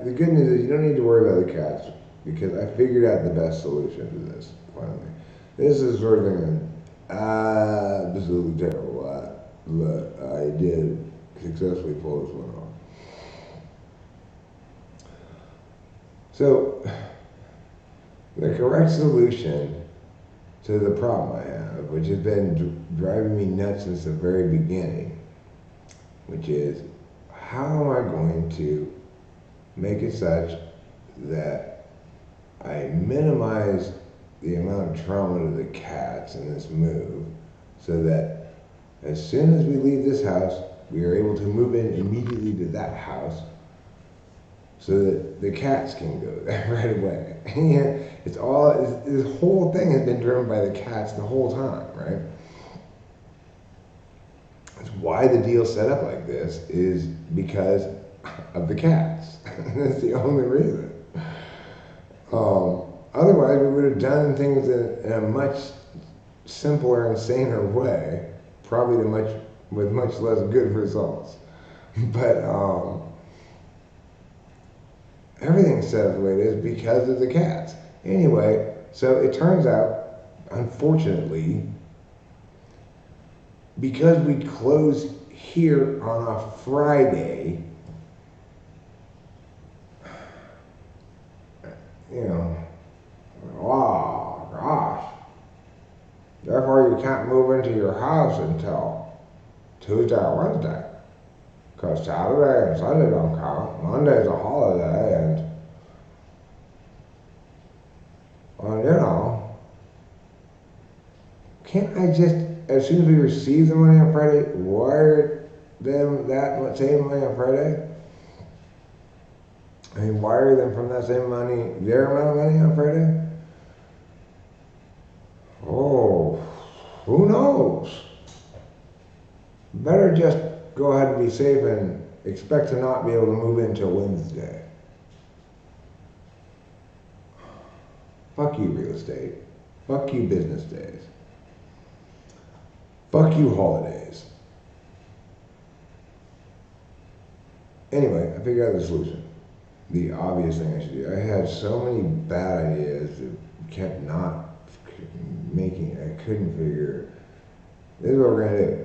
the good news is you don't need to worry about the cats because I figured out the best solution to this, finally. This is sort of an absolutely terrible at, but I did successfully pull this one off. So, the correct solution to the problem I have, which has been driving me nuts since the very beginning, which is, how am I going to make it such that I minimize the amount of trauma to the cats in this move so that as soon as we leave this house, we are able to move in immediately to that house so that the cats can go there right away. This whole thing has been driven by the cats the whole time, right? That's why the deal's set up like this, is because of the cats. That's the only reason. Otherwise, we would have done things in a much simpler and saner way, probably with much less good results. But everything's set up the way it is because of the cats. Anyway, so it turns out, unfortunately, because we closed here on a Friday, oh gosh, therefore you can't move into your house until Tuesday or Wednesday, because Saturday and Sunday don't count. Monday's a holiday, and can't I just, as soon as we receive the money on Friday, wire them that same money on Friday? I mean, wire them from that same money, their amount of money on Friday? Oh, who knows? Better just go ahead and be safe and expect to not be able to move in until Wednesday. Fuck you, real estate. Fuck you, business days. Fuck you, holidays. Anyway, I figured out the solution. The obvious thing I should do. I had so many bad ideas that kept not making, I couldn't figure. This is what we're going to do.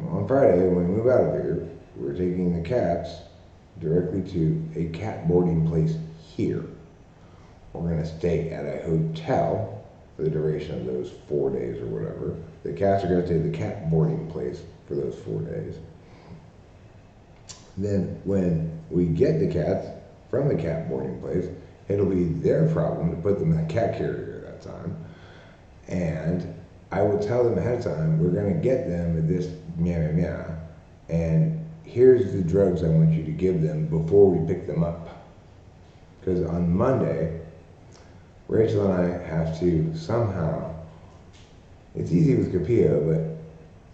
On Friday, when we move out of here, we're taking the cats directly to a cat boarding place here. We're going to stay at a hotel for the duration of those 4 days or whatever. The cats are going to stay at the cat boarding place for those 4 days. Then when we get the cats from the cat boarding place, it'll be their problem to put them in the cat carrier that time. And I will tell them ahead of time, we're going to get them at this meow meow meow, and here's the drugs I want you to give them before we pick them up. Because on Monday, Rachel and I have to somehow, it's easy with Capio, but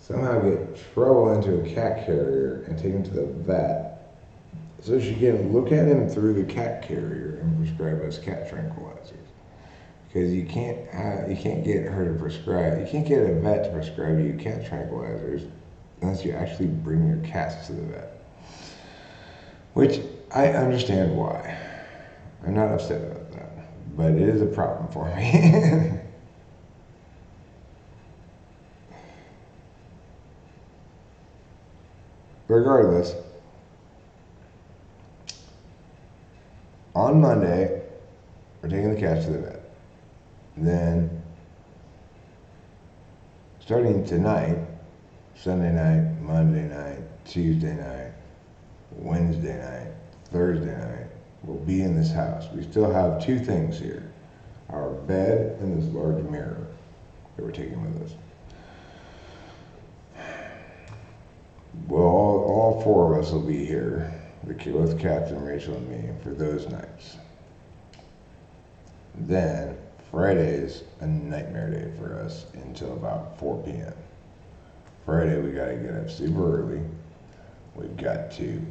somehow get Trouble into a cat carrier and take him to the vet so she can look at him through the cat carrier and prescribe us cat tranquilizers. Because you can't get her to prescribe, you can't get a vet to prescribe you cat tranquilizers unless you actually bring your cats to the vet. Which I understand why. I'm not upset about that, but it is a problem for me. Regardless, on Monday, we're taking the cats to the vet. Then, starting tonight, Sunday night, Monday night, Tuesday night, Wednesday night, Thursday night, we'll be in this house. We still have two things here. Our bed and this large mirror that we're taking with us. Well, all four of us will be here, both Cats and Rachel and me, for those nights. Then, Friday's a nightmare day for us until about 4 p.m. Friday, we gotta get up super early. We've got to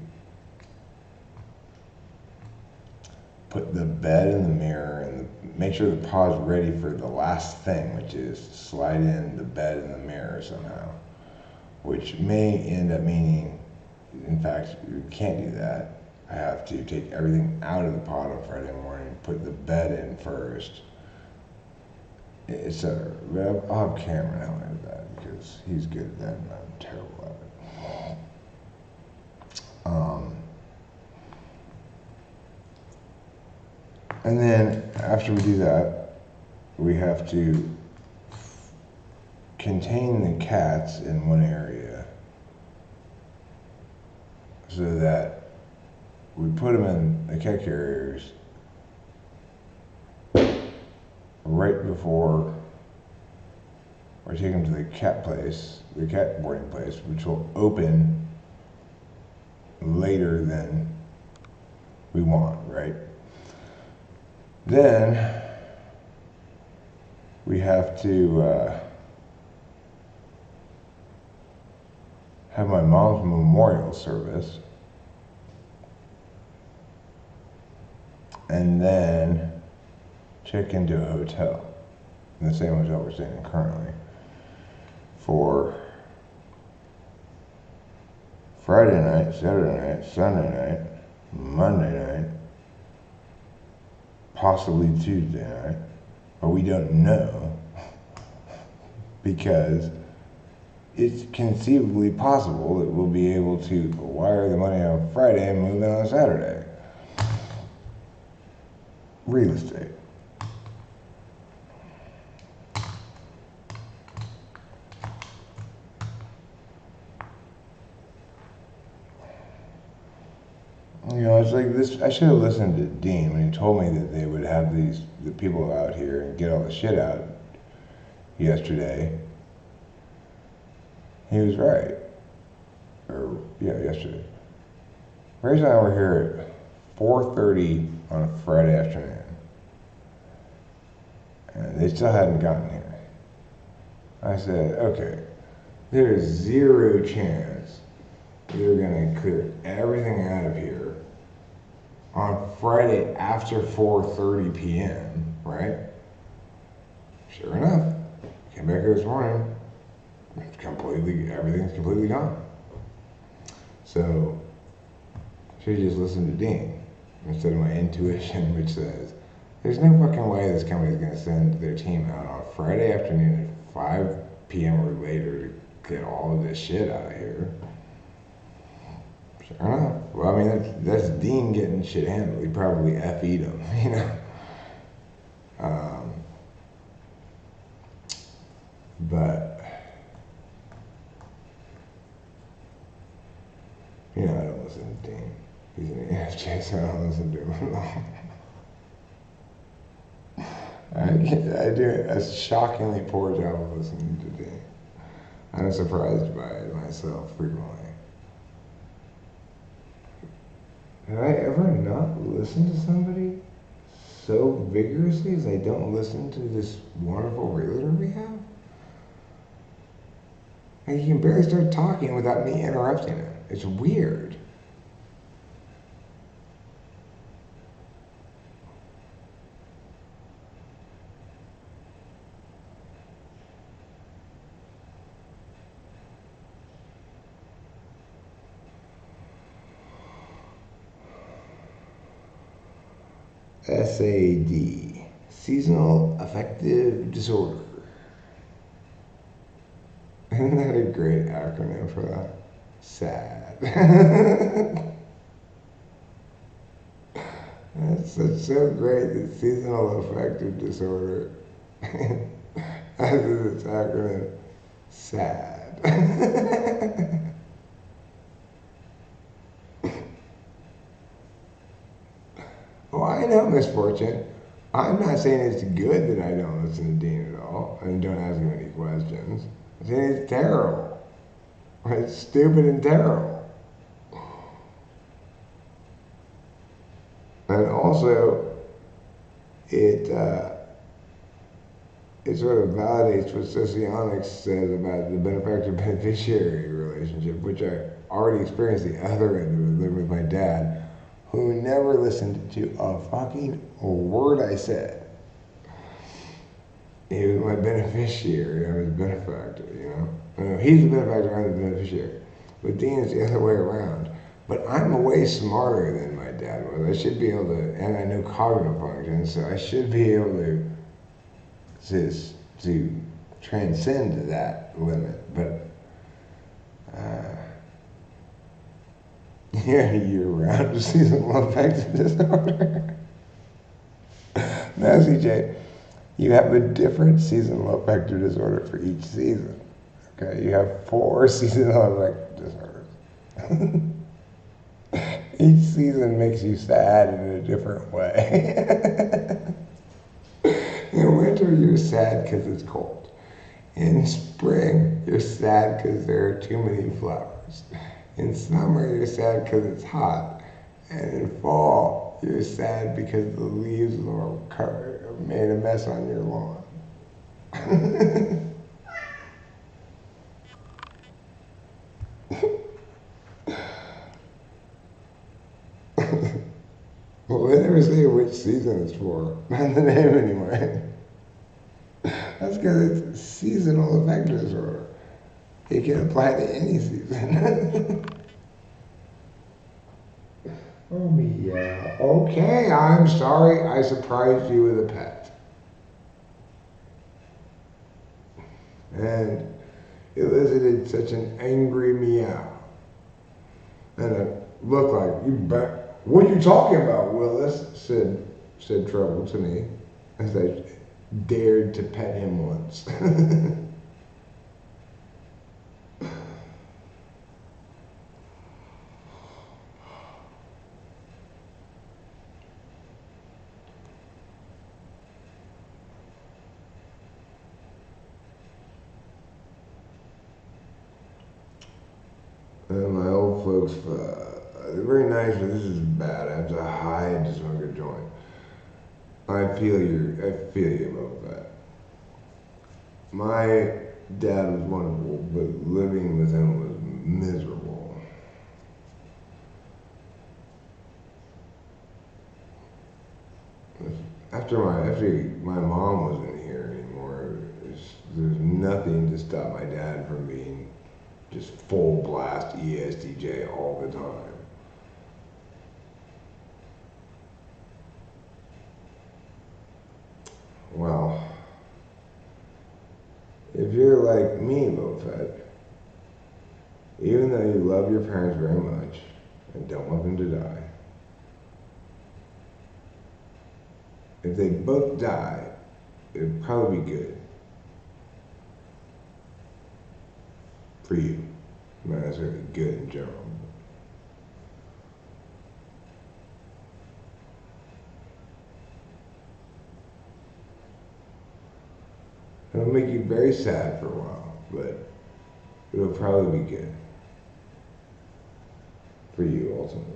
put the bed in the mirror and make sure the paw's ready for the last thing, which is slide in the bed in the mirror somehow. Which may end up meaning, in fact, you can't do that. I have to take everything out of the pod on Friday morning, put the bed in first, etc. I'll have Cameron help me with that because he's good at that and I'm terrible at it. And then after we do that, we have to contain the cats in one area so that we put them in the cat carriers right before we take them to the cat place, the cat boarding place, which will open later than we want, right? Then we have to have my mom's memorial service, and then check into a hotel, in the same hotel we're staying in currently, for Friday night, Saturday night, Sunday night, Monday night, possibly Tuesday night, but we don't know because it's conceivably possible that we'll be able to wire the money on Friday and move it on Saturday. Real estate. You know, it's like this. I should have listened to Dean when he told me that they would have the people out here and get all the shit out yesterday. He was right. Yesterday. Rachel and I were here at 4:30 on a Friday afternoon. And they still hadn't gotten here. I said, okay, there's zero chance they're going to clear everything out of here on Friday after 4:30 p.m., right? Sure enough, came back here this morning. Everything's completely gone. So, should just listen to Dean instead of my intuition, which says, there's no fucking way this company's going to send their team out on Friday afternoon at 5 p.m. or later to get all of this shit out of here. Sure enough. Well, I mean, that's Dean getting shit handled. He probably F-eat him, you know. But, you know, I don't listen to Dean. He's an ENFJ, so I don't listen to him at all. I do a shockingly poor job of listening to Dean. I'm surprised by it myself frequently. Have I ever not listened to somebody so vigorously as I don't listen to this wonderful realtor we have? And he can barely start talking without me interrupting him. It's weird. SAD, Seasonal Affective Disorder. Isn't that a great acronym for that? SAD. That's so great that Seasonal Affective Disorder has its acronym SAD. Well, I know misfortune. I'm not saying it's good that I don't listen to Dean at all and don't ask him any questions. I'm saying it's terrible. It's stupid and terrible. And also, it sort of validates what Science says about the benefactor-beneficiary relationship, which I already experienced the other end of it, living with my dad, who never listened to a fucking word I said. He was my beneficiary, I was a benefactor, you know? He's the benefactor, I'm the beneficiary. But Dean is the other way around. But I'm way smarter than my dad was. I should be able to, and I know cognitive functions, so I should be able to transcend that limit. But yeah, year-round seasonal affective disorder. Now, CJ, you have a different seasonal affective disorder for each season. Okay, you have 4 seasonal affective disorders. Each season makes you sad in a different way. In winter, you're sad because it's cold. In spring, you're sad because there are too many flowers. In summer, you're sad because it's hot. And in fall, you're sad because the leaves are made a mess on your lawn. Well, they never say which season it's for. Not the name anyway. That's because it's seasonal affective disorder. It can apply to any season. Oh, yeah. Okay, I'm sorry I surprised you with a pet. And elicited such an angry meow. And a look like, what are you talking about, Willis? said Trouble to me as I dared to pet him once. And my old folks, they're very nice, but this is bad. I have to hide to smoke a joint. I feel you about that. My dad was wonderful, but living with him was miserable. After my mom wasn't here anymore, there's nothing to stop my dad from being just full blast ESTJ all the time. Well, if you're like me, Mofet, even though you love your parents very much and don't want them to die, if they both die, it'd probably be good for you. Not necessarily good in general. it'll make you very sad for a while, but it'll probably be good for you ultimately,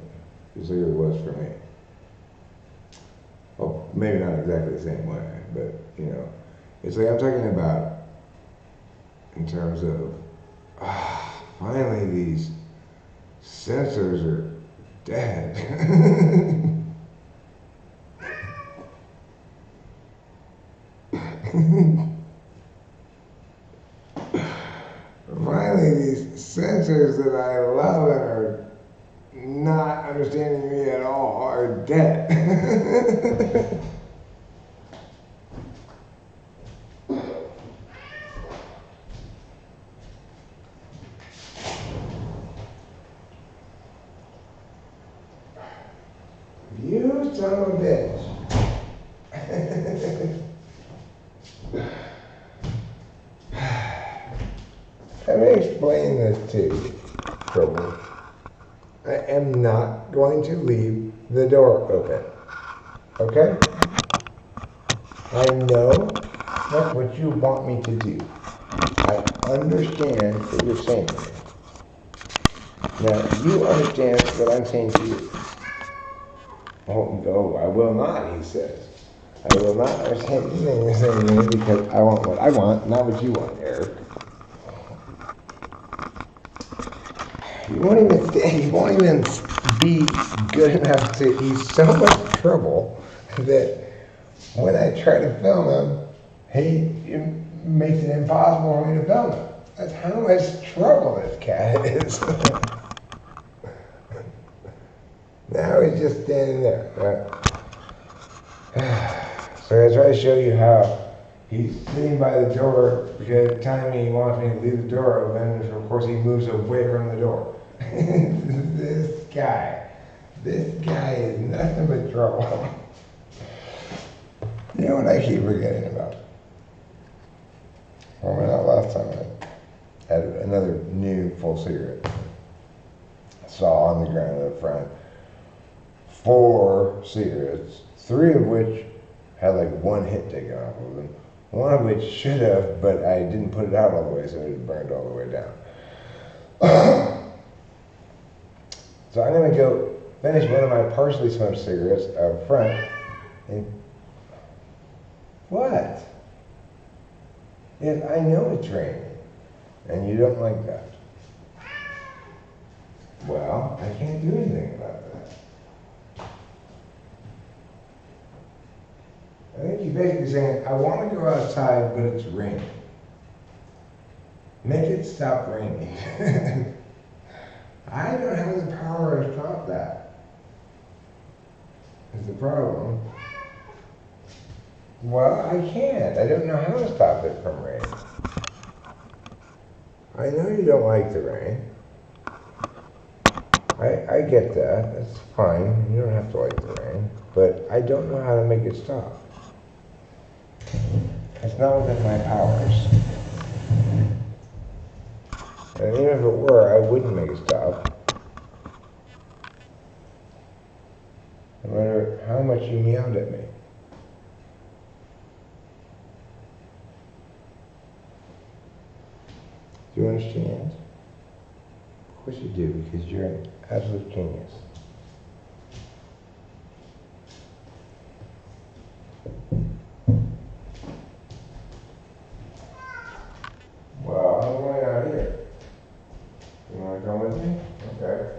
just like it was for me. Well, maybe not exactly the same way, but you know, it's like I'm talking about in terms of finally these sensors are dead. Finally, these sensors that I love and are not understanding me at all are dead. You son of a bitch. Let me explain this to you, Trouble. I am not going to leave the door open. Okay? I know that's what you want me to do. I understand what you're saying to me. Now, you understand what I'm saying to you. Oh, no, I will not, he says. I will not understand anything you're saying to me because I want what I want, not what you want, Eric. You won't even be good enough to, he's so much trouble that when I try to film him, it makes it impossible for me to film him. That's how much trouble this cat is. Now he's just standing there. So I try to show you how he's sitting by the door because telling me he wants me to leave the door open, and of course he moves away from the door. This guy is nothing but trouble. You know what I keep forgetting about? Well, not last time I had another new full cigarette. I saw on the ground in the front 4 cigarettes, 3 of which had like 1 hit taken off of them. 1 of which should have, but I didn't put it out all the way, so it burned all the way down. So I'm gonna go finish one of my partially smoked cigarettes up front. And what? Yes, I know it's raining, and you don't like that. Well, I can't do anything about that. I think he's basically saying, I want to go outside, but it's raining. Make it stop raining. I don't have the power to stop that. Is the problem. Well, I can't. I don't know how to stop it from raining. I know you don't like the rain. I get that. That's fine. You don't have to like the rain. But I don't know how to make it stop. It's not within my powers. And even if it were, I wouldn't make it stop. No matter how much you meowed at me. Do you understand? Of course you do, because you're an absolute genius. Well, I'm going out here. You want to come with me? Okay.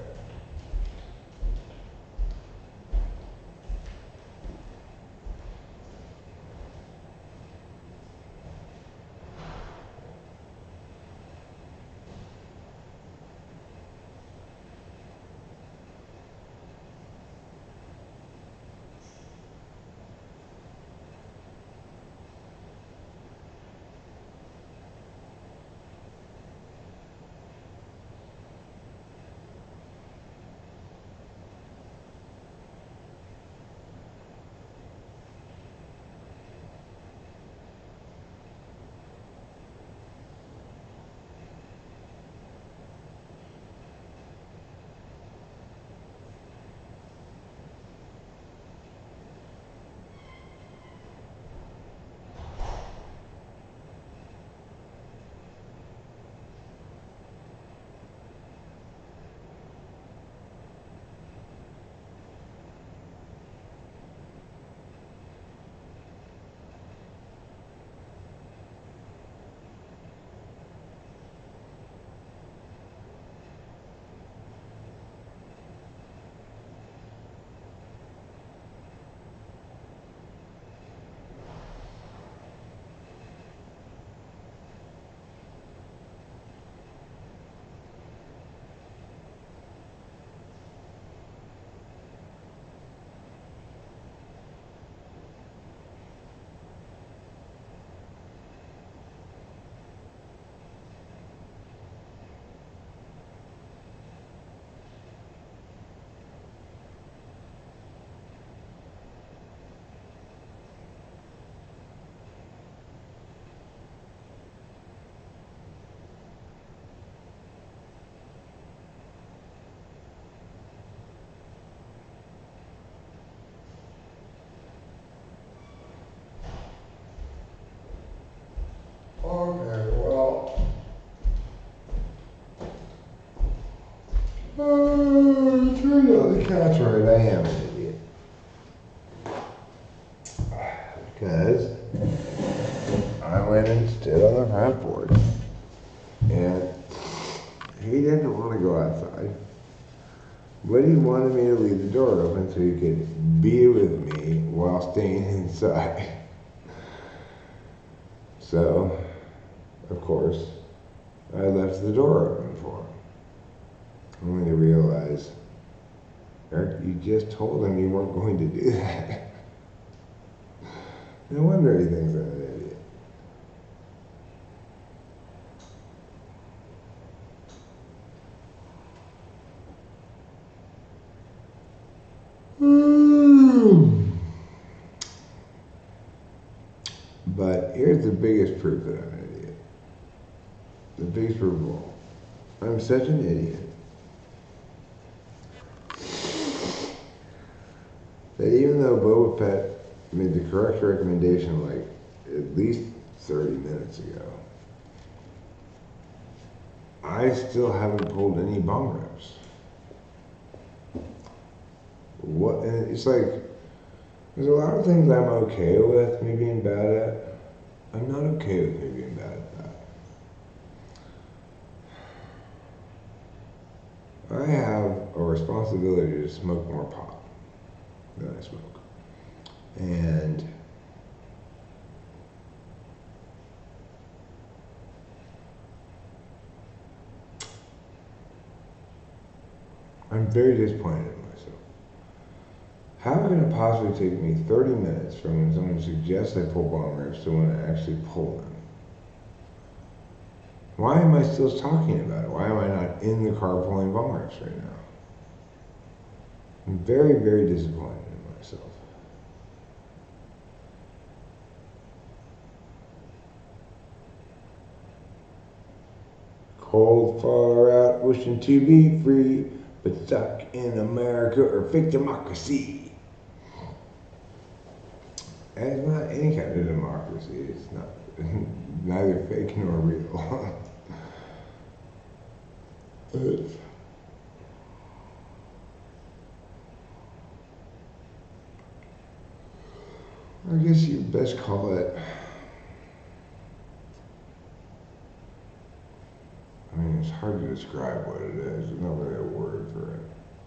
Well, the cat's right, I am an idiot. Because I went and stood on the front porch, and he didn't want to go outside, but he wanted me to leave the door open so he could be with me while staying inside. So, of course, I left the door open for him, only to realize, Eric, you just told him you weren't going to do that. No wonder he thinks I'm an idiot. But here's the biggest proof that I'm an idiot. The biggest proof of all. I'm such an idiot that even though Boba Fett made the correct recommendation like at least 30 minutes ago, I still haven't pulled any bong rips. What? And it's like, there's a lot of things I'm okay with me being bad at. I'm not okay with me being bad at that. I have a responsibility to smoke more pot than I smoke. And I'm very disappointed in myself. How can it possibly take me 30 minutes from when someone suggests I pull bong rips to when I actually pull them? Why am I still talking about it? Why am I not in the car pulling bong rips right now? I'm very, very disappointed in myself. Cold, far out, wishing to be free, but stuck in America or fake democracy. And it's not any kind of democracy. It's not neither fake nor real. I guess you best call it, I mean, it's hard to describe what it is. There's not really a word for it.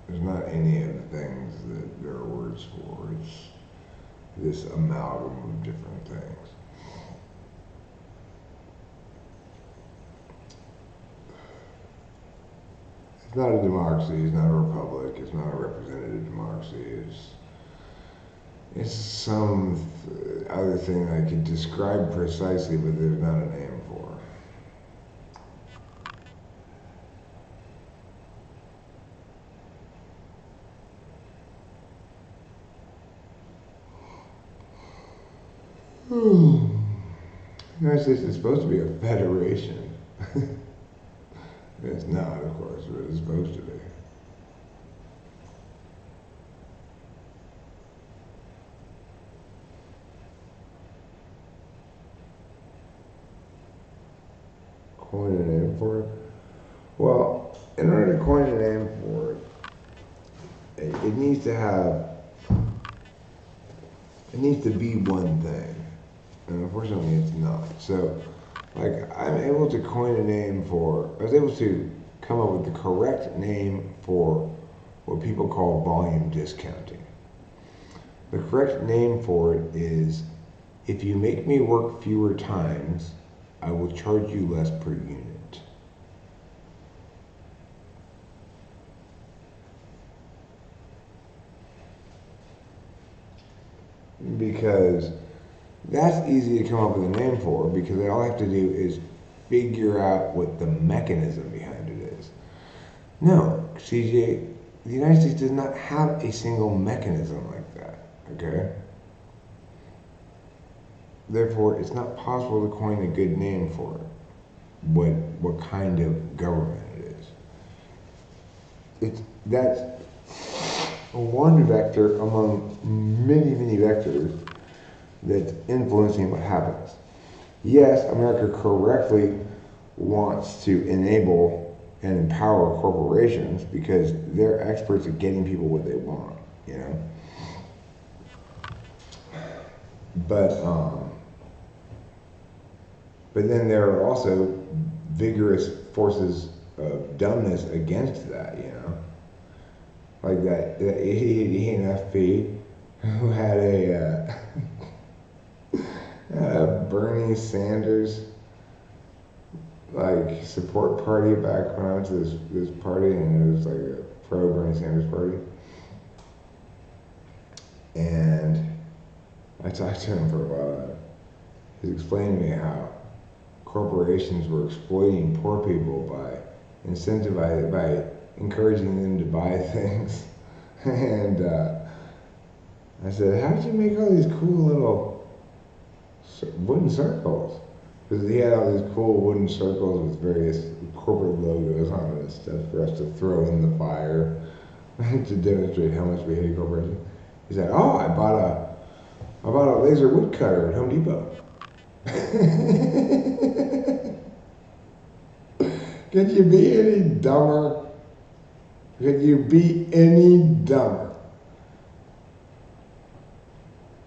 There's not any of the things that there are words for. It's this amalgam of different things. It's not a democracy, it's not a republic, it's not a representative democracy, it's some other thing I could describe precisely, but there's not a name for. The United States is supposed to be a federation. It's not, of course, but it's supposed to be. Coin a name for it? Well, in order to coin a name for it, it needs to have, it needs to be one thing. And unfortunately, it's not. So, like, I'm able to coin a name for, I was able to come up with the correct name for what people call volume discounting. The correct name for it is, if you make me work fewer times, I will charge you less per unit. Because that's easy to come up with a name for, because all I have to do is figure out what the mechanism behind it is. No, CJ, the United States does not have a single mechanism like that, okay? Therefore, it's not possible to coin a good name for it, what kind of government it is. That's one vector among many, many vectors that's influencing what happens. Yes, America correctly wants to enable and empower corporations because they're experts at getting people what they want, you know. But but then there are also vigorous forces of dumbness against that, you know, like that idiot ENFP who had a Bernie Sanders like support party back when I went to this party, and it was like a pro Bernie Sanders party. And I talked to him for a while. He's explaining to me how corporations were exploiting poor people by incentivizing, by encouraging them to buy things. And I said, how did you make all these cool little wooden circles? Because he had all these cool wooden circles with various corporate logos on it and stuff for us to throw in the fire to demonstrate how much we hate corporations. He said, oh, I bought a laser woodcutter at Home Depot. Could you be any dumber? Could you be any dumber?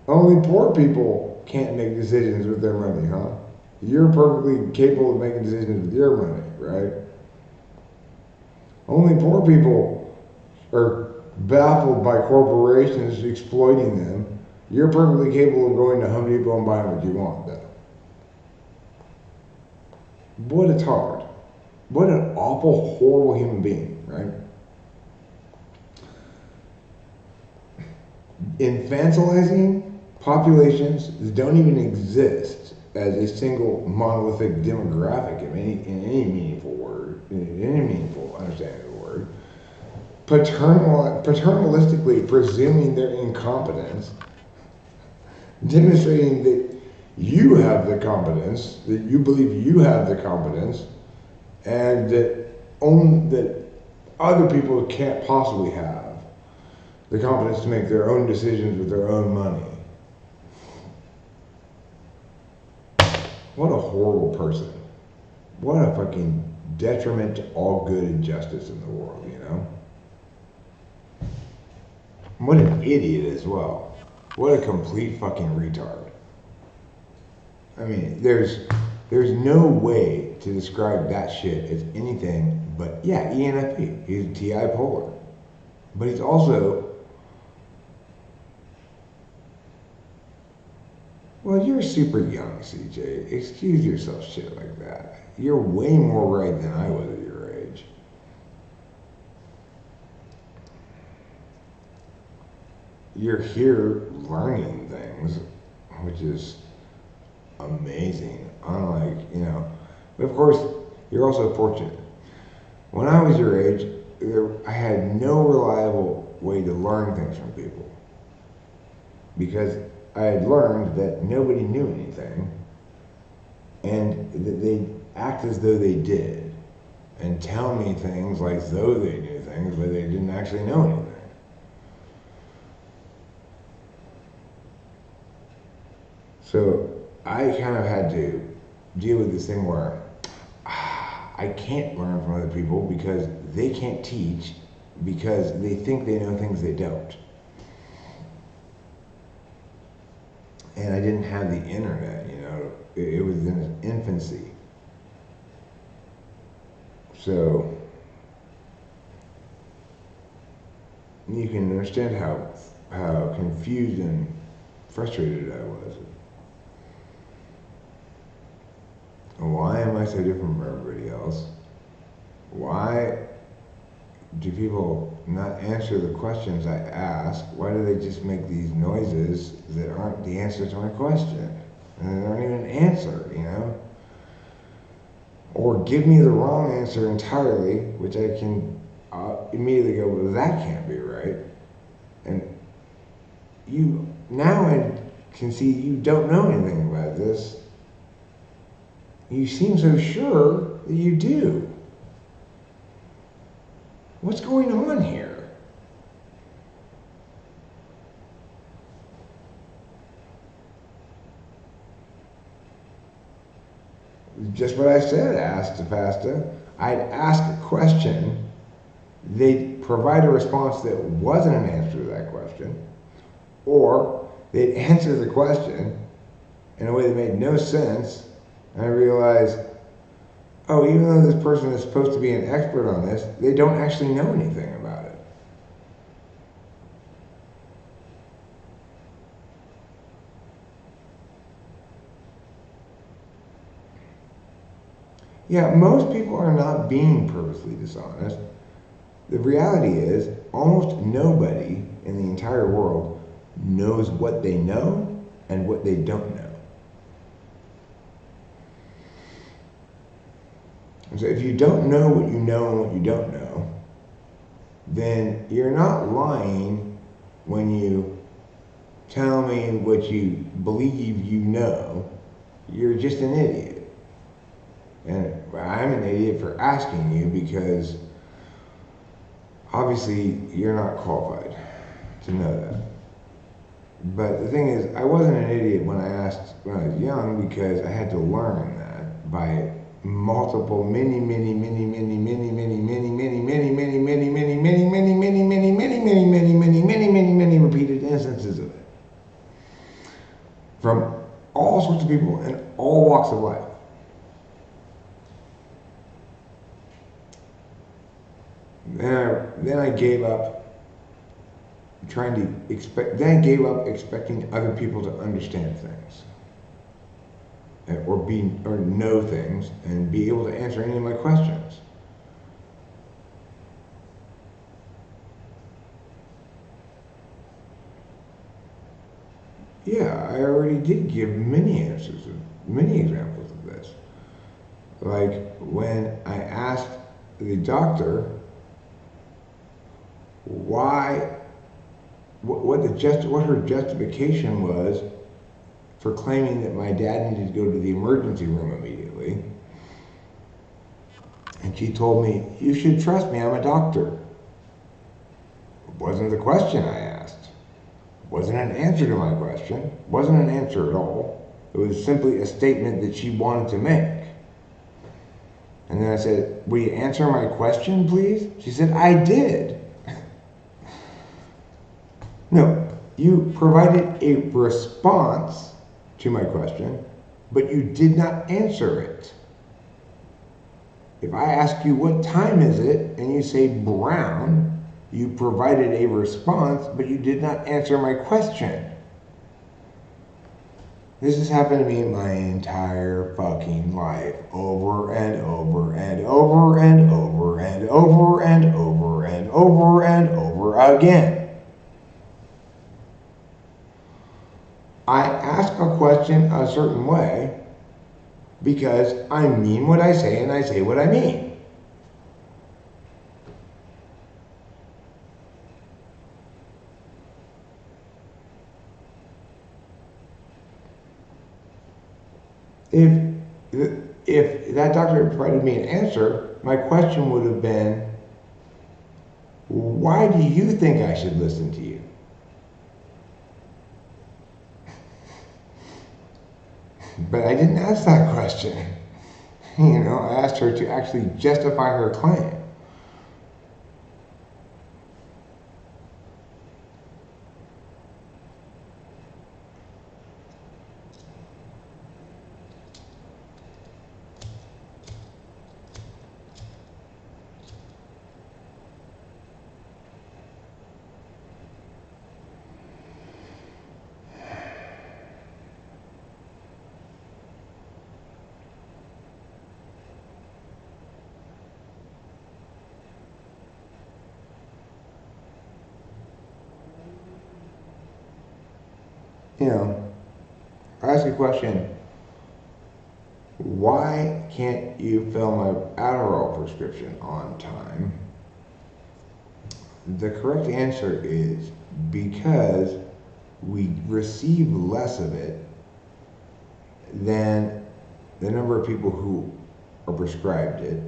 Only poor people can't make decisions with their money, huh? You're perfectly capable of making decisions with your money, right? Only poor people are baffled by corporations exploiting them. You're perfectly capable of going to Home Depot and buying what you want, though. What a tard. What an awful, horrible human being, right? Infantilizing populations that don't even exist as a single monolithic demographic in any meaningful word, in any meaningful understanding of the word. Paternalistically presuming their incompetence, demonstrating that you have the competence, that you believe you have the competence, and that other people can't possibly have the competence to make their own decisions with their own money. What a horrible person. What a fucking detriment to all good and justice in the world, you know? What an idiot as well. What a complete fucking retard. I mean, there's no way to describe that shit as anything but, yeah, ENFP. He's TI polar. But he's also, well, you're super young, CJ. Excuse yourself shit like that. You're way more right than I was at your age. You're here learning things, which is amazing. Unlike, you know, but of course, you're also fortunate. When I was your age, I had no reliable way to learn things from people. Because I had learned that nobody knew anything, and that they act as though they did, and tell me things like though they knew things, but they didn't actually know anything. So I kind of had to deal with this thing where I can't learn from other people because they can't teach because they think they know things they don't. And I didn't have the internet, you know, it was in its infancy. So you can understand how confused and frustrated I was. Why am I so different from everybody else? Why do people not answer the questions I ask? Why do they just make these noises that aren't the answer to my question? And they aren't even an answer, you know? Or give me the wrong answer entirely, which I can immediately go, well, that can't be right. And now I can see you don't know anything about this. You seem so sure that you do. What's going on here? Just what I said, asta pasta. I'd ask a question, they'd provide a response that wasn't an answer to that question, or they'd answer the question in a way that made no sense, and I realized, oh, even though this person is supposed to be an expert on this, they don't actually know anything about it. Yeah, most people are not being purposely dishonest. The reality is, almost nobody in the entire world knows what they know and what they don't know. And so if you don't know what you know and what you don't know, then you're not lying when you tell me what you believe you know. You're just an idiot. And I'm an idiot for asking you because obviously you're not qualified to know that. But the thing is, I wasn't an idiot when I was young because I had to learn that by multiple, many repeated instances of it. From all sorts of people in all walks of life. Then I gave up expecting other people to understand things or know things and be able to answer any of my questions. Yeah, I already did give many answers, many examples of this. Like when I asked the doctor what her justification was for claiming that my dad needed to go to the emergency room immediately. And she told me, "You should trust me, I'm a doctor." It wasn't the question I asked. It wasn't an answer to my question. It wasn't an answer at all. It was simply a statement that she wanted to make. And then I said, "Will you answer my question, please?" She said, "I did." No, you provided a response to my question, but you did not answer it. If I ask you what time is it, and you say brown, you provided a response, but you did not answer my question. This has happened to me my entire fucking life, over and over and over and over and over and over and over and over again. I ask a question a certain way because I mean what I say and I say what I mean. If that doctor had provided me an answer, my question would have been, why do you think I should listen to you? But I didn't ask that question. I asked her to actually justify her claim. I ask a question, why can't you fill my Adderall prescription on time? The correct answer is because we receive less of it than the number of people who are prescribed it.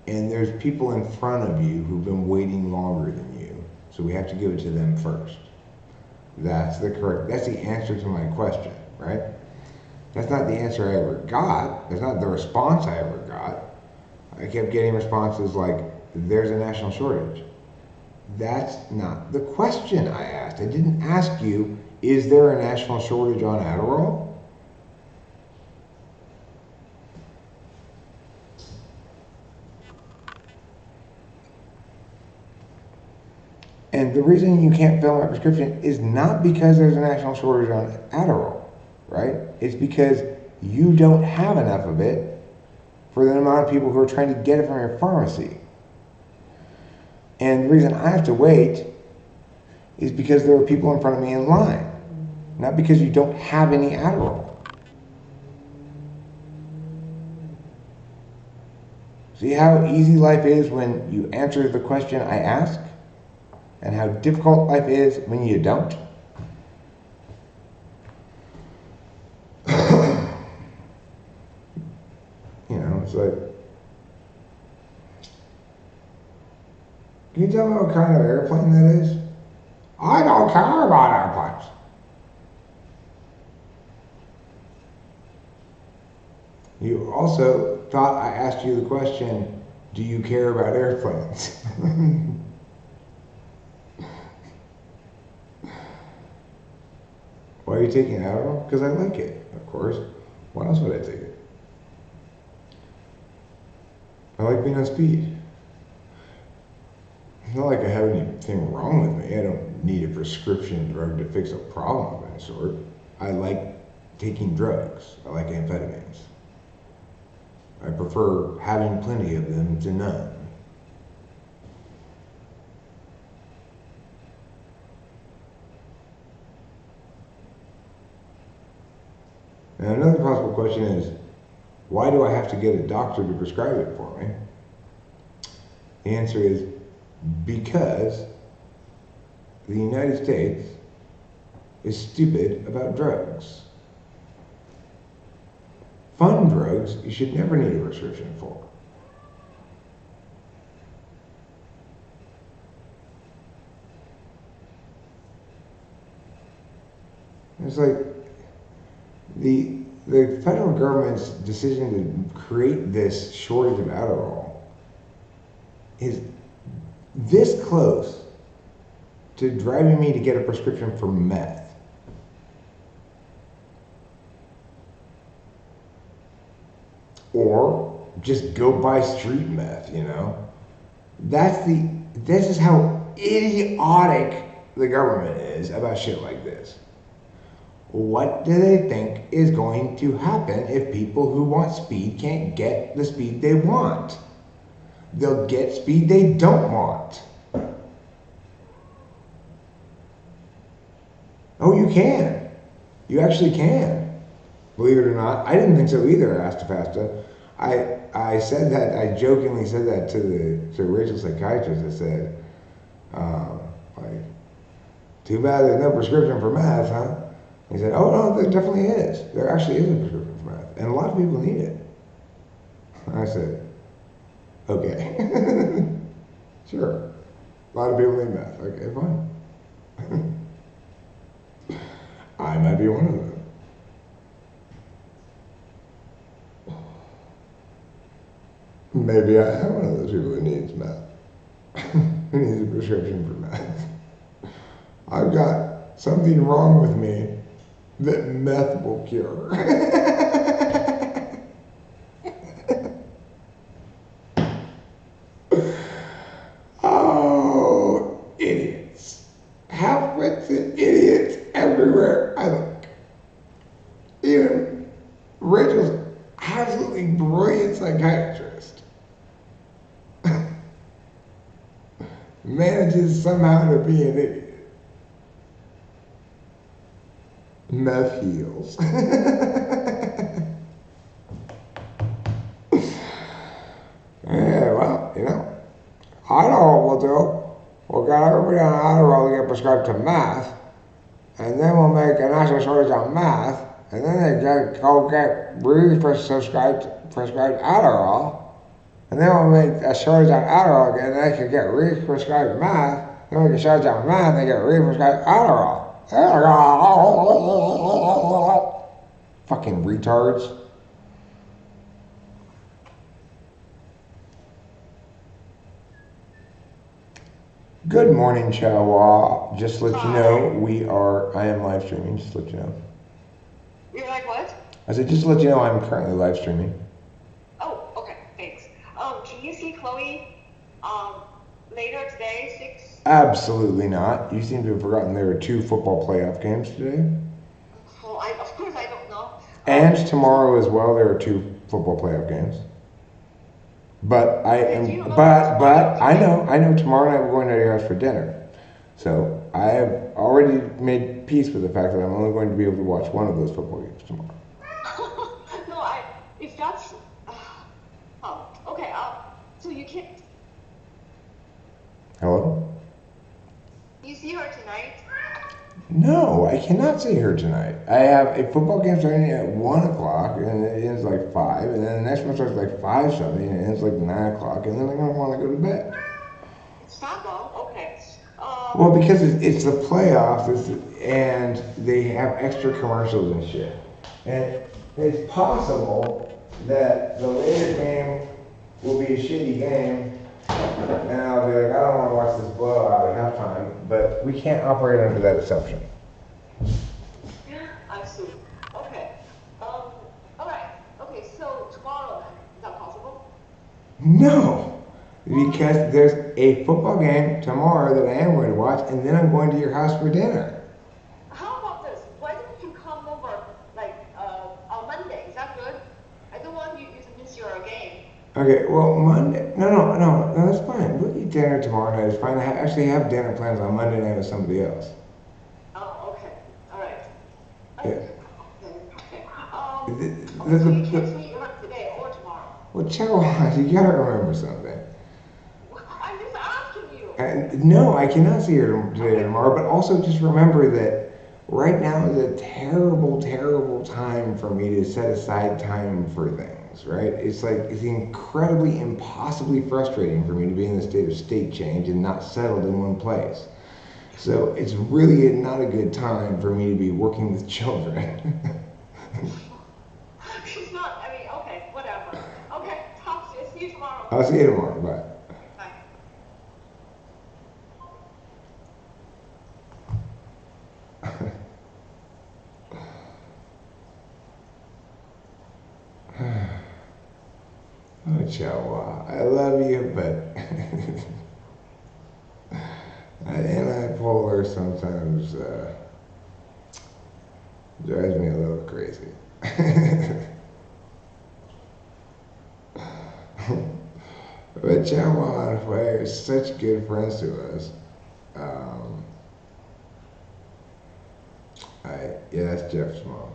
And there's people in front of you who've been waiting longer than you. So we have to give it to them first. That's the answer to my question, right? That's not the answer I ever got. That's not the response I ever got. I kept getting responses like, there's a national shortage. That's not the question I asked. I didn't ask you, is there a national shortage on Adderall? And the reason you can't fill my prescription is not because there's a national shortage on Adderall, right? It's because you don't have enough of it for the amount of people who are trying to get it from your pharmacy. And the reason I have to wait is because there are people in front of me in line, not because you don't have any Adderall. See how easy life is when you answer the question I ask? And how difficult life is when you don't? You know, it's like, can you tell me what kind of airplane that is? I don't care about airplanes. You also thought I asked you the question, do you care about airplanes? Why are you taking Adderall? Because I like it, of course. Why else would I take it? I like being on speed. It's not like I have anything wrong with me. I don't need a prescription drug to fix a problem of any sort. I like taking drugs. I like amphetamines. I prefer having plenty of them to none. Now, another possible question is, why do I have to get a doctor to prescribe it for me? The answer is, because the United States is stupid about drugs. Fun drugs, you should never need a prescription for. It's like the federal government's decision to create this shortage of Adderall is this close to driving me to get a prescription for meth. Or just go buy street meth, you know? This is how idiotic the government is about shit like this. What do they think is going to happen if people who want speed can't get the speed they want? They'll get speed they don't want. Oh, you can. You actually can. Believe it or not. I didn't think so either, Astafasta. I said that, I jokingly said that to Rachel psychiatrist. I said, like, too bad there's no prescription for meth, huh? He said, oh no, there definitely is. There actually is a prescription for meth. And a lot of people need it. I said, okay. Sure. A lot of people need meth. Okay, fine. I might be one of them. Maybe I am one of those people who needs meth. Who needs a prescription for meth. I've got something wrong with me that meth will cure. Oh, idiots. Half-wits and idiots everywhere I look. Even Rachel's absolutely brilliant psychiatrist manages somehow to be an idiot. Meth heals. Yeah, well, you know, I know what we'll do. We'll get everybody on Adderall to get prescribed to meth, and then we'll make a national shortage on meth, and then they go get prescribed Adderall, and then we'll make a shortage on Adderall again, and they can get prescribed meth, then we can shortage on meth, and they get prescribed Adderall. Fucking retards. Good morning, Chawa. Just to let you know, Hi. I am live streaming, just to let you know. You're like what? I said, just to let you know, I'm currently live streaming. Oh, okay, thanks. Can you see Chloe um later today, 6? Absolutely not. You seem to have forgotten there are two football playoff games today. Oh, I of course I don't know. And So tomorrow as well, there are two football playoff games. But I okay, do am, you know about tomorrow tonight? I know tomorrow night we're going to your house for dinner. So I have already made peace with the fact that I'm only going to be able to watch one of those football games tomorrow. No, I if that's oh, okay, so you can't Hello? you see her tonight? No, I cannot see her tonight. I have a football game starting at 1 o'clock, and it ends like 5, and then the next one starts like 5 something, and it ends like 9 o'clock, and then I'm gonna want to go to bed. It's not long, okay. Well, because it's the playoffs, and they have extra commercials and shit, and it's possible that the later game will be a shitty game, and I'll be like, I don't want to watch this blowout at halftime, but we can't operate under that assumption. I see. Okay. All right. Okay, so tomorrow then, is that possible? No, What? because there's a football game tomorrow that I am going to watch, and then I'm going to your house for dinner. How about this? Why don't you come over like on Monday? Is that good? I don't want you to miss your game. Okay, well, Monday. No, that's fine. We'll eat dinner tomorrow night. It's fine. I actually have dinner plans on Monday night with somebody else. Oh, okay. All right. Yeah. Okay. The, Okay, so you can't the, meet her today or tomorrow. well, Cheryl, you gotta remember something. I'm just asking you. And no, I cannot see her today or Okay. tomorrow, but also just remember that right now is a terrible, terrible time for me to set aside time for things, right? It's incredibly, impossibly frustrating for me to be in the state of state change and not settled in one place. So it's really not a good time for me to be working with children. She's not. I mean, okay, whatever. Okay, talk to you. See you tomorrow. I'll see you tomorrow. Bye. Bye. Oh, Chihuahua, I love you, but antipolar sometimes drives me a little crazy. But Chihuahua and Flair are such good friends to us. Um, yeah, that's Jeffrey's mom.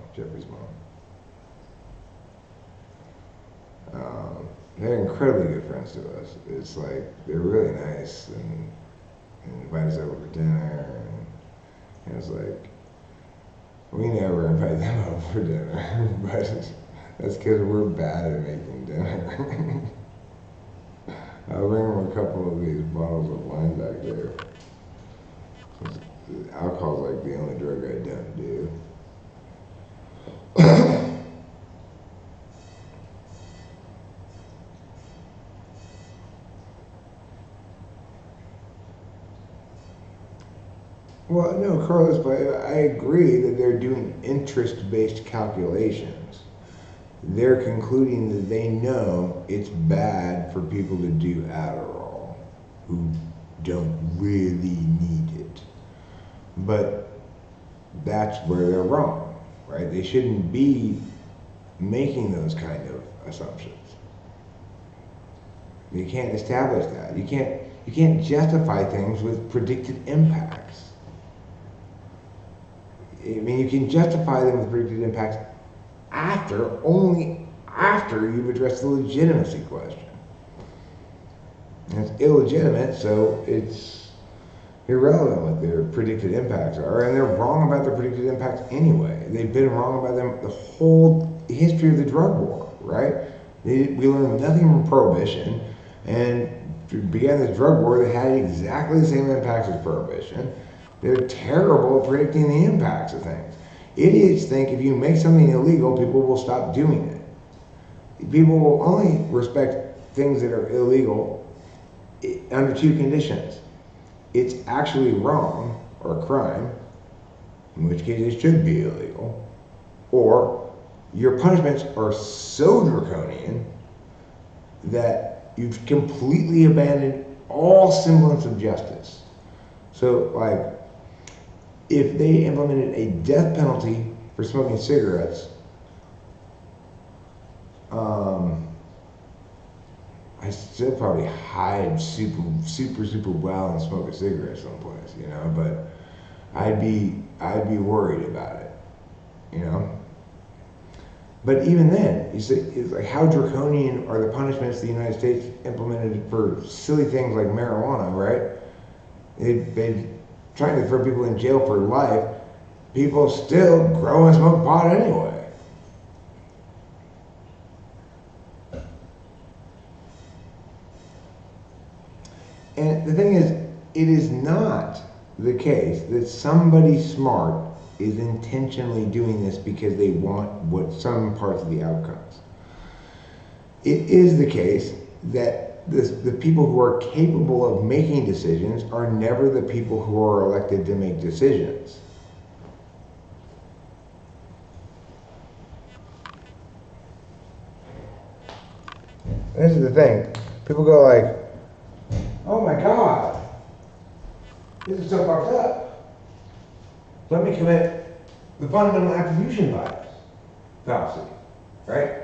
They're incredibly good friends to us. It's like they're really nice and invite us over for dinner, and it's like we never invite them over for dinner, but that's because we're bad at making dinner. I'll bring them a couple of these bottles of wine back there. Alcohol's like the only drug I don't do. Well, no, Carlos, but I agree that they're doing interest-based calculations. They're concluding that they know it's bad for people to do Adderall who don't really need it. But that's where they're wrong, right? They shouldn't be making those kind of assumptions. You can't establish that. You can't justify things with predicted impacts. I mean, you can justify them with predicted impacts only after you've addressed the legitimacy question. And it's illegitimate, so it's irrelevant what their predicted impacts are, and they're wrong about their predicted impacts anyway. They've been wrong about them the whole history of the drug war, right? We learned nothing from Prohibition, and began this drug war that had exactly the same impacts as Prohibition. They're terrible at predicting the impacts of things. Idiots think if you make something illegal, people will stop doing it. People will only respect things that are illegal under two conditions. it's actually wrong or a crime, in which case it should be illegal, or your punishments are so draconian that you've completely abandoned all semblance of justice. So, like, if they implemented a death penalty for smoking cigarettes, I still probably hide super well and smoke a cigarette someplace, you know. But I'd be worried about it, you know. But even then, you see, it's like, how draconian are the punishments the United States implemented for silly things like marijuana, right? They trying to throw people in jail for life. People still grow and smoke pot anyway. And the thing is, it is not the case that somebody smart is intentionally doing this because they want what some parts of the outcomes. It is the case that the people who are capable of making decisions are never the people who are elected to make decisions. This is the thing. People go like, oh my God, this is so fucked up. Let me commit the fundamental attribution bias fallacy, right?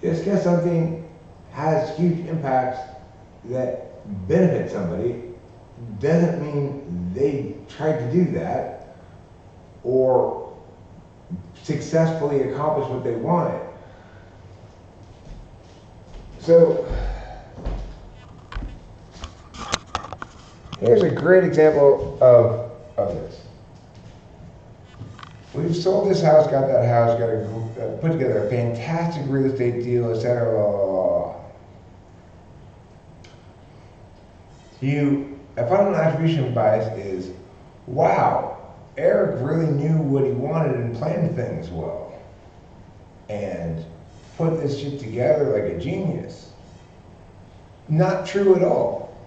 Just because something has huge impacts that benefit somebody doesn't mean they tried to do that or successfully accomplish what they wanted. So, here's a great example of this. We've sold this house, got that house, put together a fantastic real estate deal, etc. A fundamental attribution bias is, wow, Eric really knew what he wanted and planned things well, and put this shit together like a genius. Not true at all.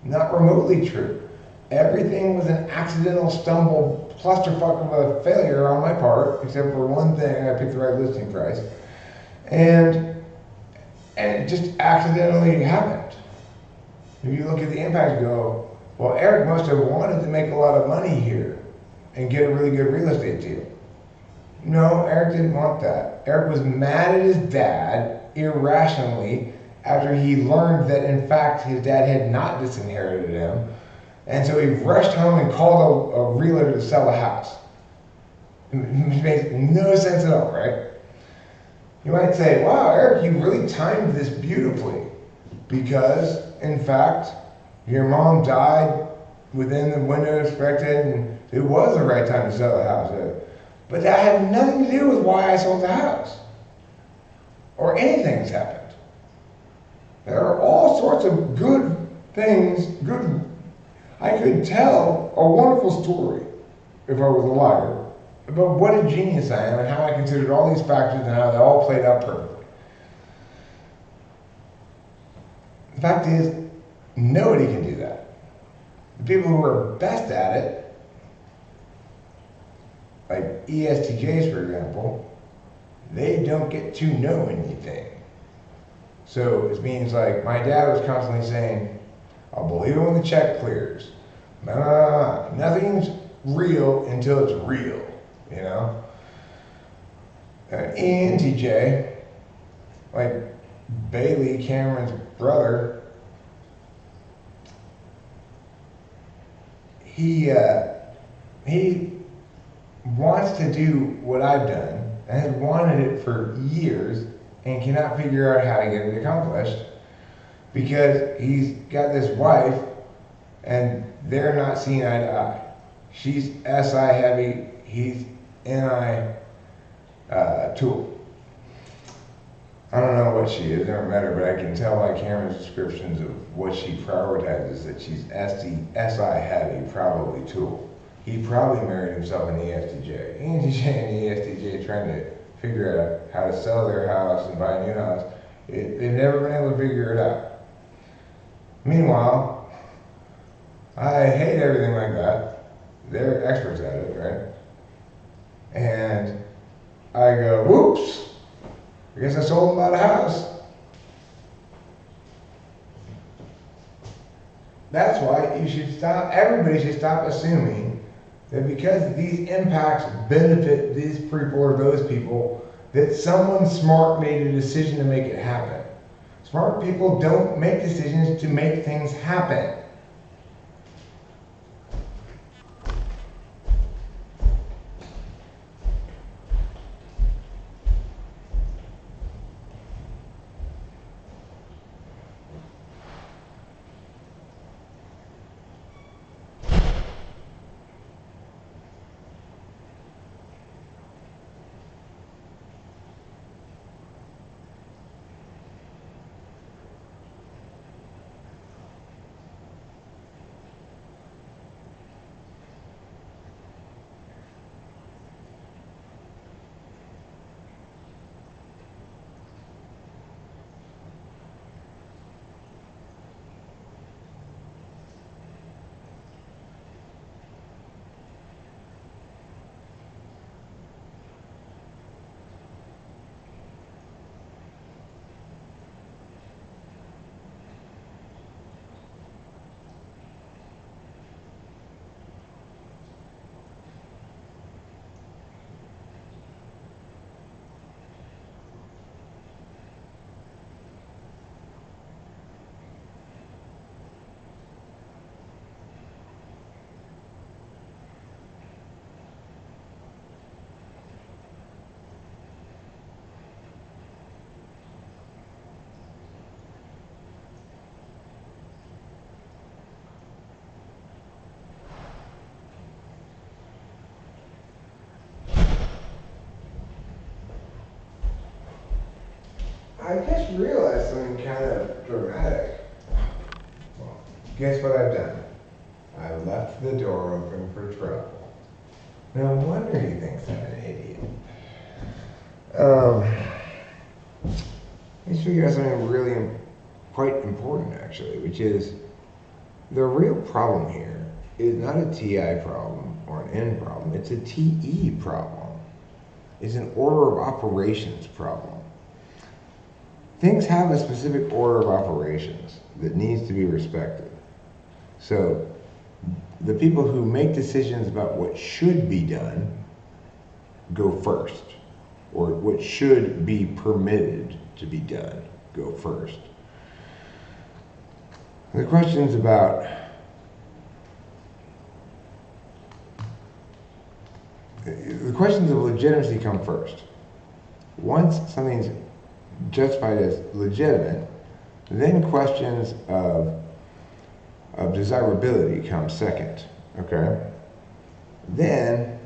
Not remotely true. Everything was an accidental stumble, clusterfuck of a failure on my part, except for one thing: I picked the right listing price, and it just accidentally happened. If you look at the impact, you go, well, Eric must have wanted to make a lot of money here and get a really good real estate deal. No, Eric didn't want that. Eric was mad at his dad irrationally after he learned that, in fact, his dad had not disinherited him. And so he rushed home and called a realtor to sell the house. Which makes no sense at all, right? You might say, wow, Eric, you really timed this beautifully. Because, in fact, your mom died within the window expected, and it was the right time to sell the house. But that had nothing to do with why I sold the house. Or anything that's happened. There are all sorts of good things, I could tell a wonderful story, if I was a liar, about what a genius I am and how I considered all these factors and how they all played out perfectly. The fact is, nobody can do that. The people who are best at it, like ESTJs, for example, they don't get to know anything. So it means, like, my dad was constantly saying, I'll believe it when the check clears. Nothing's real until it's real, you know? ENTJ, like Bailey, Cameron's brother, he wants to do what I've done and has wanted it for years and cannot figure out how to get it accomplished because he's got this wife and they're not seeing eye to eye. She's SI heavy, he's NI tool. I don't know what she is, never met her, but I can tell by Cameron's descriptions of what she prioritizes that she's SI heavy, probably tool. He probably married himself an ESTJ. ENTJ and ESTJ trying to figure out how to sell their house and buy a new house. They've never been able to figure it out. Meanwhile, I hate everything like that. They're experts at it, right? And I go, whoops, I guess I sold them out of house. That's why you should stop, everybody should stop assuming that because these impacts benefit these people or those people, that someone smart made a decision to make it happen. Smart people don't make decisions to make things happen. I just realized something kind of dramatic. Well, guess what I've done? I left the door open for trouble. No wonder he thinks I'm an idiot. Let's figure out something really quite important, actually, which is the real problem here is not a TI problem or an N problem, it's a TE problem. It's an order of operations problem. Things have a specific order of operations that needs to be respected. So the people who make decisions about what should be done go first, or what should be permitted to be done go first. The questions about the questions of legitimacy come first. Once something's justified as legitimate, then questions of desirability come second, okay? Then,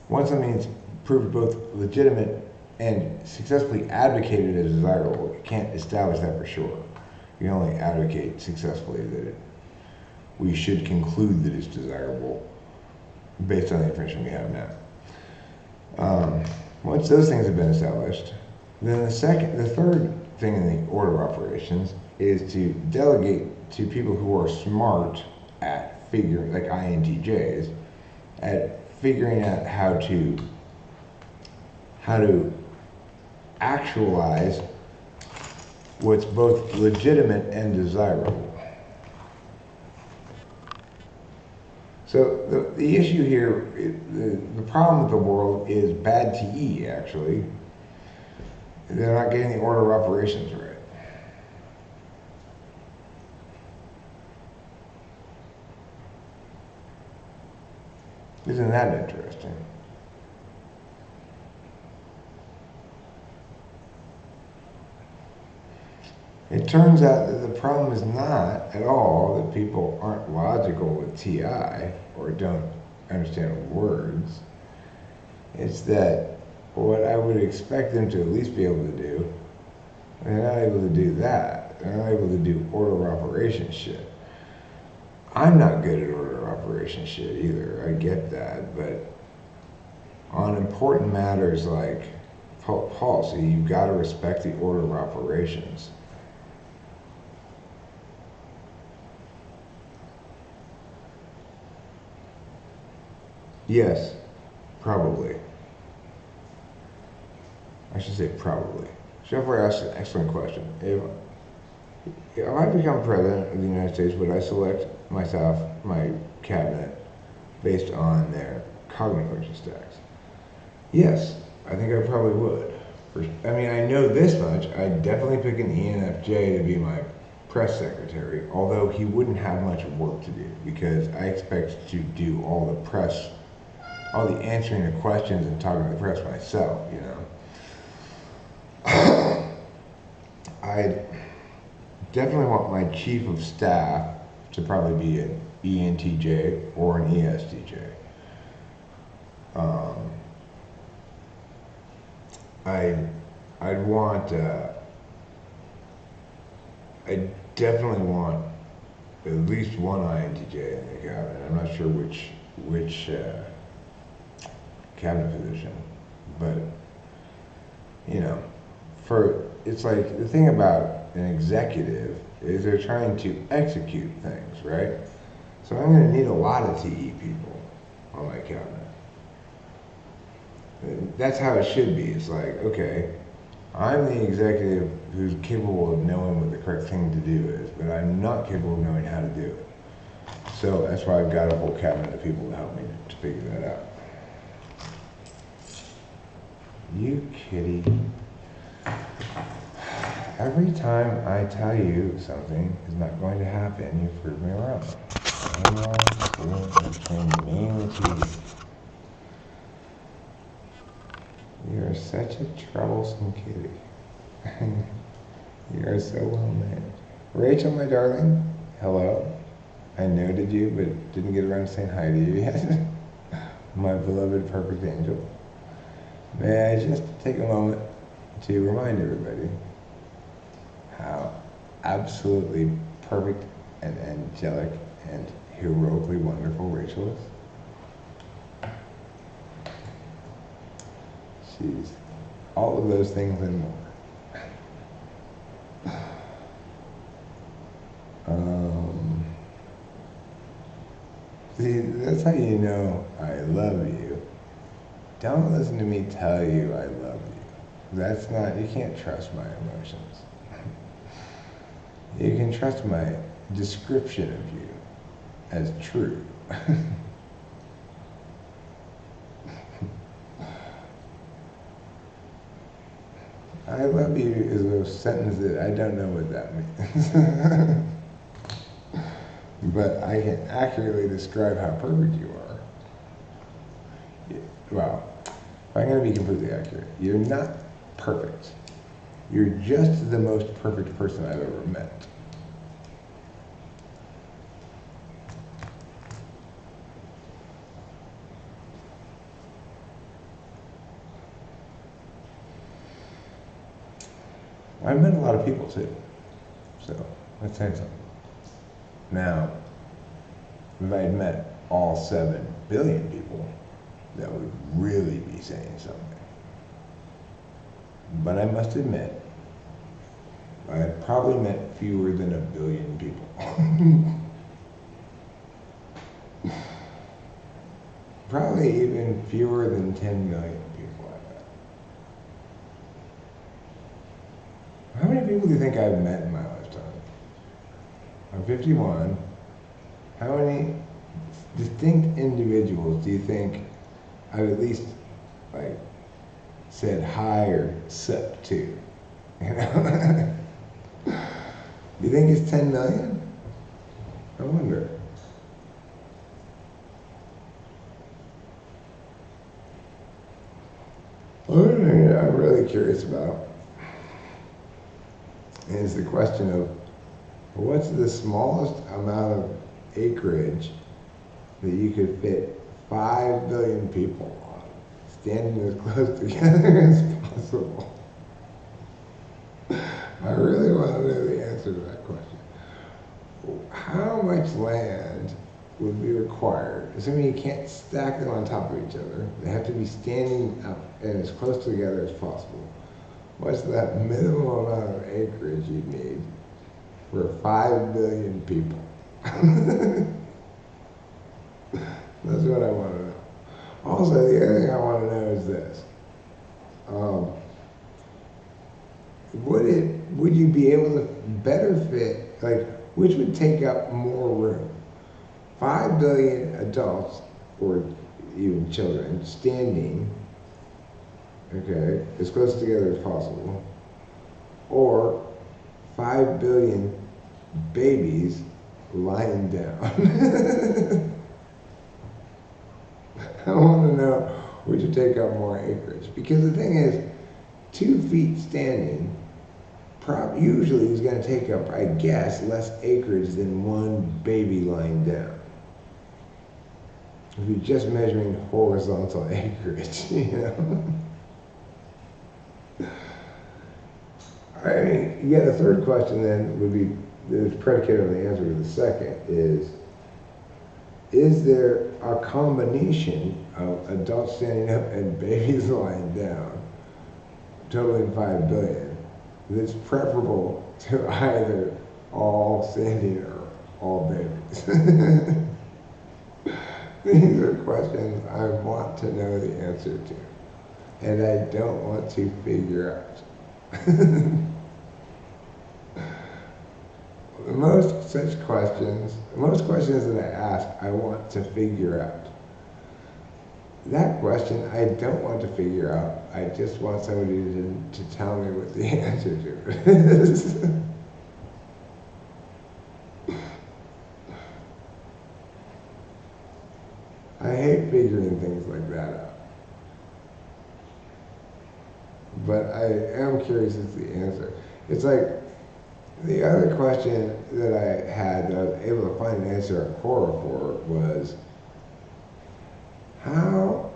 once something's proved both legitimate and successfully advocated as desirable, you can't establish that for sure. You can only advocate successfully that we should conclude that it's desirable based on the information we have now. Once those things have been established, then the third thing in the order of operations is to delegate to people who are smart at figuring, like INTJs, at figuring out how to actualize what's both legitimate and desirable. So the issue here, the problem with the world is bad TE, actually. They're not getting the order of operations right. Isn't that interesting? It turns out that the problem is not at all that people aren't logical with TI or don't understand words. It's that what I would expect them to at least be able to do, they're not able to do that. They're not able to do order of operations shit. I'm not good at order of operations shit either. I get that, but on important matters like policy, you've got to respect the order of operations. Yes, probably. I should say probably. Jeffrey asked an excellent question. If I become president of the United States, would I select myself, my cabinet, based on their cognitive function stacks? Yes, I think I probably would. I mean, I know this much. I'd definitely pick an ENFJ to be my press secretary, although he wouldn't have much work to do because I expect to do all the press, all the answering the questions and talking to the press myself, you know. I'd definitely want my chief of staff to probably be an ENTJ or an ESTJ. I I'd want I definitely want at least one INTJ in the cabinet. I'm not sure which cabinet position, but you know, for it's like the thing about an executive is they're trying to execute things, right? So I'm going to need a lot of TE people on my cabinet. That's how it should be. It's like, okay, I'm the executive who's capable of knowing what the correct thing to do is, but I'm not capable of knowing how to do it. So that's why I've got a whole cabinet of people to help me to figure that out. You kitty. Every time I tell you something is not going to happen, you prove me wrong. Between me and the TV. You are such a troublesome kitty. You are so well managed. Rachel, my darling, hello. I noted you, but didn't get around to saying hi to you yet. My beloved perfect angel. May I just take a moment to remind everybody how absolutely perfect and angelic and heroically wonderful Rachel is? She's all of those things and more. See, that's how you know I love you. Don't listen to me tell you I love you. That's not, you can't trust my emotions. You can trust my description of you as true. I love you is a sentence that I don't know what that means. But I can accurately describe how perfect you are. Well, I'm going to be completely accurate. You're not perfect. You're just the most perfect person I've ever met. I've met a lot of people too. So, let's say something. Now, if I had met all 7 billion people, that would really be saying something. But I must admit, I had probably met fewer than 1 billion people. Probably even fewer than 10 million people I met. How many people do you think I've met in my lifetime? I'm 51. How many distinct individuals do you think I've at least, like, said hi or sup to? You know? Do you think it's 10 million? I wonder. One thing that I'm really curious about is the question of what's the smallest amount of acreage that you could fit 5 billion people on, standing as close together as possible? I really want to know the answer to that question. How much land would be required, assuming you can't stack them on top of each other? They have to be standing up and as close together as possible. What's that minimum amount of acreage you'd need for 5 billion people? That's what I want to know. Also, the other thing I want to know is this. Um, would you be able to better fit, like, which would take up more room? 5 billion adults, or even children, standing, okay, as close together as possible, or 5 billion babies lying down. I want to know which would take up more acreage. Because the thing is, 2 feet standing usually is going to take up, I guess, less acreage than one baby lying down. If you're just measuring horizontal acreage, you know. I mean, yeah, the third question then would be, is predicated on the answer to the second, is there a combination of adults standing up and babies lying down, totaling 5 billion, that's preferable to either all standing or all babies? These are questions I want to know the answer to, and I don't want to figure out. Most questions that I ask, I want to figure out. That question, I don't want to figure out. I just want somebody to tell me what the answer to it is. I hate figuring things like that out. But I am curious as to the answer. It's like, the other question that I had that I was able to find an answer at Quora for was, how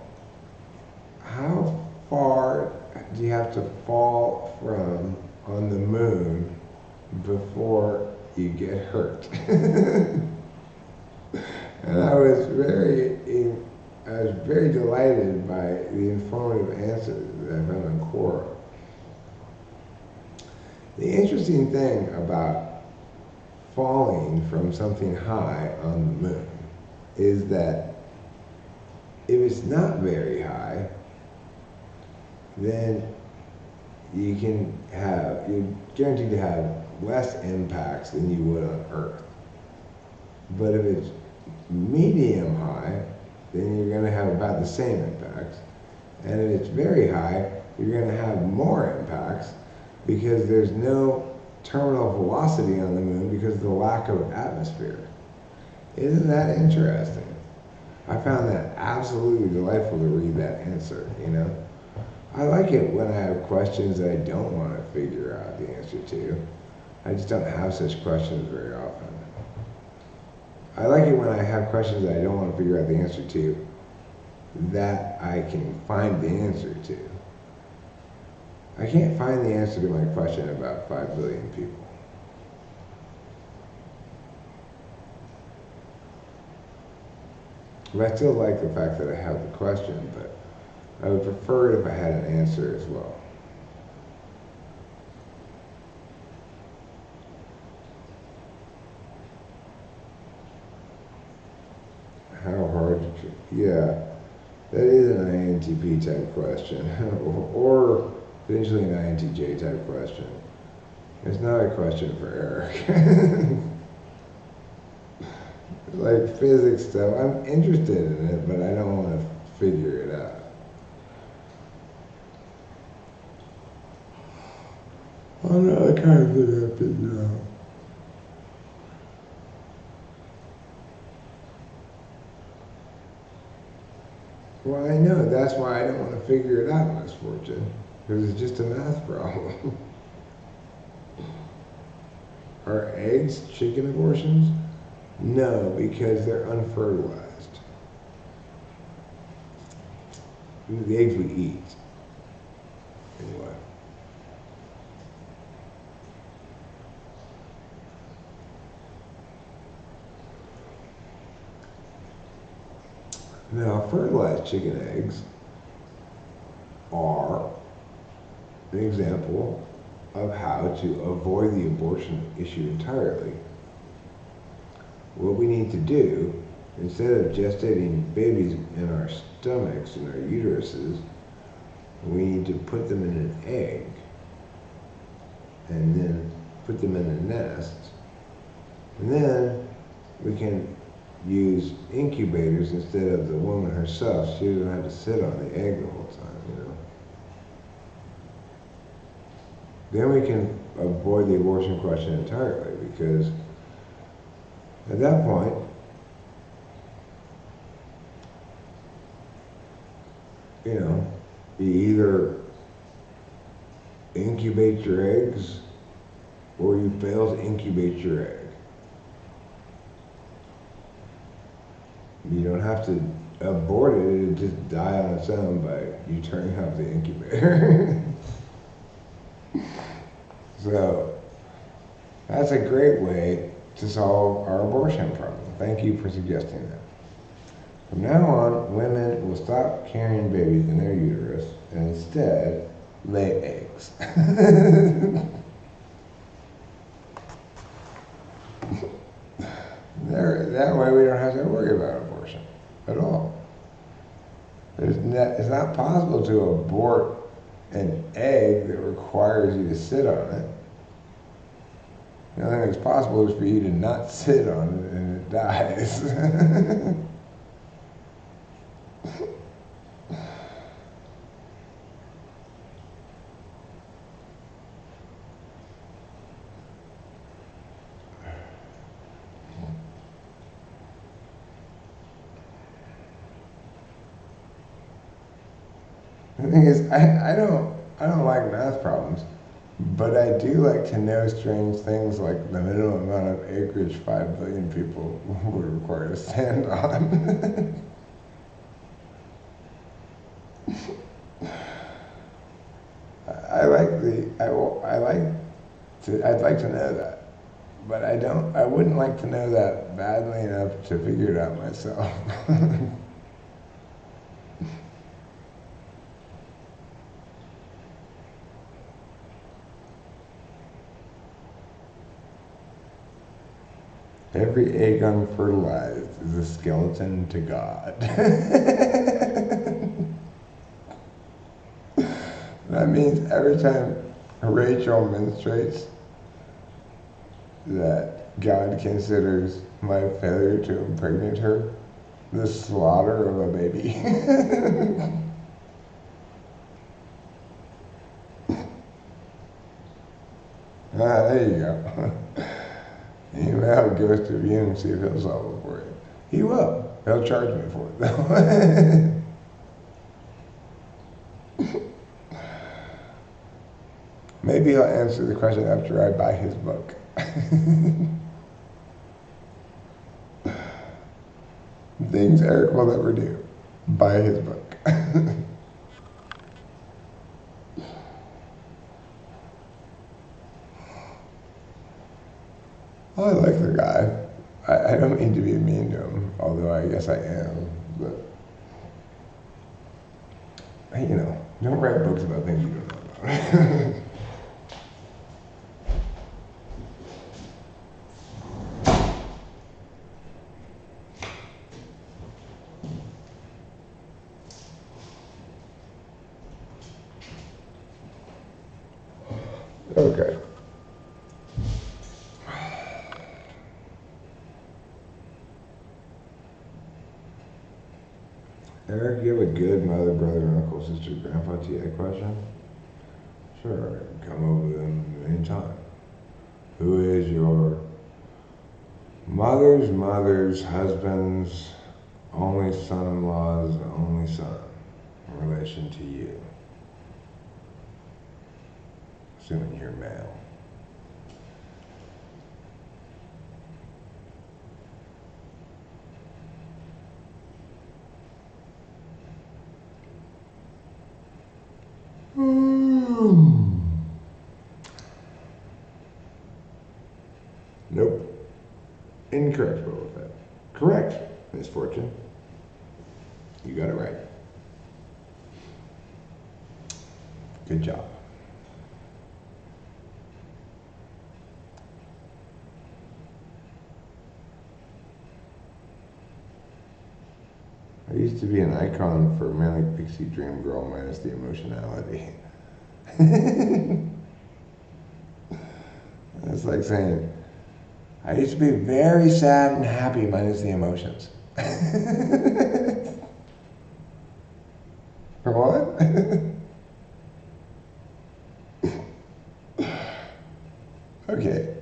far do you have to fall from on the moon before you get hurt? And I was very delighted by the informative answer that I found on Quora. The interesting thing about falling from something high on the moon is that if it's not very high, then you're guaranteed to have less impacts than you would on Earth. But if it's medium high, then you're going to have about the same impacts. And if it's very high, you're going to have more impacts because there's no terminal velocity on the moon because of the lack of atmosphere. Isn't that interesting? I found that absolutely delightful to read that answer, you know? I like it when I have questions that I don't want to figure out the answer to. I just don't have such questions very often. I like it when I have questions that I don't want to figure out the answer to that I can find the answer to. I can't find the answer to my question about 5 billion people. But I still like the fact that I have the question, but I would prefer it if I had an answer as well. How hard to, yeah, that is an INTP type question, or potentially an INTJ type question. It's not a question for Eric. Like physics stuff, I'm interested in it, but I don't want to figure it out. I'm not the kind of thing I figure out. Well, I know, that's why I don't want to figure it out, Misfortune, because it's just a math problem. Are eggs chicken abortions? No, because they're unfertilized. The eggs we eat. Anyway. Now, fertilized chicken eggs are an example of how to avoid the abortion issue entirely. What we need to do instead of gestating babies in our stomachs, in our uteruses, we need to put them in an egg and then put them in a nest. And then we can use incubators instead of the woman herself. She doesn't have to sit on the egg the whole time, you know. Then we can avoid the abortion question entirely, because at that point, you know, you either incubate your eggs or you fail to incubate your egg. You don't have to abort it, it'll just die on its own by you turning off the incubator. So, that's a great way to solve our abortion problem. Thank you for suggesting that. From now on, women will stop carrying babies in their uterus and instead lay eggs. That way we don't have to worry about abortion at all. It's not possible to abort an egg that requires you to sit on it. The only thing that's possible is for you to not sit on it and it dies. The thing is, I don't like math problems, but I do like to know strange things like the minimum amount of acreage 5 billion people would require to stand on. I'd like to know that, but I wouldn't like to know that badly enough to figure it out myself. Every egg unfertilized is a skeleton to God. That means every time Rachel menstruates, that God considers my failure to impregnate her the slaughter of a baby. There you go. You may have a ghost of you and see if he'll solve it for you. He will. He'll charge me for it, though. Maybe he'll answer the question after I buy his book. Things Eric will never do. Buy his book. I like the guy. I don't mean to be mean to him, although I guess I am. But, you know, don't write books about things you don't know about. Okay. Eric, you have a good mother, brother, uncle, sister, grandpa TA question? Sure, come over to them anytime. Who is your mother's husband's only son-in-law's only son in relation to you? Assuming you're male. Nope. Incorrect, Boba Fett. Correct, Misfortune. You got it right. Good job. I used to be an icon for manic pixie dream girl minus the emotionality. It's like saying, I used to be very sad and happy minus the emotions. What? Okay,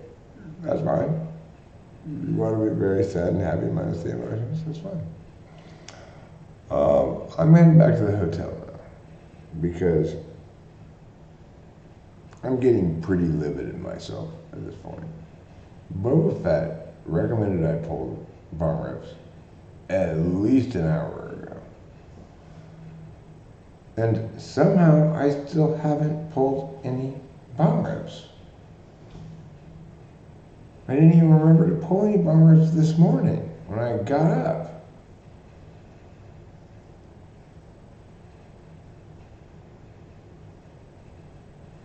that's fine. You want to be very sad and happy minus the emotions, that's fine. I'm heading back to the hotel now because I'm getting pretty livid in myself at this point. Boba Fett recommended I pull bomb rips at least an hour ago. And somehow I still haven't pulled any bomb rips. I didn't even remember to pull any bomb rips this morning when I got up.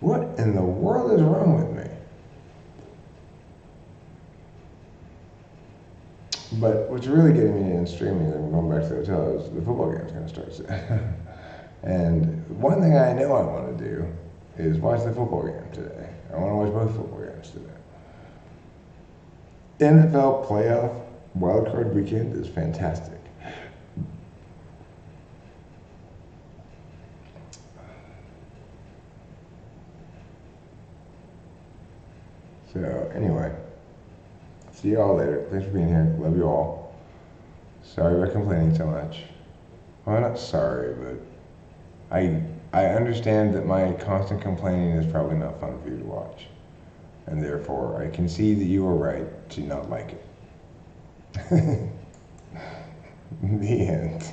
What in the world is wrong with me? But what's really getting me in streaming, and going back to the hotel, is the football game's going to start soon. And one thing I know I want to do is watch the football game today. I want to watch both football games today. NFL playoff wildcard weekend is fantastic. So anyway, see you all later. Thanks for being here. Love you all. Sorry about complaining so much. Well, not sorry, but I understand that my constant complaining is probably not fun for you to watch. And therefore, I can see that you are right to not like it. The end.